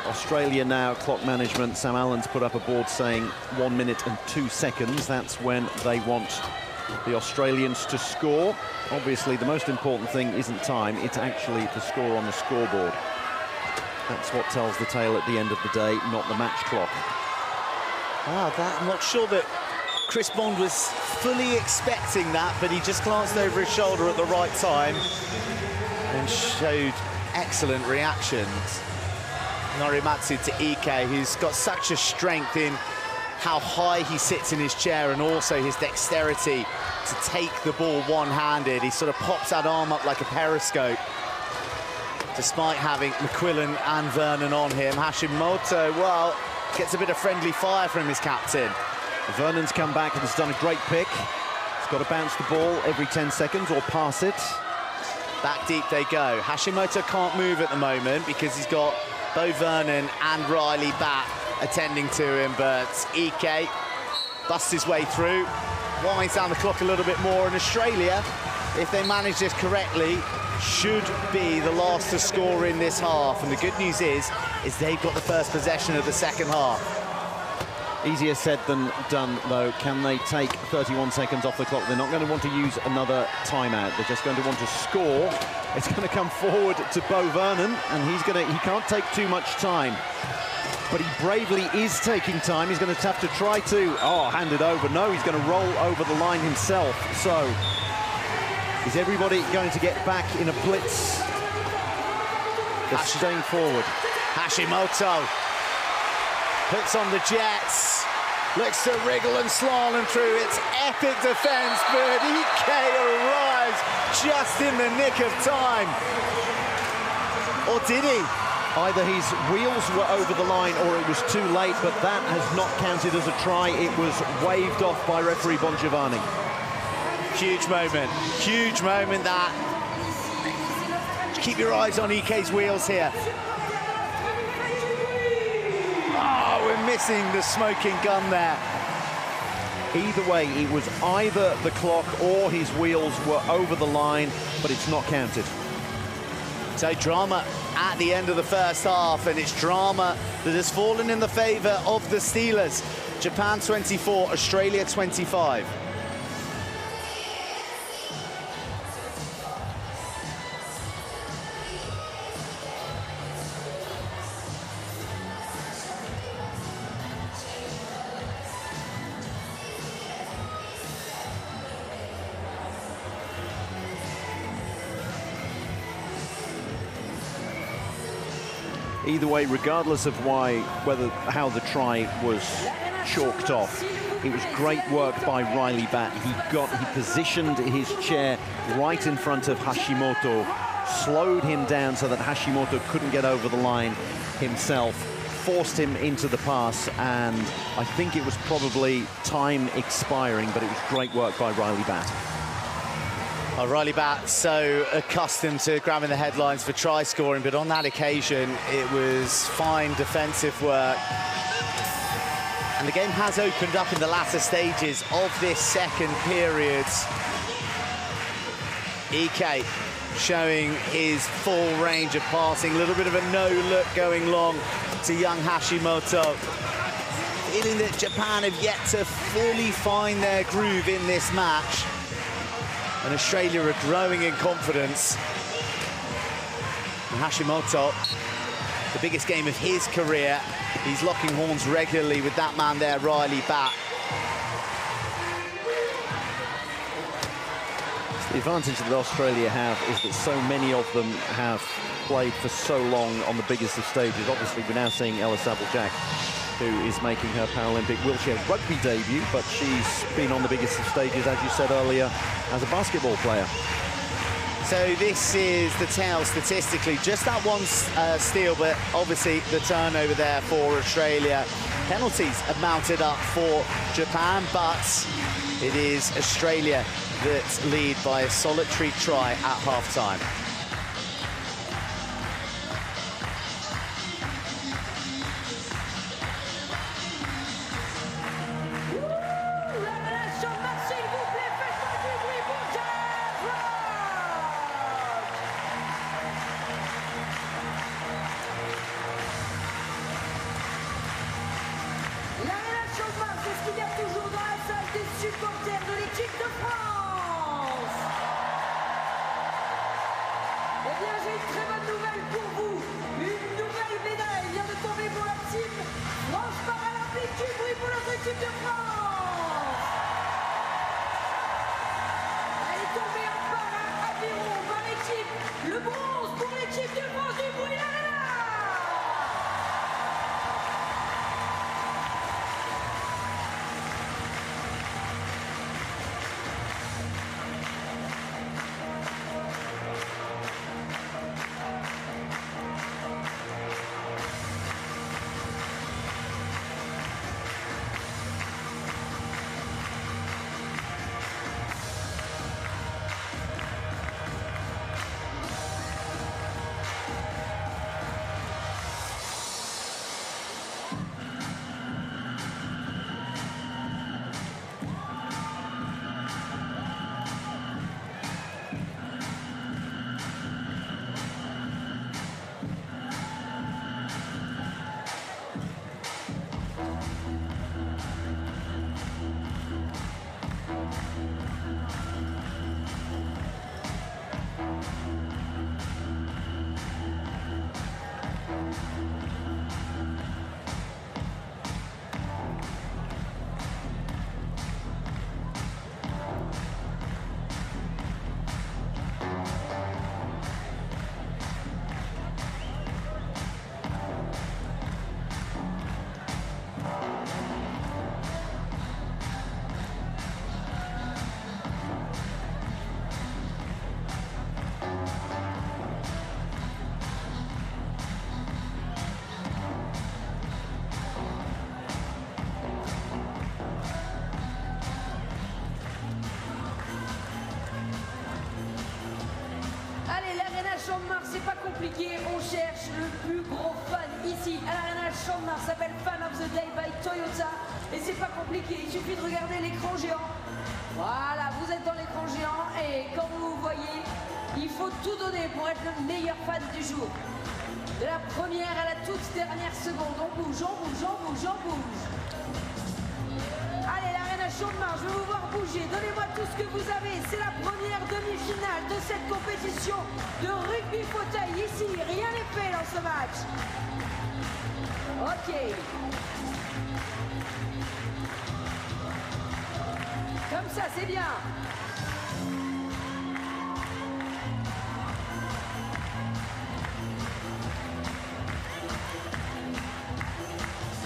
Australia now, clock management. Sam Allen's put up a board saying 1 minute and 2 seconds. That's when they want the Australians to score. Obviously, the most important thing isn't time. It's actually the score on the scoreboard. That's what tells the tale at the end of the day, not the match clock. Wow, I'm not sure that Chris Bond was fully expecting that, but he just glanced over his shoulder at the right time and showed excellent reactions. Norimatsu to Ike, who's got such a strength in how high he sits in his chair and also his dexterity to take the ball one-handed. He sort of pops that arm up like a periscope. Despite having McQuillan and Vernon on him, Hashimoto, well, gets a bit of friendly fire from his captain. Vernon's come back and has done a great pick. He's got to bounce the ball every 10 seconds or pass it. Back deep they go. Hashimoto can't move at the moment because he's got Bo Vernon and Riley back attending to him, but Ike busts his way through, winds down the clock a little bit more, and Australia, if they manage this correctly, should be the last to score in this half. And the good news is they've got the first possession of the second half. Easier said than done, though. Can they take 31 seconds off the clock? They're not going to want to use another timeout. They're just going to want to score. It's going to come forward to Bo Vernon, and he can't take too much time. But he bravely is taking time. He's going to have to try to, hand it over. No, he's going to roll over the line himself. So, is everybody going to get back in a blitz? They're staying forward. Hashimoto puts on the jets, looks to wriggle and slalom through. It's epic defense, but Ike arrives just in the nick of time. Or did he? Either his wheels were over the line or it was too late, but that has not counted as a try. It was waved off by referee Bongiovanni. Huge moment that. Keep your eyes on Ike's wheels here. Oh, we're missing the smoking gun there. Either way, it was either the clock or his wheels were over the line, but it's not counted. So drama at the end of the first half, and it's drama that has fallen in the favour of the Steelers. Japan 24, Australia 25. Either way, regardless of how the try was chalked off, it was great work by Riley Bat. He positioned his chair right in front of Hashimoto, slowed him down so that Hashimoto couldn't get over the line himself, forced him into the pass, and I think it was probably time expiring, but it was great work by Riley Bat. Oh, Riley Bat, so accustomed to grabbing the headlines for try scoring, but on that occasion, it was fine defensive work. And the game has opened up in the latter stages of this second period. Ike showing his full range of passing, a little bit of a no-look going long to young Hashimoto. Feeling that Japan have yet to fully find their groove in this match. And Australia are growing in confidence. And Hashimoto, the biggest game of his career, he's locking horns regularly with that man there, Riley Bat. The advantage that Australia have is that so many of them have played for so long on the biggest of stages. Obviously, we're now seeing Ella Saville-Jack, who is making her Paralympic wheelchair rugby debut, but she's been on the biggest of stages, as you said earlier, as a basketball player. So this is the tale statistically, just that one steal, but obviously the turnover there for Australia. Penalties have mounted up for Japan, but it is Australia that lead by a solitary try at half-time. C'est pas compliqué, on cherche le plus gros fan ici à l'Arena Champ de Mars, s'appelle Fan of the Day by Toyota, et c'est pas compliqué, il suffit de regarder l'écran géant. Voilà, vous êtes dans l'écran géant et comme vous voyez, il faut tout donner pour être le meilleur fan du jour. De la première à la toute dernière seconde, on bouge, on bouge, on bouge, on bouge. Allez, l'arène à Champ-de-Mars, je veux vous voir bouger. Donnez-moi tout ce que vous avez. C'est la première demi-finale de cette compétition de rugby fauteuil. Ici, rien n'est fait dans ce match. Ok. Comme ça, c'est bien.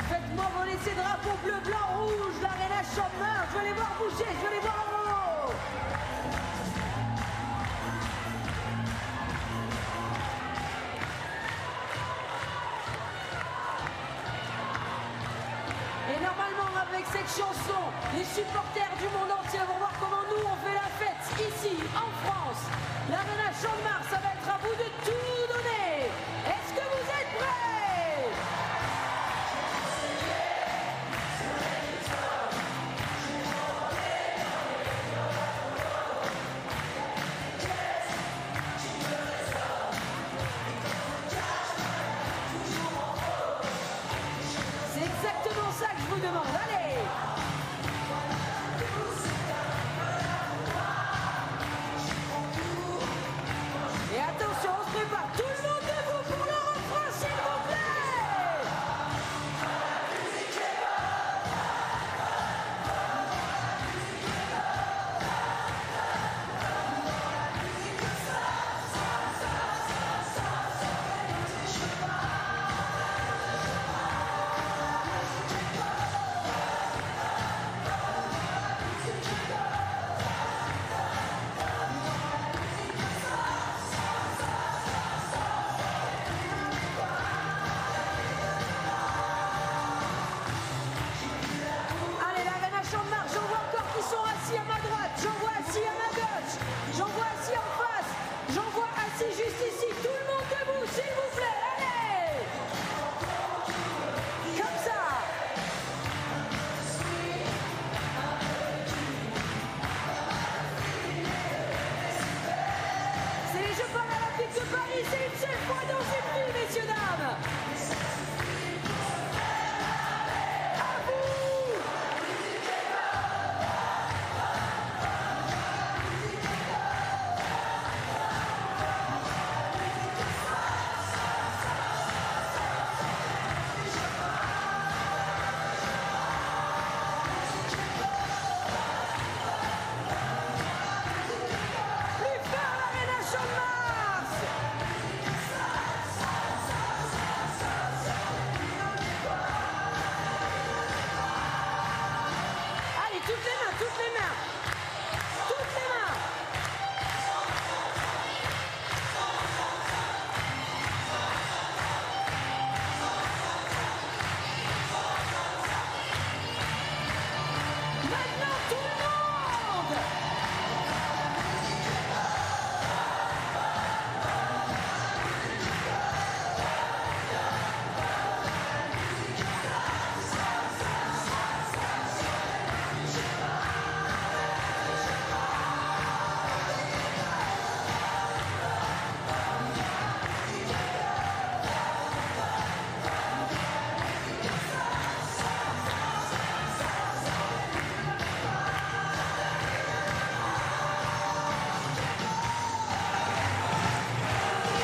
Faites-moi voler ces drapeaux bleu, blanc, rouge. L'arène à Champ-de-Mars, je veux les voir bouger, je veux les voir en haut. Et normalement, avec cette chanson, les supporters du monde entier vont voir comment nous on fait la fête ici, en France. L'arène à Champ-de-Mars, ça va être à vous de tout donner. Est-ce que vous êtes prêts? C'est exactement ça que je vous demande. Allez! Et attention, on se prépare. Tout le monde debout pour le refrain, s'il vous plaît! Allez, l'arène à Champ-de-Mars, j'en vois encore qui sont assis à ma droite, j'en vois assis à ma gauche, j'en vois assis en face, j'en vois assis juste ici. Tout le monde debout, s'il vous plaît, allez! Comme ça! C'est les Jeux Paralympiques de Paris, c'est une seule fois dans une vie, messieurs, dames! À vous! Plus fort, l'arène à Champ-de-Mars! Allez, toutes les mains, toutes les mains! Toutes les mains! Maintenant, tout le monde!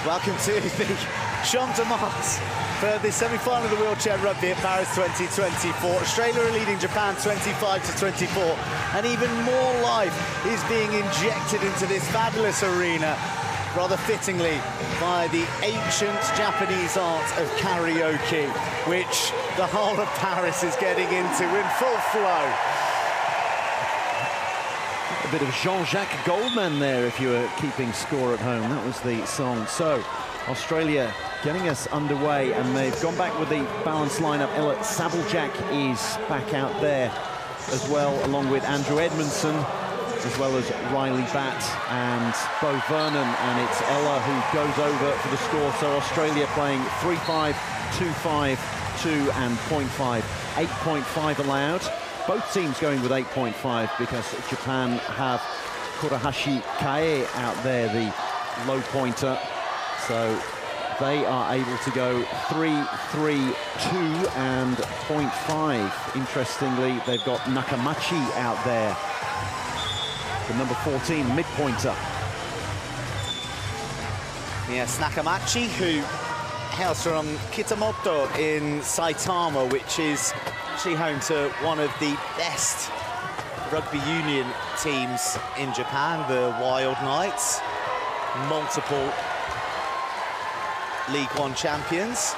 Welcome to the Champ de Mars for the semi-final of the wheelchair rugby at Paris 2024. Australia are leading Japan 25-24, and even more life is being injected into this fabulous arena, rather fittingly, by the ancient Japanese art of karaoke, which the whole of Paris is getting into in full flow. A bit of Jean-Jacques Goldman there, if you were keeping score at home. That was the song. So, Australia getting us underway, and they've gone back with the balanced lineup. Ella Sabeljak is back out there as well, along with Andrew Edmondson, as well as Riley Batt and Bo Vernon, and it's Ella who goes over for the score. So Australia playing 3-5, 2-5, 2 and 0.5, 8.5 allowed. Both teams going with 8.5 because Japan have Kurahashi Kae out there, the low pointer. So they are able to go 3-3-2 and 0.5. Interestingly, they've got Nakamachi out there, the number 14 mid-pointer. Yes, Nakamachi, who hails from Kitamoto in Saitama, which is actually home to one of the best rugby union teams in Japan, the Wild Knights, multiple League One champions.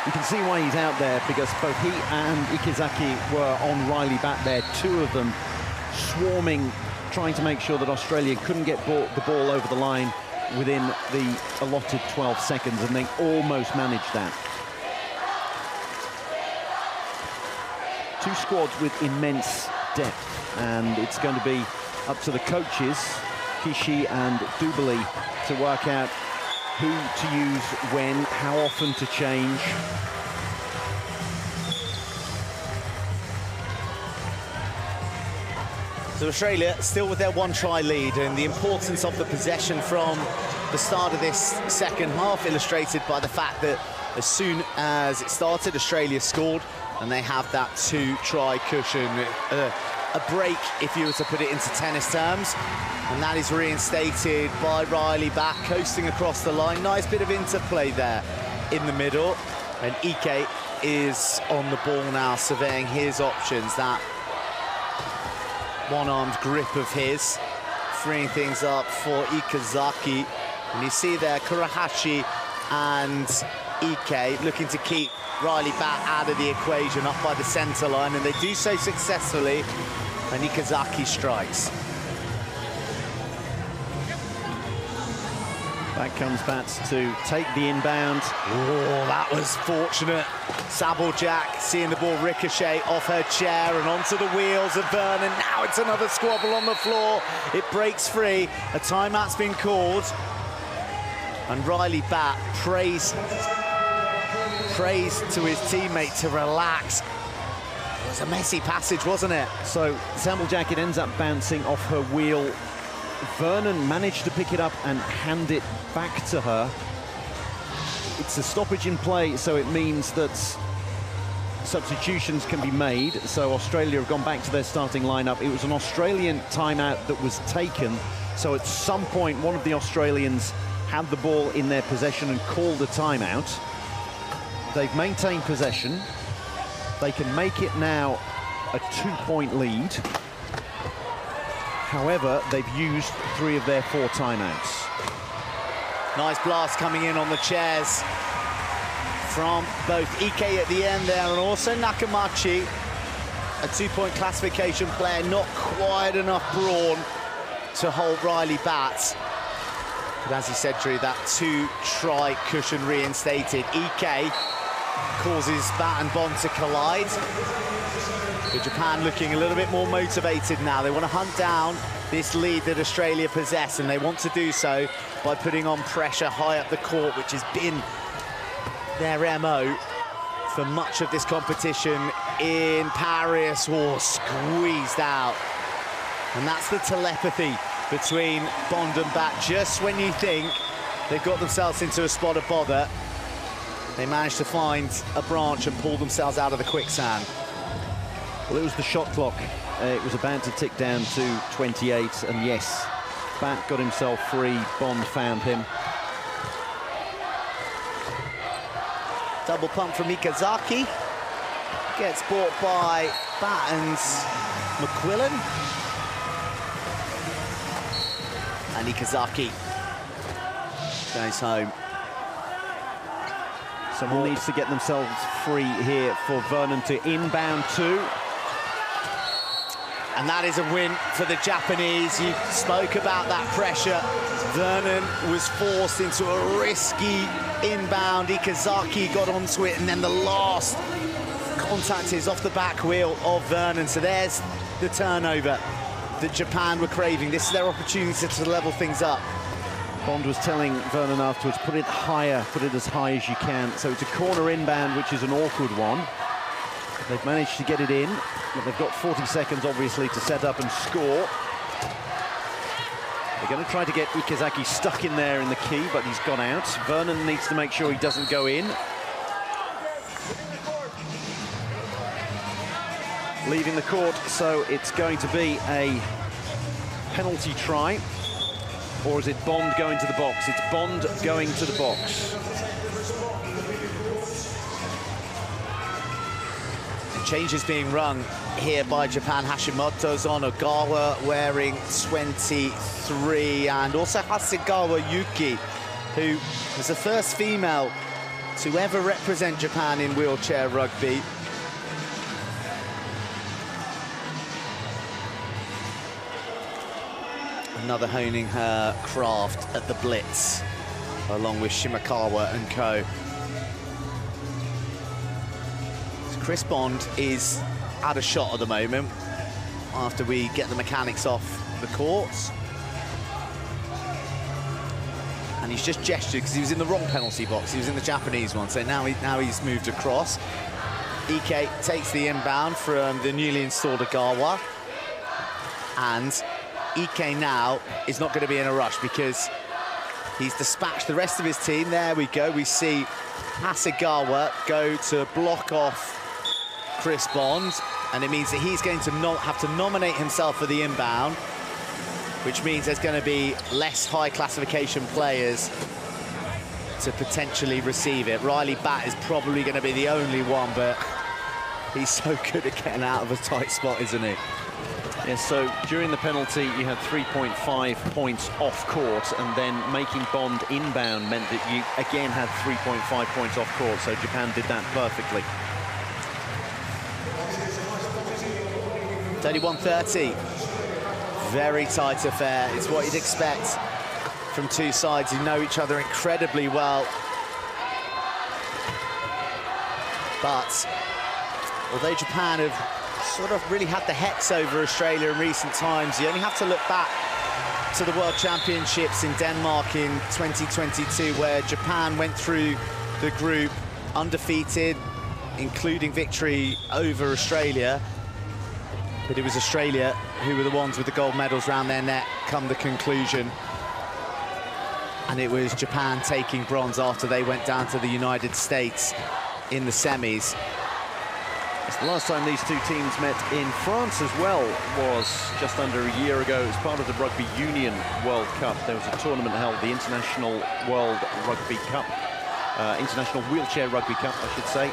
You can see why he's out there, because both he and Ikizaki were on Riley back there, two of them swarming, trying to make sure that Australia couldn't get the ball over the line within the allotted 12 seconds, and they almost managed that. Two squads with immense depth, and it's going to be up to the coaches, Kishi and Dubali, to work out who to use when, how often to change. So Australia still with their one-try lead, and the importance of the possession from the start of this second half illustrated by the fact that as soon as it started, Australia scored, and they have that two-try cushion. A break, if you were to put it into tennis terms, and that is reinstated by Riley back, coasting across the line. Nice bit of interplay there in the middle, and Ike is on the ball now, surveying his options. That one-armed grip of his, freeing things up for Ikazaki. And you see there Kurahashi and Ike looking to keep Riley back out of the equation, up by the centre line, and they do so successfully, and Ikazaki strikes. Back comes Bats to take the inbound. Oh, that was fortunate. Sabeljack seeing the ball ricochet off her chair and onto the wheels of Vernon. Now it's another squabble on the floor. It breaks free. A timeout's been called. And Riley Bat prays to his teammate to relax. It was a messy passage, wasn't it? So Sabeljack, it ends up bouncing off her wheel. Vernon managed to pick it up and hand it back to her. It's a stoppage in play, so it means that substitutions can be made. So Australia have gone back to their starting lineup. It was an Australian timeout that was taken. So at some point, one of the Australians had the ball in their possession and called a timeout. They've maintained possession. They can make it now a 2-point lead. However, they've used 3 of their 4 timeouts. Nice blast coming in on the chairs from both Ike at the end there and also Nakamachi. A 2-point classification player, not quite enough brawn to hold Riley Bat. But as he said, Drew, that 2-try cushion reinstated. Ike causes Bat and Bond to collide. But Japan looking a little bit more motivated now. They want to hunt down this lead that Australia possess, and they want to do so by putting on pressure high up the court, which has been their MO for much of this competition in Paris. Oh, squeezed out. And that's the telepathy between Bond and Bat. Just when you think they've got themselves into a spot of bother, they manage to find a branch and pull themselves out of the quicksand. Well, it was the shot clock. It was about to tick down to 28, and yes, Bat got himself free. Bond found him. Double pump from Ikazaki. Gets bought by Bat and McQuillan. And Ikazaki goes home. Someone needs to get themselves free here for Vernon to inbound to. And that is a win for the Japanese. You spoke about that pressure. Vernon was forced into a risky inbound. Ikazaki got onto it, and then the last contact is off the back wheel of Vernon. So there's the turnover that Japan were craving. This is their opportunity to level things up. Bond was telling Vernon afterwards, put it higher, put it as high as you can. So it's a corner inbound, which is an awkward one. They've managed to get it in, but they've got 40 seconds, obviously, to set up and score. They're going to try to get Ikazaki stuck in there in the key, but he's gone out. Vernon needs to make sure he doesn't go in. Leaving the court, so it's going to be a penalty try. Or is it Bond going to the box? It's Bond going to the box. Changes being rung here by Japan. Hashimoto's on, Ogawa wearing 23, and also Hasegawa Yuki, who was the first female to ever represent Japan in wheelchair rugby. Another honing her craft at the blitz, along with Shimakawa and co. Chris Bond is out of shot at the moment after we get the mechanics off the courts. And he's just gestured because he was in the wrong penalty box. He was in the Japanese one, so now he's moved across. Ike takes the inbound from the newly installed Ogawa. And Ike now is not going to be in a rush because he's dispatched the rest of his team. There we go. We see Hasegawa go to block off Chris Bond, and it means that he's going to have to nominate himself for the inbound, which means there's going to be less high classification players to potentially receive it. Riley Batt is probably going to be the only one, but he's so good at getting out of a tight spot, isn't he? Yes, so during the penalty, you had 3.5 points off court, and then making Bond inbound meant that you again had 3.5 points off court, so Japan did that perfectly. 31-30. Very tight affair. It's what you'd expect from two sides who know each other incredibly well. But although Japan have sort of really had the hex over Australia in recent times, you only have to look back to the World Championships in Denmark in 2022, where Japan went through the group undefeated, including victory over Australia. But it was Australia who were the ones with the gold medals round their neck come the conclusion. And it was Japan taking bronze after they went down to the United States in the semis. It's the last time these two teams met in France as well was just under a year ago. It was part of the Rugby Union World Cup. There was a tournament held, the International World Rugby Cup, International Wheelchair Rugby Cup, I should say.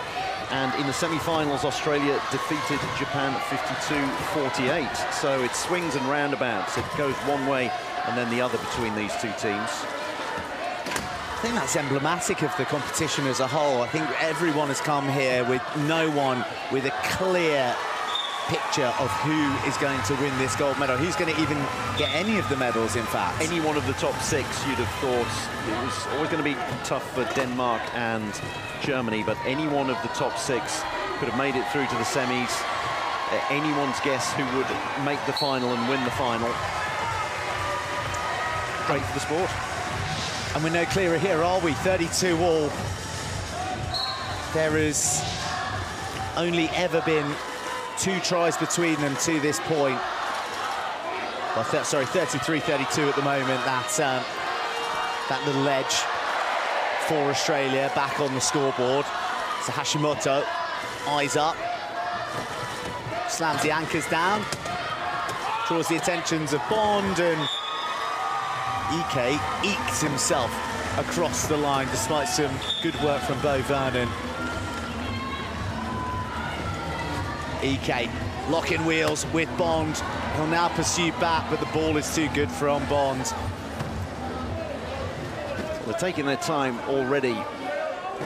And in the semi-finals, Australia defeated Japan 52-48. So it swings and roundabouts. It goes one way and then the other between these two teams. I think that's emblematic of the competition as a whole. I think everyone has come here with no one with a clear picture of who is going to win this gold medal, who's going to even get any of the medals, in fact. Any one of the top six, you'd have thought it was always going to be tough for Denmark and Germany, but any one of the top six could have made it through to the semis. Anyone's guess who would make the final and win the final. Great for the sport. And we're no clearer here, are we? 32 all. There has only ever been 2 tries between them to this point. Well, sorry, 33-32 at the moment. That little edge for Australia back on the scoreboard. So Hashimoto, eyes up, slams the anchors down, draws the attentions of Bond, and Ike ekes himself across the line despite some good work from Bo Vernon. Ike locking wheels with Bond. He'll now pursue back, but the ball is too good for on Bond. They're taking their time already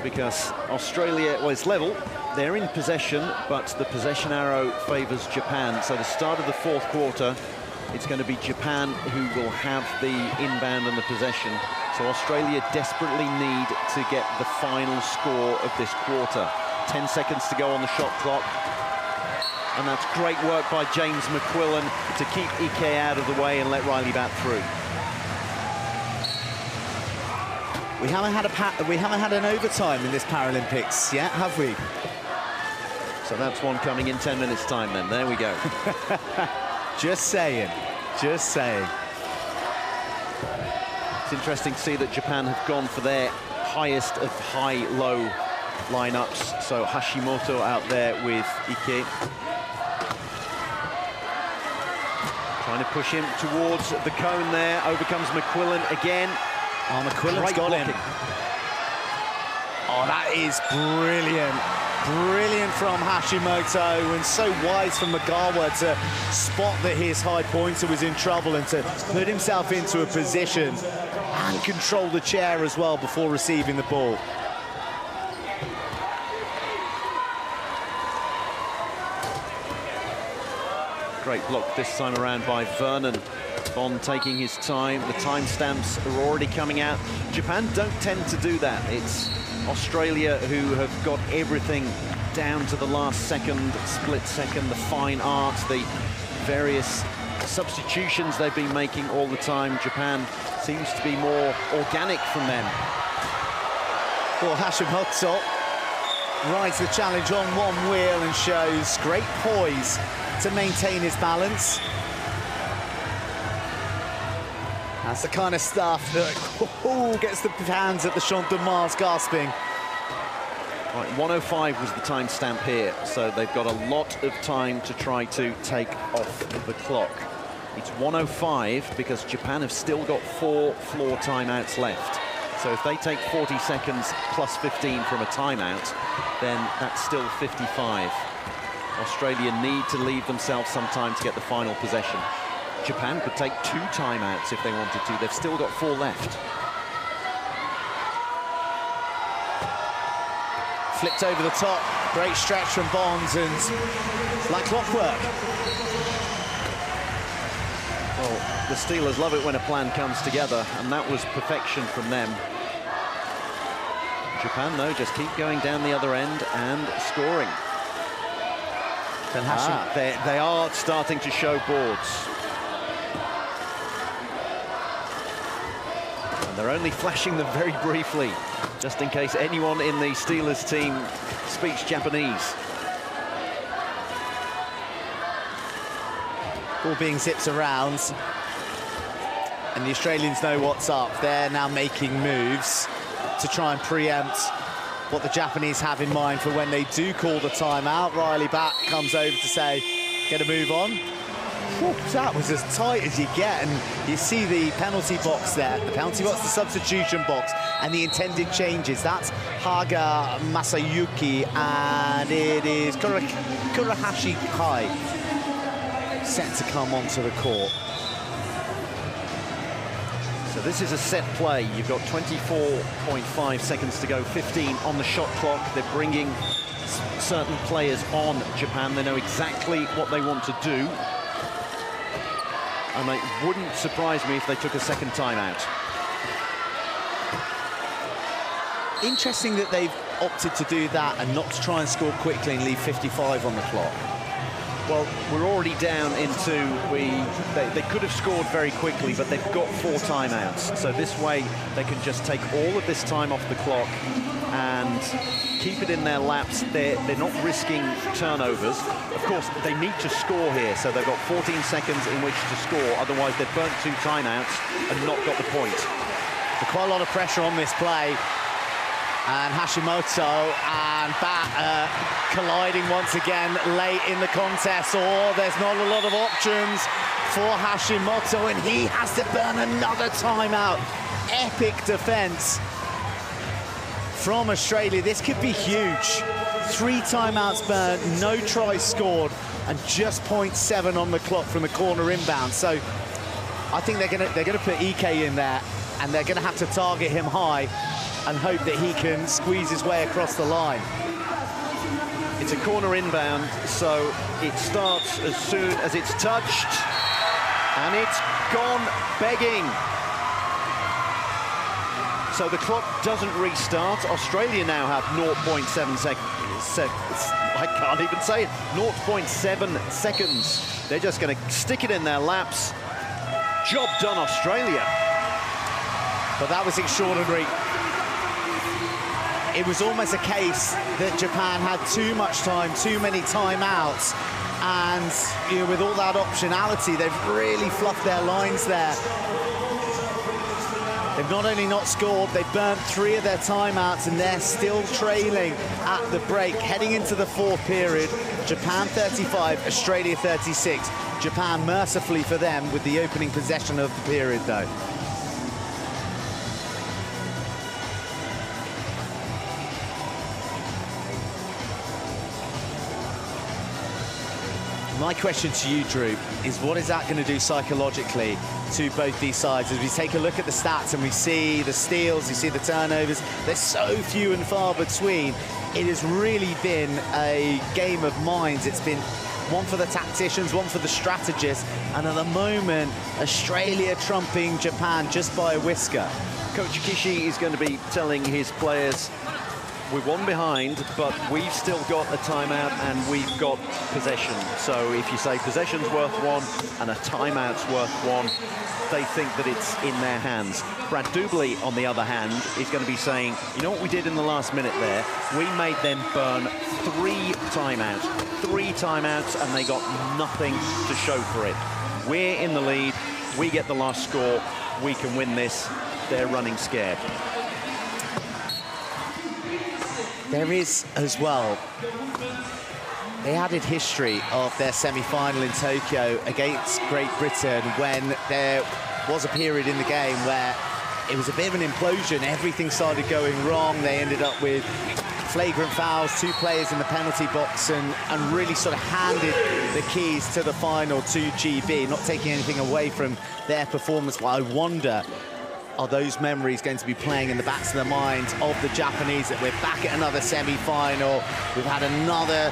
because Australia, well, it's level. They're in possession, but the possession arrow favours Japan. So the start of the fourth quarter, it's going to be Japan who will have the inbound and the possession. So Australia desperately need to get the final score of this quarter. 10 seconds to go on the shot clock. And that's great work by James McQuillan to keep Ike out of the way and let Riley Batt through. We haven't had an overtime in this Paralympics yet, have we? So that's one coming in 10 minutes' time then. There we go. Just saying, just saying. It's interesting to see that Japan have gone for their highest of high-low lineups. So Hashimoto out there with Ike. Trying to push him towards the cone there. Overcomes McQuillan again. Oh, McQuillan's got him. Oh, that is brilliant. Brilliant from Hashimoto, and so wise from Magawa to spot that his high pointer was in trouble and to put himself into a position and control the chair as well before receiving the ball. Great block this time around by Vernon. Bond taking his time. The timestamps are already coming out. Japan don't tend to do that. It's Australia who have got everything down to the last second, split second, the fine art, the various substitutions they've been making all the time. Japan seems to be more organic from them. Well, Hashimoto rides the challenge on one wheel and shows great poise to maintain his balance. That's the kind of stuff that gets the hands at the Champ de Mars gasping. Right, 1:05 was the timestamp here, so they've got a lot of time to try to take off the clock. It's 1:05 because Japan have still got 4 floor timeouts left. So if they take 40 seconds plus 15 from a timeout, then that's still 55. Australia need to leave themselves some time to get the final possession. Japan could take 2 timeouts if they wanted to. They've still got 4 left. Flipped over the top, great stretch from Bonds, and like clockwork. Well, the Steelers love it when a plan comes together, and that was perfection from them. Japan, though, just keep going down the other end and scoring. They are starting to show boards. And they're only flashing them very briefly, just in case anyone in the Steelers team speaks Japanese. Ball being zipped around, and the Australians know what's up. They're now making moves to try and preempt what the Japanese have in mind for when they do call the timeout. Riley Batt comes over to say, get a move on. Whew, that was as tight as you get, and you see the penalty box there. The penalty box, the substitution box, and the intended changes. That's Haga Masayuki, and it is Kurahashi Kai set to come onto the court. So this is a set play. You've got 24.5 seconds to go, 15 on the shot clock. They're bringing certain players on Japan. They know exactly what they want to do. And it wouldn't surprise me if they took a second timeout. Interesting that they've opted to do that and not to try and score quickly and leave 55 on the clock. Well, we're already down into, they could have scored very quickly, but they've got 4 timeouts. So this way, they can just take all of this time off the clock and keep it in their laps. They're not risking turnovers. Of course, they need to score here, so they've got 14 seconds in which to score. Otherwise, they've burnt 2 timeouts and not got the point. So quite a lot of pressure on this play. And Hashimoto and Batt colliding once again late in the contest. Oh, there's not a lot of options for Hashimoto, and he has to burn another timeout. Epic defense from Australia. This could be huge. 3 timeouts burned, no tries scored, and just 0.7 on the clock from the corner inbound. So I think they're gonna put Ike in there, and they're gonna have to target him high and hope that he can squeeze his way across the line. It's a corner inbound, so it starts as soon as it's touched, and it's gone begging. So the clock doesn't restart. Australia now have 0.7 seconds. I can't even say it. 0.7 seconds. They're just going to stick it in their laps. Job done, Australia. But that was extraordinary. It was almost a case that Japan had too much time, too many timeouts, and you know, with all that optionality, they've really fluffed their lines there. They've They've not only not scored, they've burnt 3 of their timeouts, and they're still trailing at the break. Heading into the 4th period, Japan 35, Australia 36. Japan mercifully for them with the opening possession of the period, though. My question to you, Drew, is what is that going to do psychologically to both these sides? As we take a look at the stats and we see the steals, you see the turnovers, they're so few and far between. It has really been a game of minds. It's been one for the tacticians, one for the strategists, and at the moment, Australia trumping Japan just by a whisker. Coach Kishi is going to be telling his players, we're 1 behind, but we've still got a timeout and we've got possession. So if you say possession's worth 1 and a timeout's worth 1, they think that it's in their hands. Brad Dubley, on the other hand, is going to be saying, you know what we did in the last minute there? We made them burn 3 timeouts. 3 timeouts, and they got nothing to show for it. We're in the lead. We get the last score. We can win this. They're running scared. There is, as well, the added history of their semi-final in Tokyo against Great Britain, when there was a period in the game where it was a bit of an implosion. Everything started going wrong. They ended up with flagrant fouls, 2 players in the penalty box, and really sort of handed the keys to the final to GB, not taking anything away from their performance. But I wonder, are those memories going to be playing in the backs of the minds of the Japanese, that we're back at another semi-final, we've had another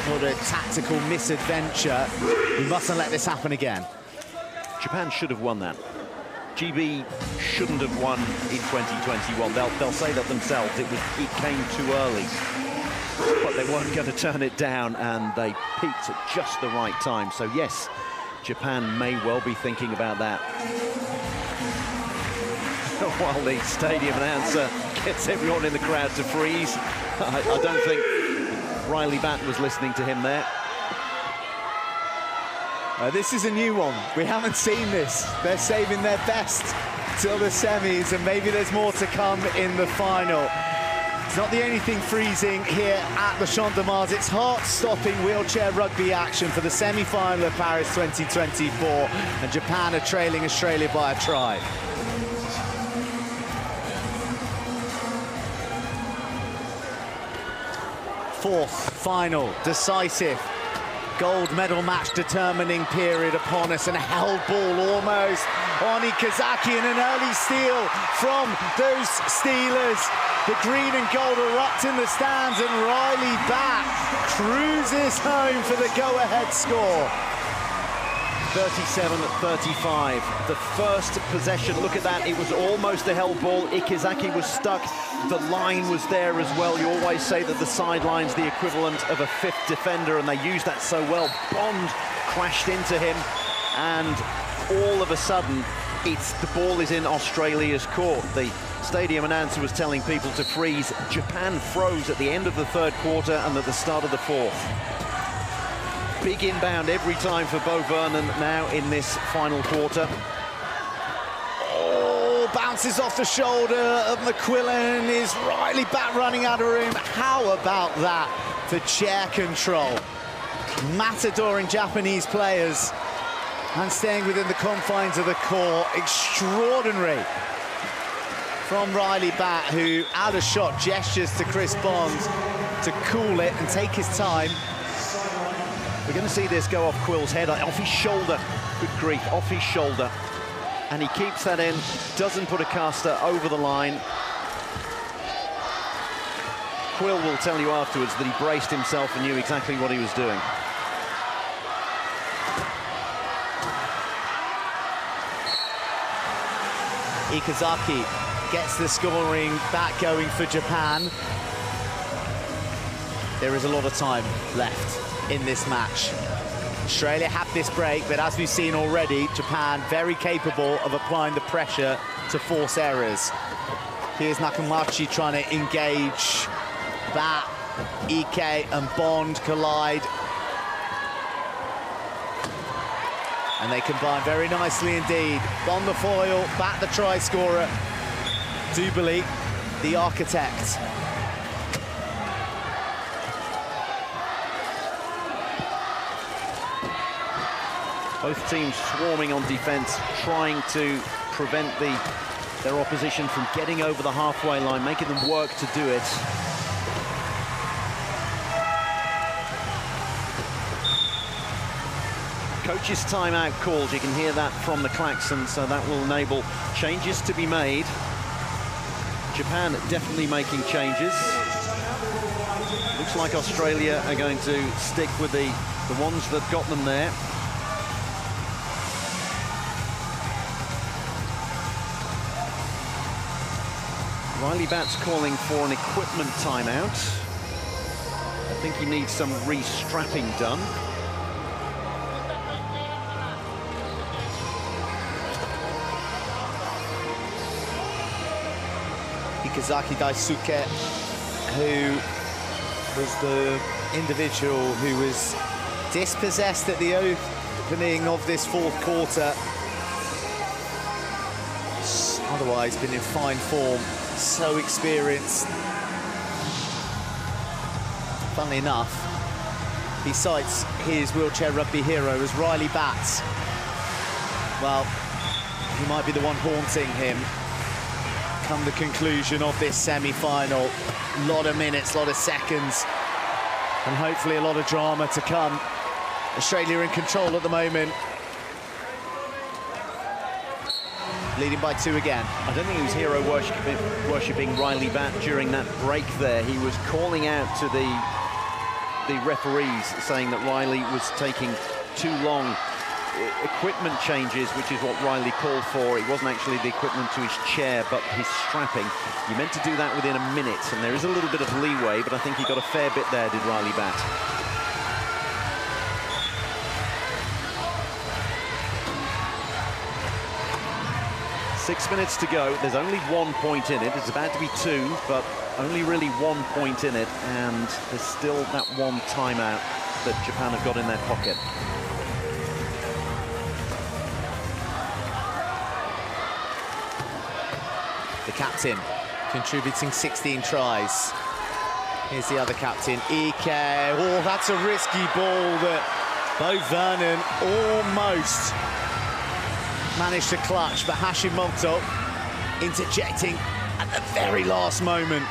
sort of tactical misadventure, we mustn't let this happen again. Japan should have won that. GB shouldn't have won in 2021. They'll say that themselves. It came too early, but they weren't going to turn it down, and they peaked at just the right time. So yes, Japan may well be thinking about that. While the stadium announcer gets everyone in the crowd to freeze. I don't think Riley Batt was listening to him there. This is a new one. We haven't seen this. They're saving their best till the semis, and maybe there's more to come in the final. It's not the only thing freezing here at the Champ de Mars. It's heart-stopping wheelchair rugby action for the semi-final of Paris 2024, and Japan are trailing Australia by a try. Fourth, final, decisive, gold medal match determining period upon us, and a held ball almost on Ikazaki, and an early steal from those Steelers. The green and gold erupt in the stands, and Riley Batt cruises home for the go-ahead score. 37-35, the first possession, look at that, it was almost a held ball. Ikazaki was stuck, the line was there as well. You always say that the sideline's the equivalent of a 5th defender, and they used that so well. Bond crashed into him, and all of a sudden, the ball is in Australia's court. The stadium announcer was telling people to freeze. Japan froze at the end of the 3rd quarter and at the start of the 4th. Big inbound every time for Bo Vernon now in this final quarter. Oh, bounces off the shoulder of McQuillan. Is Riley Batt running out of room? How about that for chair control? Matadoring Japanese players and staying within the confines of the court. Extraordinary from Riley Batt, who out of shot gestures to Chris Bond to cool it and take his time. We're going to see this go off Quill's head, off his shoulder. Good grief, off his shoulder. And he keeps that in, doesn't put a caster over the line. Quill will tell you afterwards that he braced himself and knew exactly what he was doing. Ikazaki gets the scoring back going for Japan. There is a lot of time left in this match. Australia had this break, but as we've seen already, Japan very capable of applying the pressure to force errors. Here's Nakamachi trying to engage. Batt, Ike and Bond collide. And they combine very nicely indeed. Bond the foil, Batt the try scorer. Dubely, the architect. Both teams swarming on defence, trying to prevent their opposition from getting over the halfway line, making them work to do it. Coach's timeout called. You can hear that from the klaxon, so that will enable changes to be made. Japan definitely making changes. Looks like Australia are going to stick with the ones that got them there. Riley Batt's calling for an equipment timeout. I think he needs some re-strapping done. Ikazaki Daisuke, who was the individual who was dispossessed at the opening of this fourth quarter. Otherwise been in fine form, so experienced. Funnily enough, besides his wheelchair rugby hero is Riley Batt. Well, he might be the one haunting him come the conclusion of this semi-final. A lot of minutes, a lot of seconds, and hopefully a lot of drama to come. Australia in control at the moment. Leading by 2 again. I don't think he was hero worshipping Riley Batt during that break there. He was calling out to the referees, saying that Riley was taking too long. Equipment changes, which is what Riley called for. It wasn't actually the equipment to his chair, but his strapping. You meant to do that within a minute, and there is a little bit of leeway, but I think he got a fair bit there, did Riley Batt. Six minutes to go. There's only 1 point in it. It's about to be 2, but only really 1 point in it, and there's still that one timeout that Japan have got in their pocket. The captain contributing 16 tries. Here's the other captain, Ike. Oh, that's a risky ball that Bo Vernon almost managed to clutch, but Hashimoto interjecting at the very last moment.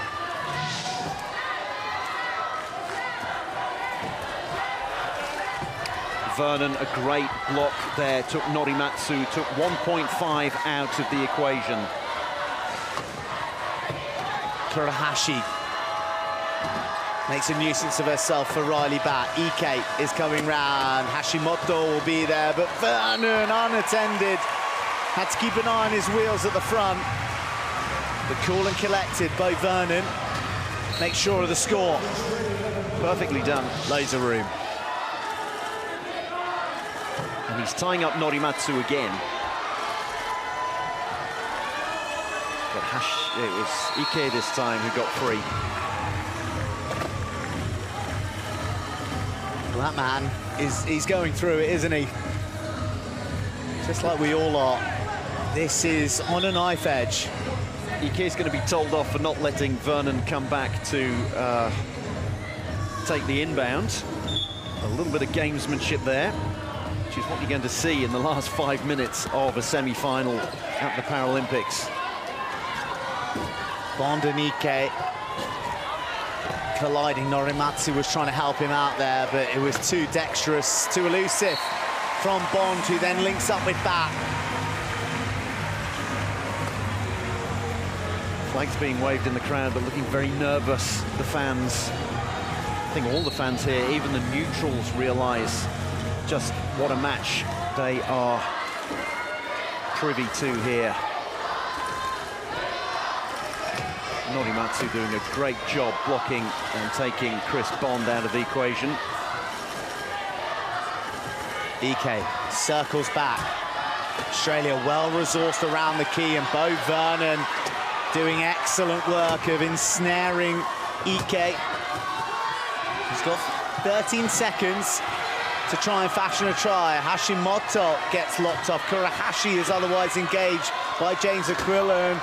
Vernon, a great block there, took Norimatsu, took 1.5 out of the equation. Kurahashi makes a nuisance of herself for Riley Batt. Ike is coming round. Hashimoto will be there, but Vernon unattended. Had to keep an eye on his wheels at the front. But cool and collected, Bo Vernon makes sure of the score. Perfectly done. Loads of room. And he's tying up Norimatsu again. But it was Ike this time who got free. Well, that man, he's going through it, isn't he? Just like we all are. This is on a knife edge. Ike's going to be told off for not letting Vernon come back to take the inbound. A little bit of gamesmanship there, which is what you're going to see in the last 5 minutes of a semi-final at the Paralympics. Bond and Ike colliding. Norimatsu was trying to help him out there, but it was too dexterous, too elusive from Bond, who then links up with Batt. Flags being waved in the crowd, but looking very nervous, the fans. I think all the fans here, even the neutrals, realise just what a match they are privy to here. Norimatsu doing a great job blocking and taking Chris Bond out of the equation. Ike circles back. Australia well resourced around the key, and Bo Vernon doing excellent work of ensnaring Ike. He's got 13 seconds to try and fashion a try. Hashimoto gets locked off. Kurahashi is otherwise engaged by James McQuillan.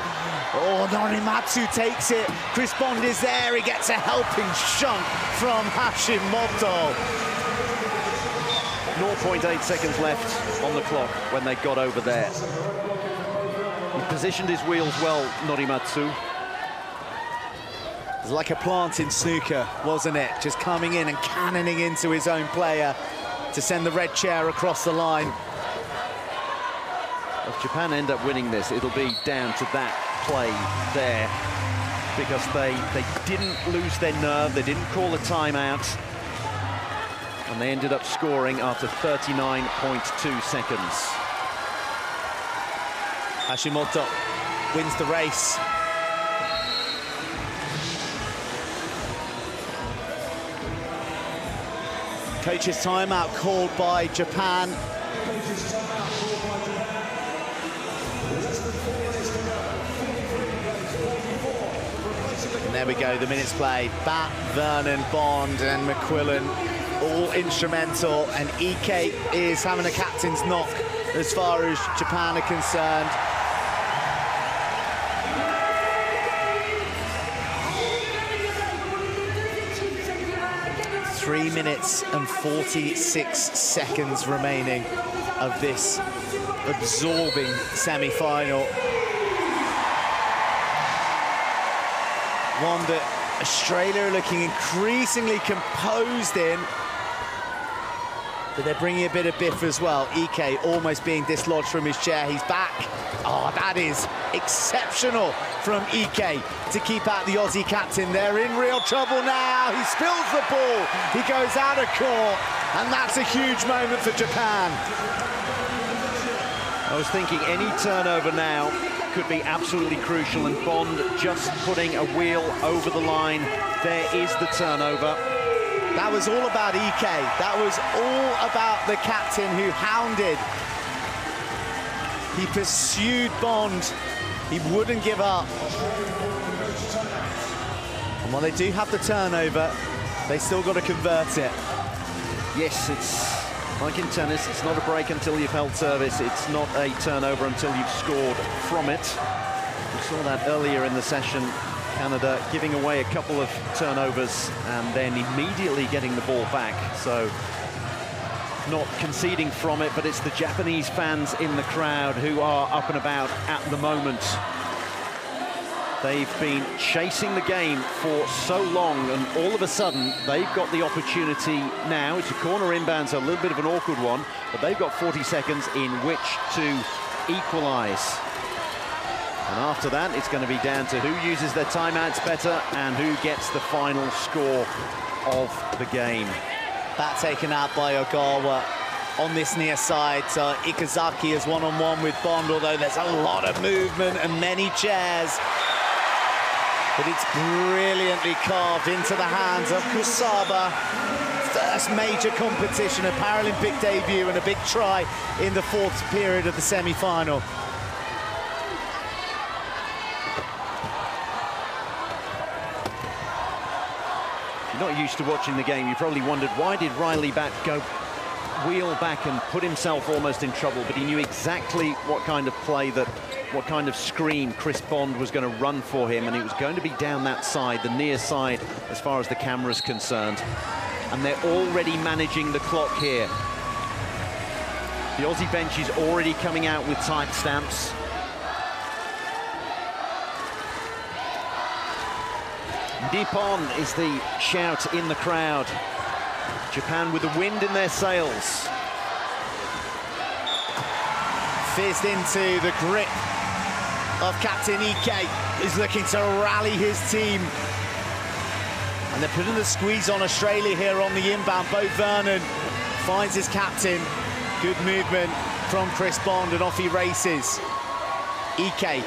Oh, Norimatsu takes it. Chris Bond is there. He gets a helping shunt from Hashimoto. 0.8 seconds left on the clock when they got over there. He positioned his wheels well, Norimatsu. It was like a plant in snooker, wasn't it? Just coming in and cannoning into his own player to send the red chair across the line. If Japan end up winning this, it'll be down to that play there, because they didn't lose their nerve, they didn't call a timeout, and they ended up scoring after 39.2 seconds. Hashimoto wins the race. Coach's timeout called by Japan. And there we go, the minutes played. Bat, Vernon, Bond and McQuillan all instrumental, and Ike is having a captain's knock as far as Japan are concerned. Three minutes and 46 seconds remaining of this absorbing semi-final. One that Australia are looking increasingly composed in, but they're bringing a bit of biff as well. Ike almost being dislodged from his chair. He's back. Oh, that is exceptional from Ike to keep out the Aussie captain. They're in real trouble now. He spills the ball. He goes out of court, and that's a huge moment for Japan. I was thinking any turnover now could be absolutely crucial, and Bond just putting a wheel over the line. There is the turnover. That was all about Ike. That was all about the captain who hounded. He pursued Bond. He wouldn't give up. And while they do have the turnover, they still got to convert it. Yes, it's like in tennis, it's not a break until you've held service. It's not a turnover until you've scored from it. We saw that earlier in the session. Canada giving away a couple of turnovers and then immediately getting the ball back. So not conceding from it, but it's the Japanese fans in the crowd who are up and about at the moment. They've been chasing the game for so long, and all of a sudden they've got the opportunity now. It's a corner inbound, so a little bit of an awkward one, but they've got 40 seconds in which to equalize. And after that, it's going to be down to who uses their timeouts better and who gets the final score of the game. That taken out by Ogawa on this near side. Ikazaki is one-on-one with Bond, although there's a lot of movement and many chairs. But it's brilliantly carved into the hands of Kusaba. First major competition, a Paralympic debut, and a big try in the fourth period of the semi-final. You're not used to watching the game. You probably wondered, why did Riley Bat go wheel back and put himself almost in trouble? But he knew exactly what kind of play, what kind of screen Chris Bond was going to run for him, and it was going to be down that side, the near side, as far as the camera's concerned. And they're already managing the clock here. The Aussie bench is already coming out with timestamps. Nippon is the shout in the crowd. Japan with the wind in their sails. Fizzed into the grip of Captain Ike, who's looking to rally his team. And they're putting the squeeze on Australia here on the inbound. Bo Vernon finds his captain. Good movement from Chris Bond, and off he races. Ike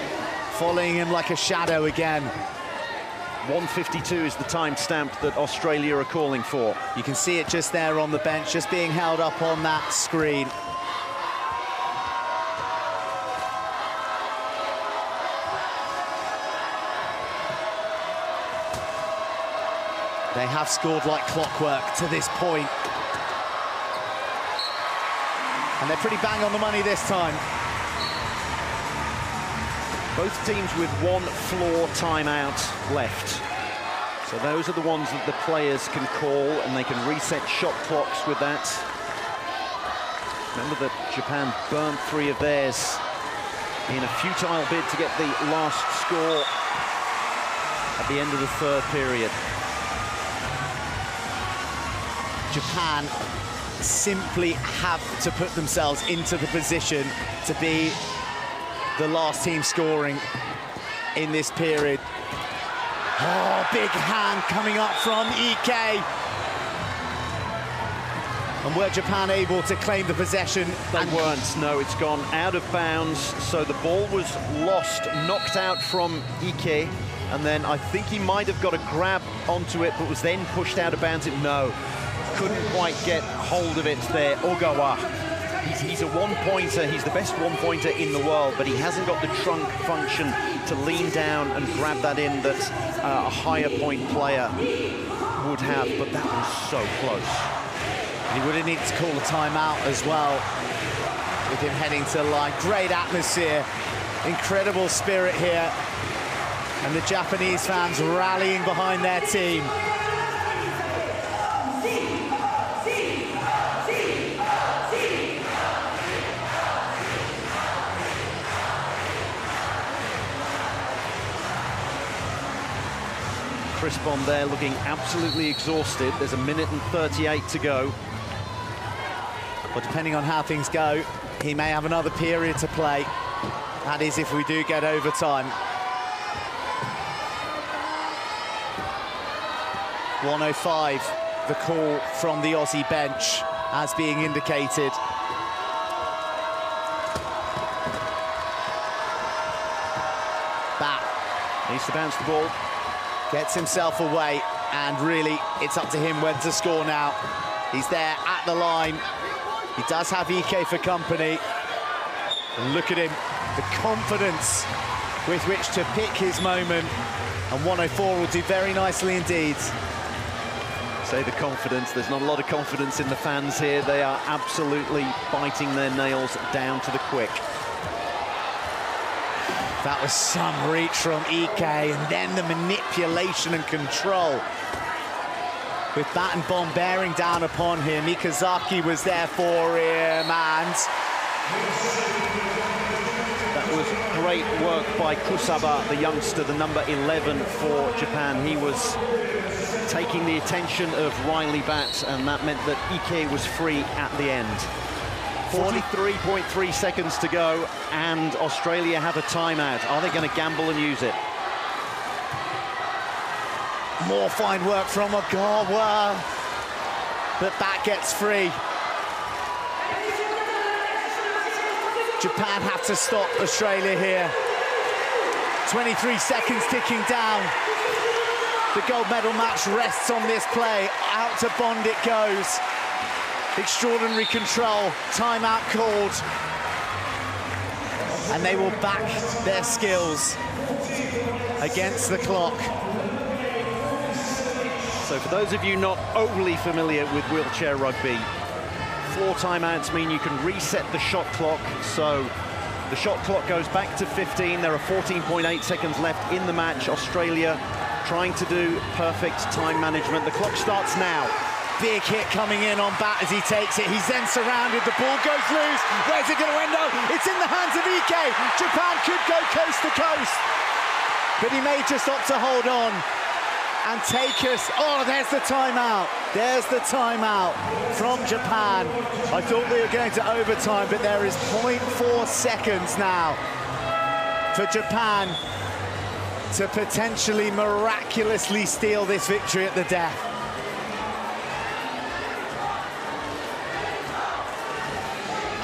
following him like a shadow again. 1:52 is the timestamp that Australia are calling for. You can see it just there on the bench, just being held up on that screen. They have scored like clockwork to this point. And they're pretty bang on the money this time. Both teams with one floor timeout left. So those are the ones that the players can call, and they can reset shot clocks with that. Remember that Japan burnt 3 of theirs in a futile bid to get the last score at the end of the 3rd period. Japan simply have to put themselves into the position to be the last team scoring in this period. Oh, big hand coming up from Ike. And were Japan able to claim the possession? They weren't, no, it's gone out of bounds. So the ball was lost, knocked out from Ike, and then I think he might have got a grab onto it, but was then pushed out of bounds. No, couldn't quite get hold of it there. Ogawa, he's a one-pointer, he's the best one-pointer in the world, but he hasn't got the trunk function to lean down and grab that in that a higher point player would have, but that was so close. He would have needed to call a timeout as well, with him heading to the line. Great atmosphere, incredible spirit here, and the Japanese fans rallying behind their team. Chris Bond there looking absolutely exhausted. There's 1:38 to go. But depending on how things go, he may have another period to play. That is if we do get overtime. 1:05, the call from the Aussie bench as being indicated. Bat needs to bounce the ball. Gets himself away, and really, it's up to him when to score now. He's there at the line. He does have Ike for company. And look at him, the confidence with which to pick his moment. And 1:04 will do very nicely indeed. Say the confidence, there's not a lot of confidence in the fans here. They are absolutely biting their nails down to the quick. That was some reach from Ike, and then the manipulation and control. With Bat and Bomb bearing down upon him, Mikazaki was there for him, and that was great work by Kusaba, the youngster, the number 11 for Japan. He was taking the attention of Riley Bat, and that meant that Ike was free at the end. 43.3 seconds to go, and Australia have a timeout. Are they going to gamble and use it? More fine work from Ogawa, but Bat gets free. Japan have to stop Australia here. 23 seconds ticking down. The gold medal match rests on this play. Out to Bond it goes. Extraordinary control, timeout called. And they will back their skills against the clock. So for those of you not overly familiar with wheelchair rugby, floor timeouts mean you can reset the shot clock. So the shot clock goes back to 15. There are 14.8 seconds left in the match. Australia trying to do perfect time management. The clock starts now. Big hit coming in on Bat as he takes it. He's then surrounded. The ball goes loose. Where's it going to end up? It's in the hands of Ike. Japan could go coast to coast, but he may just opt to hold on and take us. Oh, there's the timeout. There's the timeout from Japan. I thought we were going to overtime, but there is 0.4 seconds now for Japan to potentially miraculously steal this victory at the death.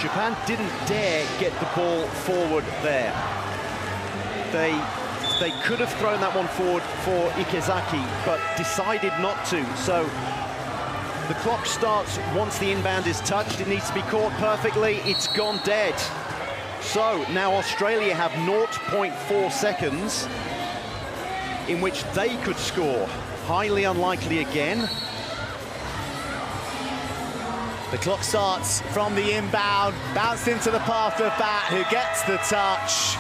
Japan didn't dare get the ball forward there. They could have thrown that one forward for Ikezaki, but decided not to. So the clock starts once the inbound is touched. It needs to be caught perfectly. It's gone dead. So now Australia have 0.4 seconds in which they could score. Highly unlikely again. The clock starts from the inbound, bounced into the path of Bat, who gets the touch.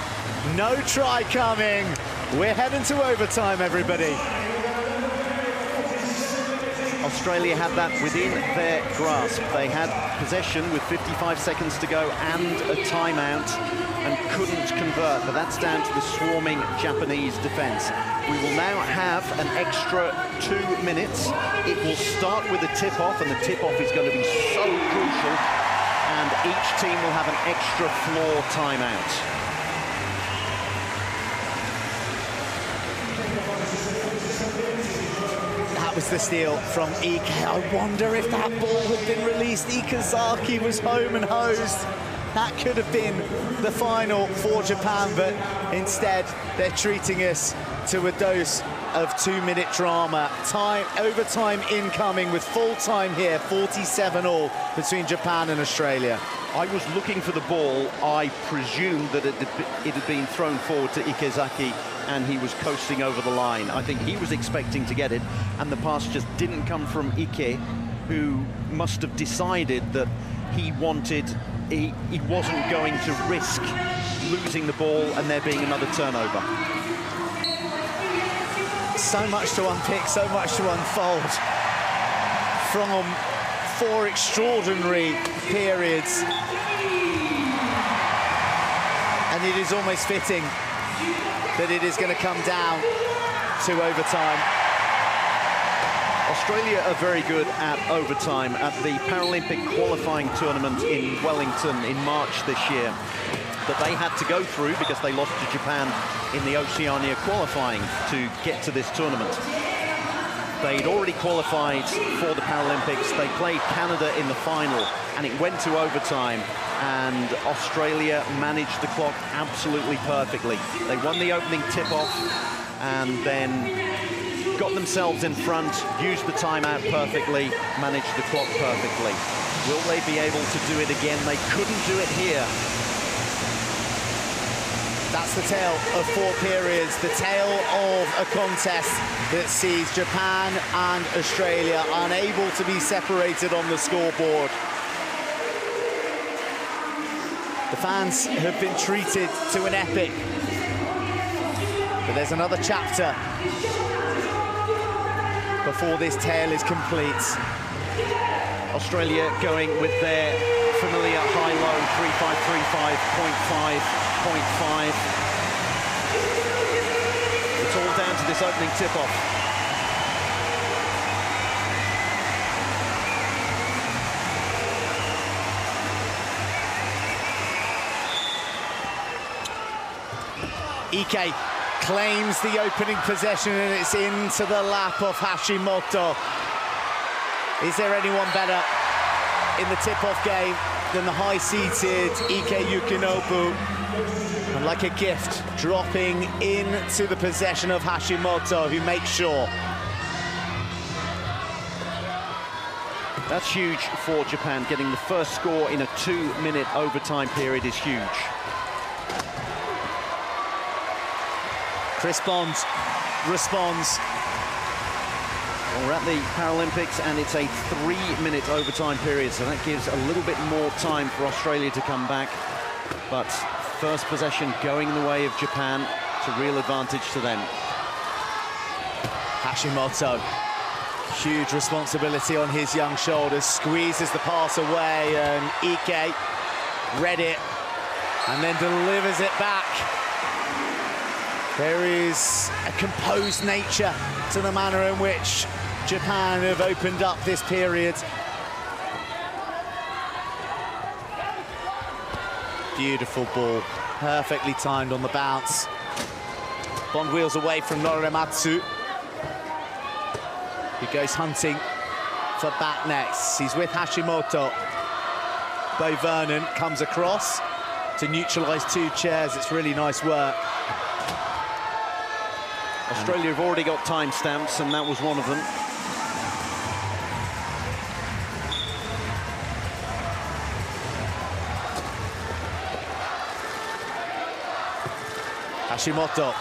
No try coming. We're heading to overtime, everybody. Australia had that within their grasp. They had possession with 55 seconds to go and a timeout and couldn't convert, but that's down to the swarming Japanese defense. We will now have an extra 2 minutes. It will start with a tip-off, and the tip-off is going to be so crucial, and each team will have an extra floor timeout. That was the steal from Ike. I wonder if that ball had been released. Ikazaki was home and hosed. That could have been the final for Japan, but instead they're treating us to a dose of 2-minute drama. Overtime incoming with full time here, 47-all between Japan and Australia. I was looking for the ball. I presumed that it had been thrown forward to Ikazaki and he was coasting over the line. I think he was expecting to get it, and the pass just didn't come from Ike, who must have decided that he wasn't going to risk losing the ball and there being another turnover. So much to unpick, so much to unfold from 4 extraordinary periods. And it is almost fitting that it is going to come down to overtime. Australia are very good at overtime. At the Paralympic qualifying tournament in Wellington in March this year, that they had to go through because they lost to Japan in the Oceania qualifying to get to this tournament. They'd already qualified for the Paralympics. They played Canada in the final, and it went to overtime, and Australia managed the clock absolutely perfectly. They won the opening tip-off and then got themselves in front, used the timeout perfectly, managed the clock perfectly. Will they be able to do it again? They couldn't do it here. That's the tale of 4 periods, the tale of a contest that sees Japan and Australia unable to be separated on the scoreboard. The fans have been treated to an epic, but there's another chapter before this tale is complete. Australia going with their familiar high-low 3-5-3-5, 0.5. It's all down to this opening tip-off. Ike claims the opening possession, and it's into the lap of Hashimoto. Is there anyone better in the tip-off game than the high-seated Ike Yukinobu? And like a gift, dropping into the possession of Hashimoto, who makes sure. That's huge for Japan. Getting the first score in a 2-minute overtime period is huge. Chris Bond responds. Well, we're at the Paralympics, and it's a 3-minute overtime period, so that gives a little bit more time for Australia to come back. But first possession going the way of Japan, to real advantage to them. Hashimoto, huge responsibility on his young shoulders, squeezes the pass away, and Ike read it and then delivers it back. There is a composed nature to the manner in which Japan have opened up this period. Beautiful ball, perfectly timed on the bounce. Bond wheels away from Norematsu, who goes hunting for back next. He's with Hashimoto. Bo Vernon comes across to neutralise 2 chairs. It's really nice work. Australia have already got timestamps, and that was one of them. Hashimoto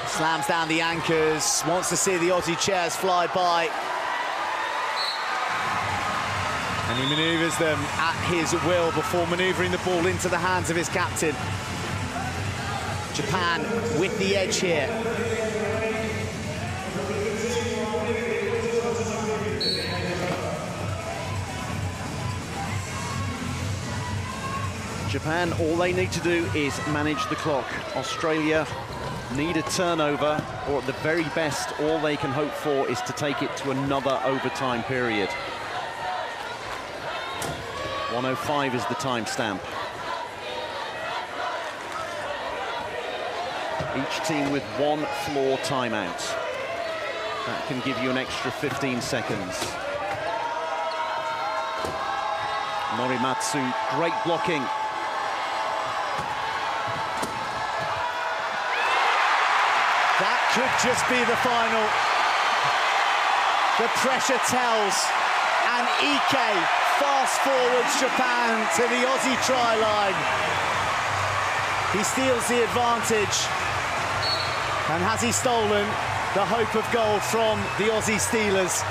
slams down the anchors, wants to see the Aussie chairs fly by. And he manoeuvres them at his will before manoeuvring the ball into the hands of his captain. Japan with the edge here. Japan, all they need to do is manage the clock. Australia need a turnover, or at the very best, all they can hope for is to take it to another overtime period. 1:05 is the timestamp. Each team with one floor timeout. That can give you an extra 15 seconds. Norimatsu, great blocking. That could just be the final. The pressure tells, and Ike fast forwards Japan to the Aussie try line. He steals the advantage. And has he stolen the hope of gold from the Aussie Steelers?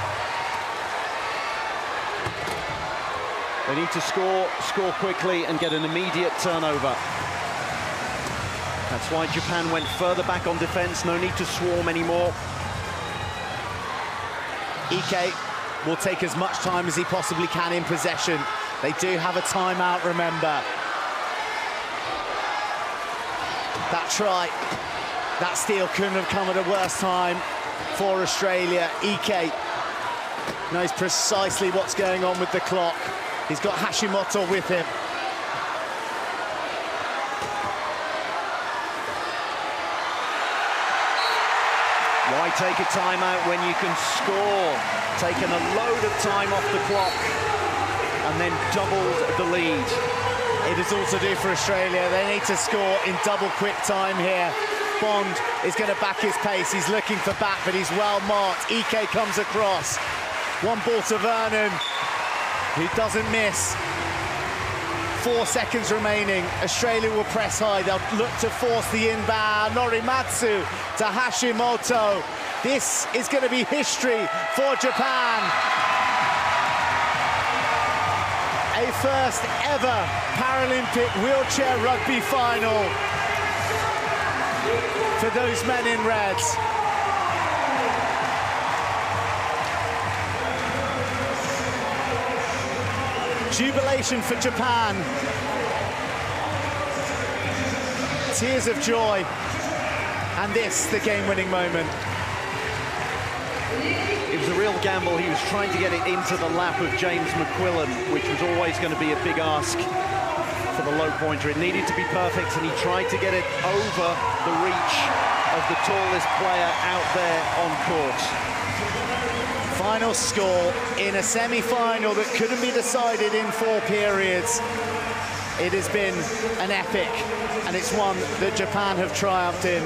They need to score quickly and get an immediate turnover. That's why Japan went further back on defense. No need to swarm anymore. Ike will take as much time as he possibly can in possession. They do have a timeout, remember. That try, that steal couldn't have come at a worse time for Australia. Ike knows precisely what's going on with the clock. He's got Hashimoto with him. Why take a timeout when you can score? Taken a load of time off the clock and then doubled the lead. It is all to do for Australia. They need to score in double quick time here. Bond is going to back his pace. He's looking for back, but he's well marked. Ike comes across. One ball to Vernon, who doesn't miss. 4 seconds remaining. Australia will press high. They'll look to force the inbound. Norimatsu to Hashimoto. This is going to be history for Japan. A first ever Paralympic wheelchair rugby final for those men in red. Jubilation for Japan. Tears of joy. And this, the game-winning moment. It was a real gamble. He was trying to get it into the lap of James McQuillan, which was always going to be a big ask for the low pointer. It needed to be perfect, and he tried to get it over the reach of the tallest player out there on court. Final score in a semi-final that couldn't be decided in 4 periods. It has been an epic, and it's one that Japan have triumphed in.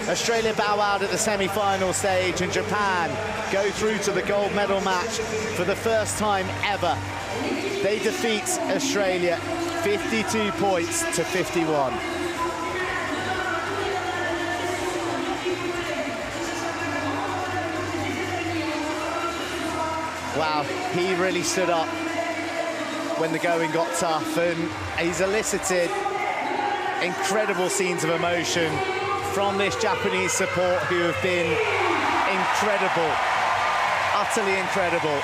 Australia bow out at the semi-final stage, and Japan go through to the gold medal match for the first time ever. They defeat Australia 52 points to 51. Wow, he really stood up when the going got tough, and he's elicited incredible scenes of emotion from this Japanese support, who have been incredible, utterly incredible.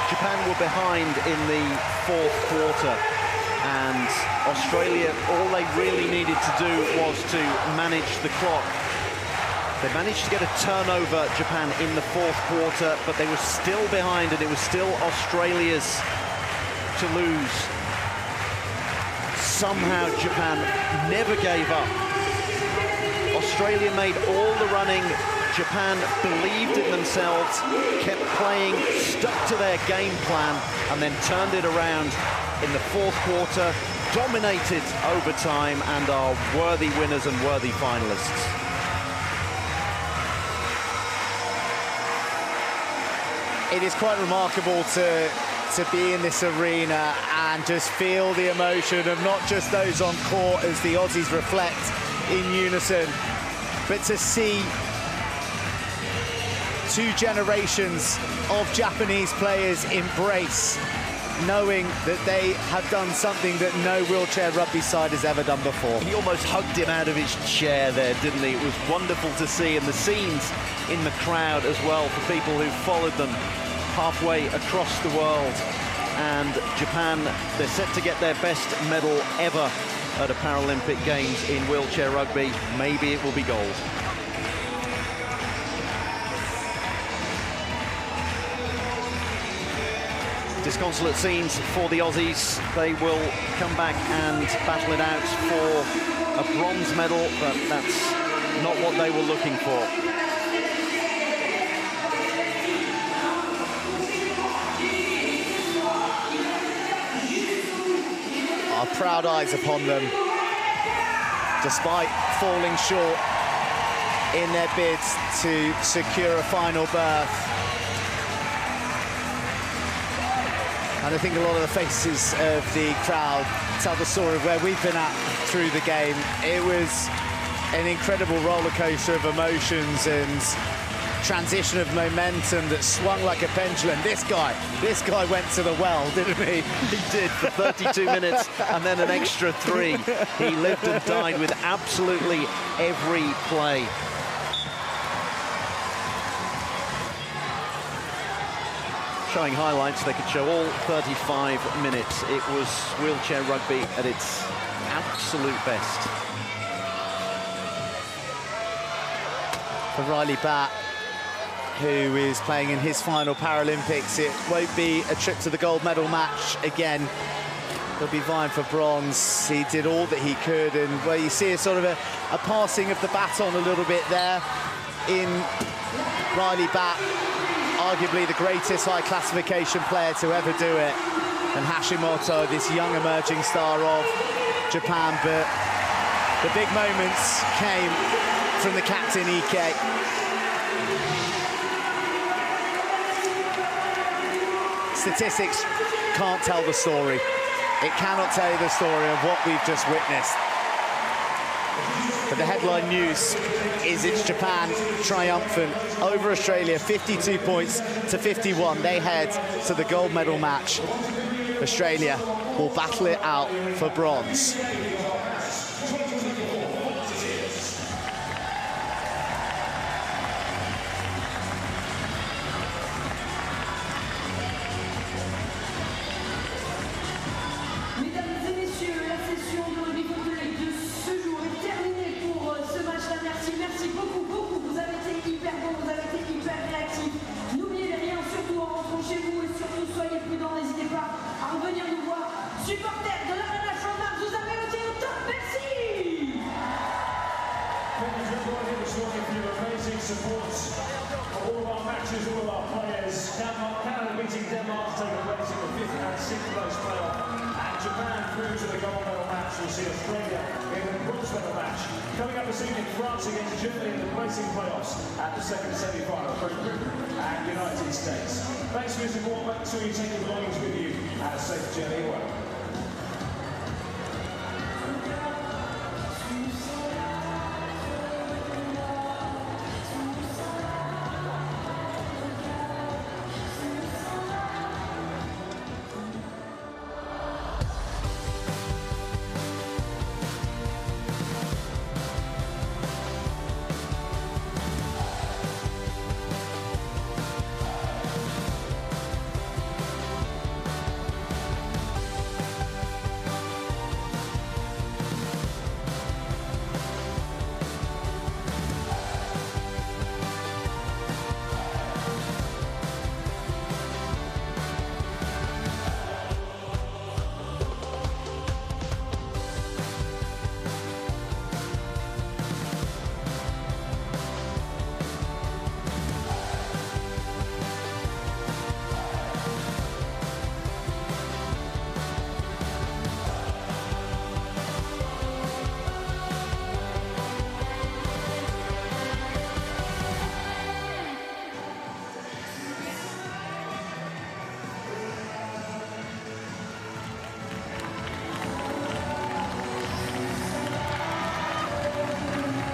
Japan were behind in the 4th quarter, and Australia, all they really needed to do was to manage the clock. They managed to get a turnover, Japan, in the 4th quarter, but they were still behind, and it was still Australia's to lose. Somehow Japan never gave up. Australia made all the running. Japan believed in themselves, kept playing, stuck to their game plan, and then turned it around in the 4th quarter, dominated overtime, and are worthy winners and worthy finalists. It is quite remarkable to be in this arena and just feel the emotion of not just those on court as the Aussies reflect in unison, but to see 2 generations of Japanese players embrace knowing that they have done something that no wheelchair rugby side has ever done before. He almost hugged him out of his chair there, didn't he? It was wonderful to see, and the scenes in the crowd as well for people who followed them halfway across the world. And Japan, they're set to get their best medal ever at a Paralympic Games in wheelchair rugby. Maybe it will be gold. Disconsolate scenes for the Aussies. They will come back and battle it out for a bronze medal, but that's not what they were looking for. Our proud eyes upon them, despite falling short in their bids to secure a final berth. And I think a lot of the faces of the crowd tell the story of where we've been at through the game. It was an incredible roller coaster of emotions and transition of momentum that swung like a pendulum. This guy went to the well, didn't he? He did, for 32 minutes and then an extra 3. He lived and died with absolutely every play. Showing highlights, they could show all 35 minutes. It was wheelchair rugby at its absolute best. For Riley Batt, who is playing in his final Paralympics, it won't be a trip to the gold medal match again. He'll be vying for bronze. He did all that he could, and where you see a sort of a passing of the baton a little bit there in Riley Batt, arguably the greatest high classification player to ever do it, and Hashimoto, this young emerging star of Japan. But the big moments came from the captain, Ike. Statistics can't tell the story. It cannot tell you the story of what we've just witnessed. But the headline news is it's Japan triumphant over Australia, 52 points to 51. They head to the gold medal match. Australia will battle it out for bronze. Coming up this evening, France against Germany in the placing playoffs at the second semi-final, Great Britain and United States. Thanks for your support. Make sure you take your belongings with you and a safe journey away.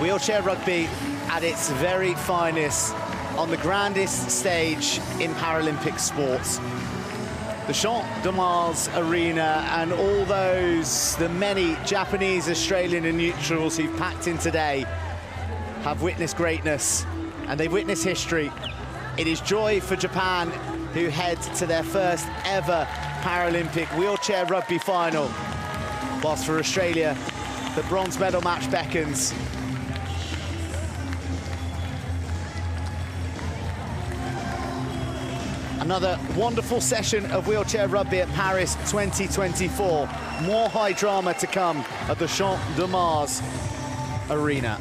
Wheelchair rugby at its very finest on the grandest stage in Paralympic sports. the Champ de Mars Arena, and all those, the many Japanese, Australian and neutrals who've packed in today have witnessed greatness and they've witnessed history. It is joy for Japan, who head to their first ever Paralympic wheelchair rugby final, whilst for Australia, the bronze medal match beckons. Another wonderful session of wheelchair rugby at Paris 2024. More high drama to come at the Champ de Mars Arena.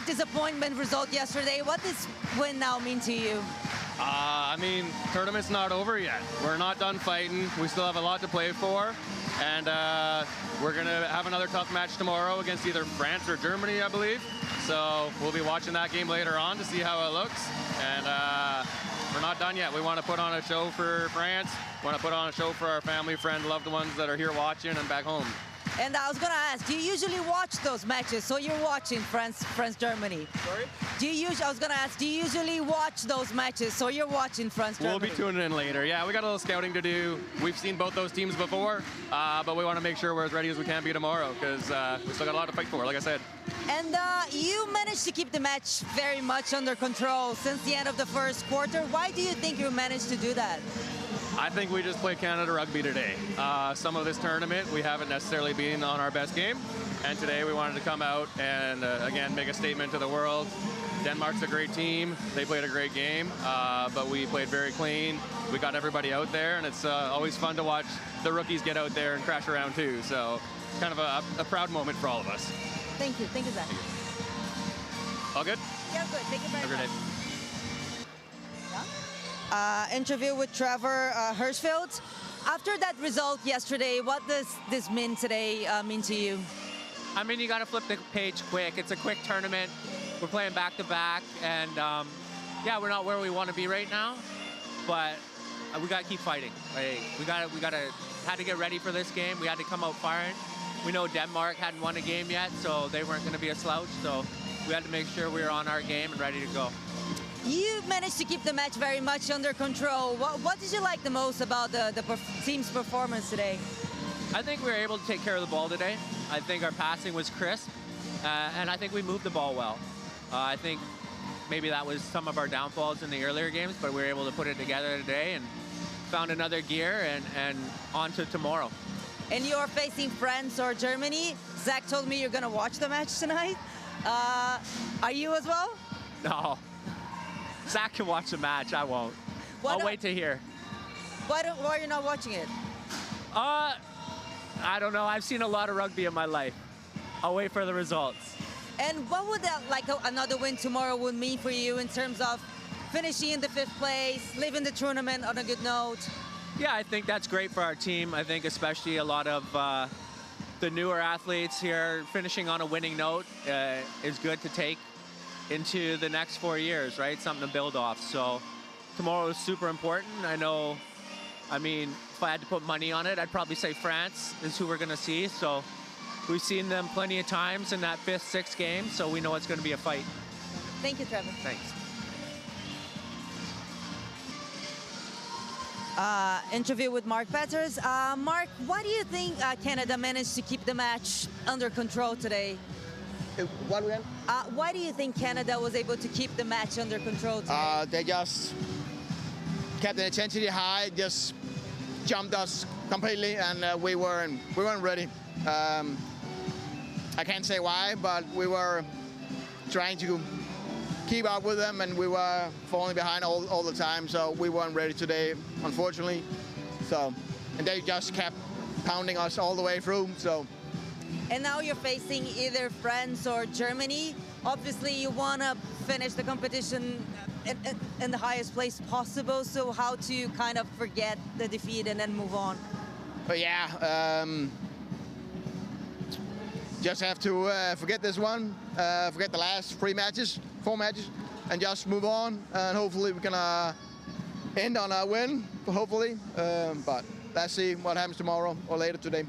disappointment result yesterday. What does win now mean to you? I mean, tournament's not over yet. We're not done fighting. We still have a lot to play for. And we're going to have another tough match tomorrow against either France or Germany, I believe. So we'll be watching that game later on to see how it looks. And we're not done yet. We want to put on a show for France. We want to put on a show for our family, friends, loved ones that are here watching and back home. And I was going to ask, do you usually watch those matches? So you're watching France-Germany. Sorry? I was going to ask, do you usually watch those matches? So you're watching France-Germany. We'll be tuning in later. Yeah, we got a little scouting to do. We've seen both those teams before, but we want to make sure we're as ready as we can be tomorrow because we still got a lot to fight for, like I said. And you managed to keep the match very much under control since the end of the first quarter. Why do you think you managed to do that? I think we just played Canada rugby today. Some of this tournament, we haven't necessarily been on our best game. And today we wanted to come out and, again, make a statement to the world. Denmark's a great team. They played a great game, but we played very clean. We got everybody out there, and it's always fun to watch the rookies get out there and crash around too. So it's kind of a proud moment for all of us. Thank you. Thank you, Zach. All good? Yeah, good. Thank you very much. Have a great day. Interview with Trevor Hirschfield. After that result yesterday, what does this mean today mean to you? I mean, you got to flip the page quick. It's a quick tournament. We're playing back-to-back, and yeah, we're not where we want to be right now, but we got to keep fighting. Like, we had to get ready for this game. We had to come out firing. We know Denmark hadn't won a game yet, so they weren't going to be a slouch. So we had to make sure we were on our game and ready to go. You managed to keep the match very much under control. What did you like the most about the team's performance today? I think we were able to take care of the ball today. I think our passing was crisp, and I think we moved the ball well. I think maybe that was some of our downfalls in the earlier games, but we were able to put it together today and found another gear and on to tomorrow. And you're facing France or Germany. Zach told me you're going to watch the match tonight. Are you as well? No. Zach can watch the match. I won't. I'll wait to hear. Why are you not watching it? I don't know. I've seen a lot of rugby in my life. I'll wait for the results. And what would another win tomorrow would mean for you in terms of finishing in the 5th place, leaving the tournament on a good note? Yeah, I think that's great for our team. I think especially a lot of the newer athletes here finishing on a winning note is good to take into the next 4 years, right? Something to build off. So tomorrow is super important. I mean, if I had to put money on it, I'd probably say France is who we're going to see. So we've seen them plenty of times in that 5th, 6th game, so we know it's going to be a fight. Thank you, Trevor. Thanks. Interview with Mark Petters. Mark, why do you think Canada managed to keep the match under control today? What again? Why do you think Canada was able to keep the match under control today? They just kept the intensity high, just jumped us completely, and we weren't ready. I can't say why, but we were trying to keep up with them, and we were falling behind all the time, so we weren't ready today, unfortunately. And they just kept pounding us all the way through. And now you're facing either France or Germany. Obviously, you want to finish the competition in the highest place possible. So how to kind of forget the defeat and then move on? But yeah, just have to forget this one, forget the last 4 matches, and just move on. And hopefully we can end on a win, hopefully. But let's see what happens tomorrow or later today.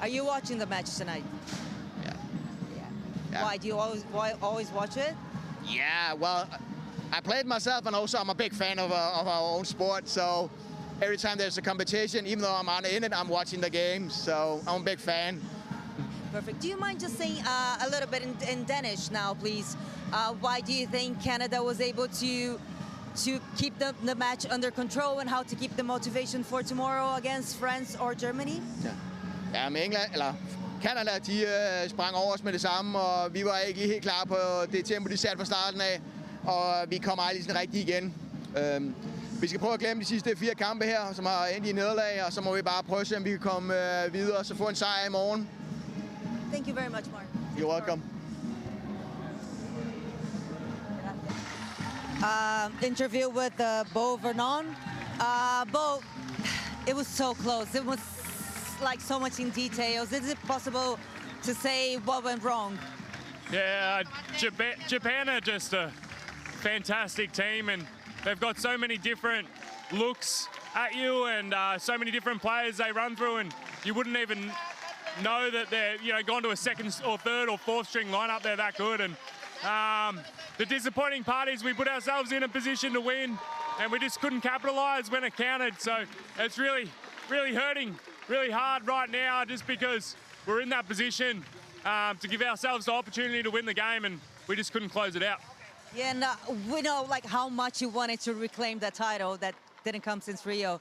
Are you watching the match tonight? Yeah. Why? Do you always watch it? Yeah, well, I played myself, and also I'm a big fan of our own sport. So every time there's a competition, even though I'm not in it, I'm watching the game. So I'm a big fan. Perfect. Do you mind just saying a little bit in Danish now, please? Why do you think Canada was able to keep the match under control, and how to keep the motivation for tomorrow against France or Germany? Ja, med England, eller Canada, de sprang over os med det samme, og vi var ikke lige helt klar på det tempo, de satte fra starten af, og vi kommer aldrig sådan rigtig igen. Vi skal prøve at glemme de sidste 4 kampe her, som har endt i nederlag, og så må vi bare prøve at se, om vi kan komme videre og så få en sejr i morgen. Thank you very much, Mark. You're welcome. interview with Beau Vernon. Beau, it was so close. It was like so much in details. Is it possible to say what went wrong? Yeah, Japan are just a fantastic team, and they've got so many different looks at you, and so many different players they run through, and you wouldn't even know that they're gone to a second or third or fourth string lineup. They're that good, and the disappointing part is we put ourselves in a position to win, and we just couldn't capitalise when it counted. So it's really hurting really hard right now, just because we're in that position to give ourselves the opportunity to win the game, and we just couldn't close it out. Yeah, and we know like how much you wanted to reclaim that title that didn't come since Rio.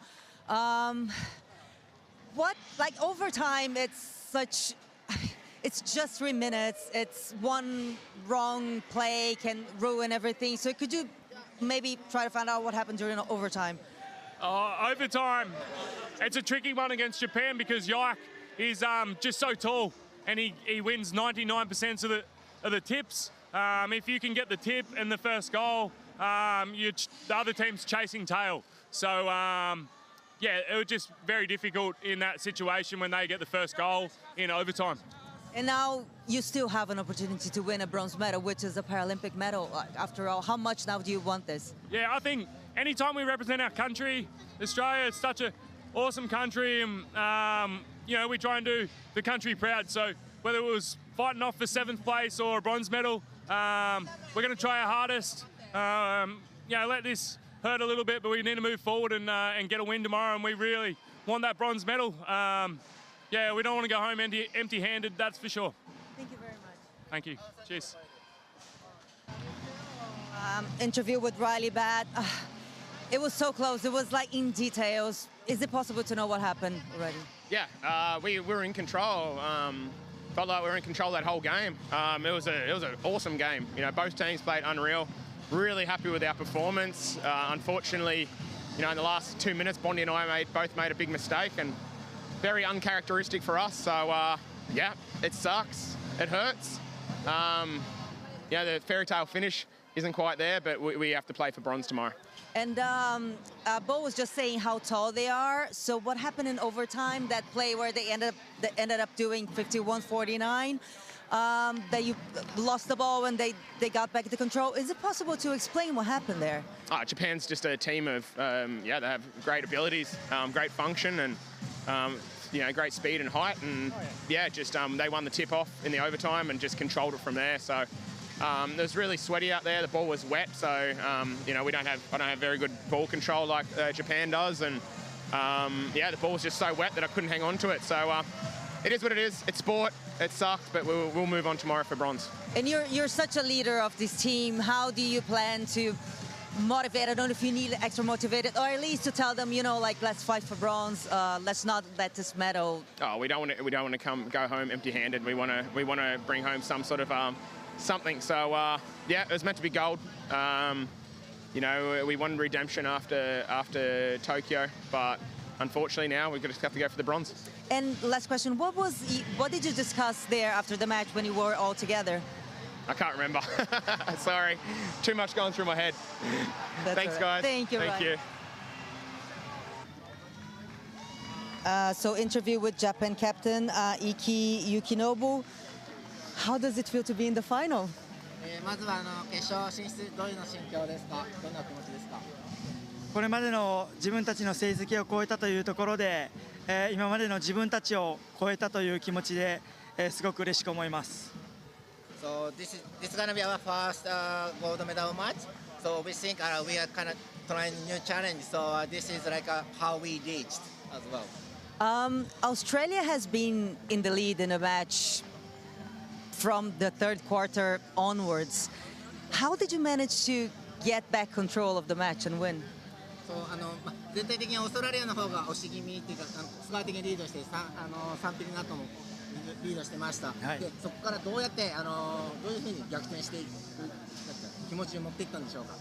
What, like overtime, it's just 3 minutes. It's one wrong play can ruin everything. So could you maybe try to find out what happened during overtime? Overtime, it's a tricky one against Japan because Yike is just so tall, and he wins 99% of the tips. If you can get the tip and the first goal, the other team's chasing tail. So yeah, it was just very difficult in that situation when they get the first goal in overtime. And now you still have an opportunity to win a bronze medal, which is a Paralympic medal. After all, how much now do you want this? Yeah, I think anytime we represent our country, Australia, it's such an awesome country, and we try and do the country proud. So whether it was fighting off for 7th place or a bronze medal, we're going to try our hardest. Let this hurt a little bit, but we need to move forward and get a win tomorrow, and we really want that bronze medal. Yeah, we don't want to go home empty-handed, that's for sure. Thank you very much. Thank you. Cheers. Interview with Riley Batt. It was so close. It was like in details. Is it possible to know what happened already? Yeah, we were in control. Felt like we were in control that whole game. It was an awesome game. Both teams played unreal. Really happy with our performance. Unfortunately, in the last 2 minutes, Bondi and I both made a big mistake, and very uncharacteristic for us. So yeah, it sucks. It hurts. The fairy tale finish isn't quite there, but we have to play for bronze tomorrow. And Beau was just saying how tall they are. So what happened in overtime, that play where they ended up doing 51-49, that you lost the ball and they got back into control. Is it possible to explain what happened there? Japan's just a team of, they have great abilities, great function, and great speed and height. And they won the tip off in the overtime and just controlled it from there. So it was really sweaty out there. The ball was wet, so I don't have very good ball control like Japan does, and the ball was just so wet that I couldn't hang on to it. So it is what it is. It's sport. It sucked, but we'll move on tomorrow for bronze. And you're such a leader of this team. How do you plan to motivate? I don't know if you need extra motivated, or at least to tell them, let's fight for bronze. Let's not let this medal. Oh, we don't want to go home empty-handed. We want to bring home some sort of something. So it was meant to be gold. We won redemption after Tokyo, but unfortunately now we just have to go for the bronze. And last question, what did you discuss there after the match when you were all together? I can't remember. Sorry, too much going through my head. Thanks, guys. Thank you. Thank you. So interview with Japan captain Iki Yukinobu. How does it feel to be in the final? まずは決勝進出どういうの心境ですか？どんな気持ちですか？これまでの自分たちの成績を超えたというところで、今までの自分たちを超えたという気持ちで、すごく嬉しく思います。So this is gonna be our first gold medal match. So we think we are kind of trying new challenge. So this is like how we reached as well. Australia has been in the lead in a match from the third quarter onwards. How did you manage to get back control of the match and win? 全体的にオーストラリアの方が押し気味っていうかスコア的にリードして3ピリナットもリードしてました、でそこからどうやってどういうふうに逆転していく気持ちを持っていったんでしょうか。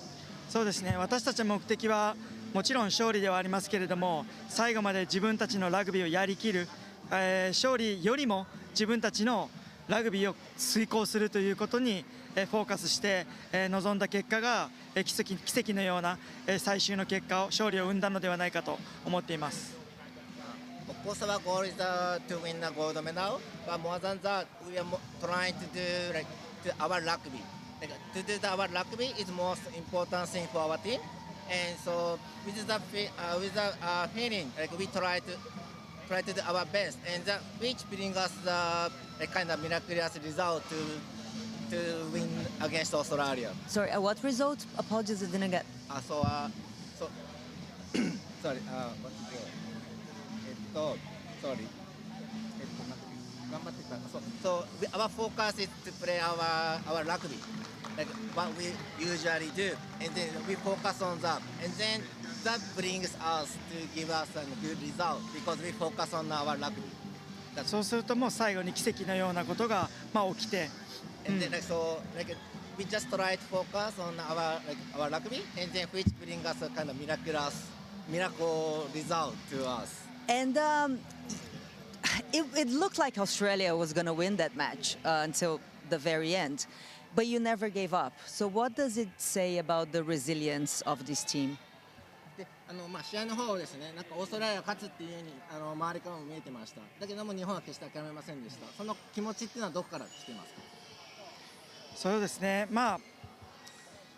そうですね、私たちの目的はもちろん勝利ではありますけれども、最後まで自分たちのラグビーをやりきる、勝利よりも自分たちのラグビーを遂行するということにフォーカスして臨んだ結果が奇跡のような最終の結果を勝利を生んだのではないかと思っています。Of course, our goal is to win the gold medal, but more than that, we are trying to do our rugby. To do our rugby is the most important thing for our team, and so with the feeling, we try to do our best, and that which brings us the kind of miraculous result to win against Australia. Sorry, what result? Apologies, I didn't get. Sorry, sorry. So our focus is to play our rugby, like what we usually do, and then we focus on that, and then that brings us to give us a good result because we focus on our rugby. そうするともう最後に奇跡のようなことが起きて、and then we just try to focus on our rugby, and then which brings us a kind of miracle result to us. And it looked like Australia was going to win that match until the very end, but you never gave up. So what does it say about the resilience of this team? で試合の方ですね、なんかオーストラリアが勝つっていう風に周りからも見えてました。だけども日本は決して諦めませんでした。その気持ちっていうのはどこから来てますか？そうですね、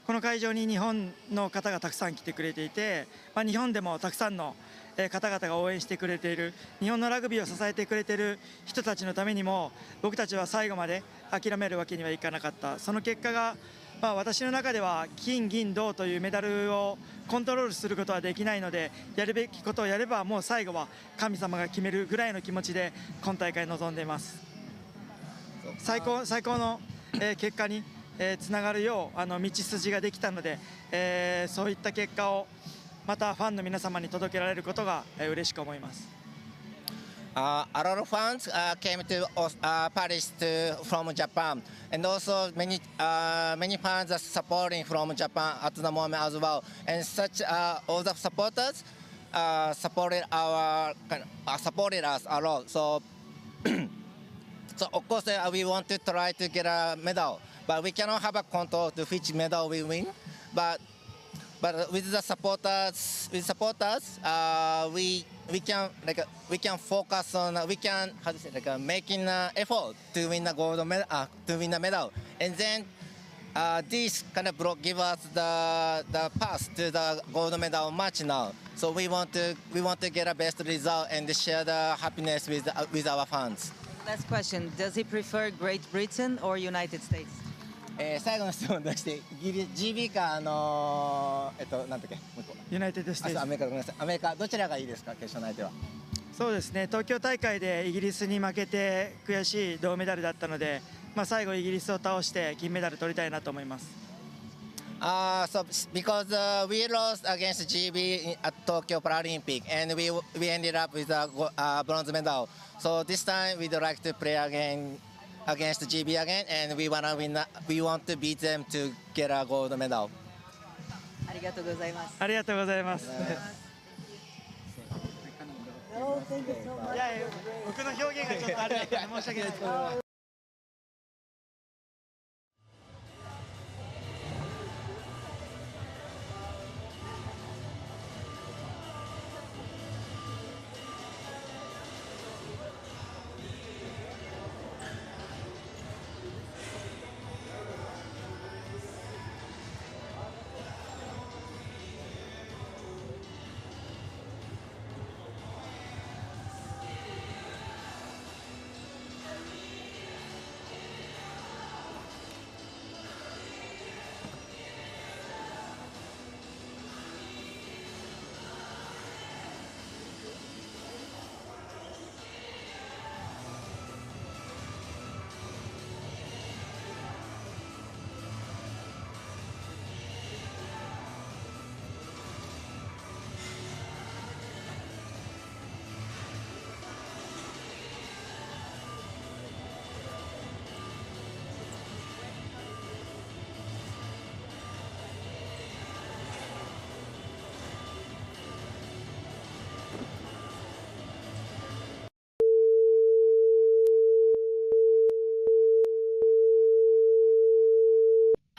この会場に日本の方がたくさん来てくれていて、日本でもたくさんの方々が応援してくれている、日本のラグビーを支えてくれている人たちのためにも僕たちは最後まで諦めるわけにはいかなかった。その結果が、私の中では金銀銅というメダルをコントロールすることはできないので、やるべきことをやればもう最後は神様が決めるぐらいの気持ちで今大会臨んでいます。最高の結果につながるよう道筋ができたので、そういった結果をまたファンの皆様に届けられることが嬉しく思います。A lot of fans came to Paris from Japan, and also many fans are supporting from Japan at the moment as well. And such all the supporters supported us a lot. So of course we want to try to get a medal, but we cannot have a control to which medal we win. But with the supporters, we can focus on making an effort to win the gold medal, to win the medal, and then this kind of give us the path to the gold medal match now. So we want to get a best result and share the happiness with our fans. Last question: does he prefer Great Britain or United States? 最後の質問として、GB かなんだっけ、もう一個。ユナイテッドステーツ。アメリカ、ごめんなさい。アメリカどちらがいいですか、決勝の相手は。そうですね。東京大会でイギリスに負けて悔しい銅メダルだったので、最後イギリスを倒して金メダル取りたいなと思います。So because we lost against GB at Tokyo Paralympic, and we ended up with a bronze medal. So this time we'd like to play against GB again, and we want to win. We want to beat them to get a gold medal. ありがとうございます。ありがとうございます。僕の表現がちょっとあれだったので申し訳ないです。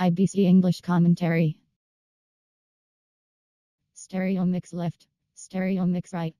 IBC English commentary. Stereo mix left, stereo mix right.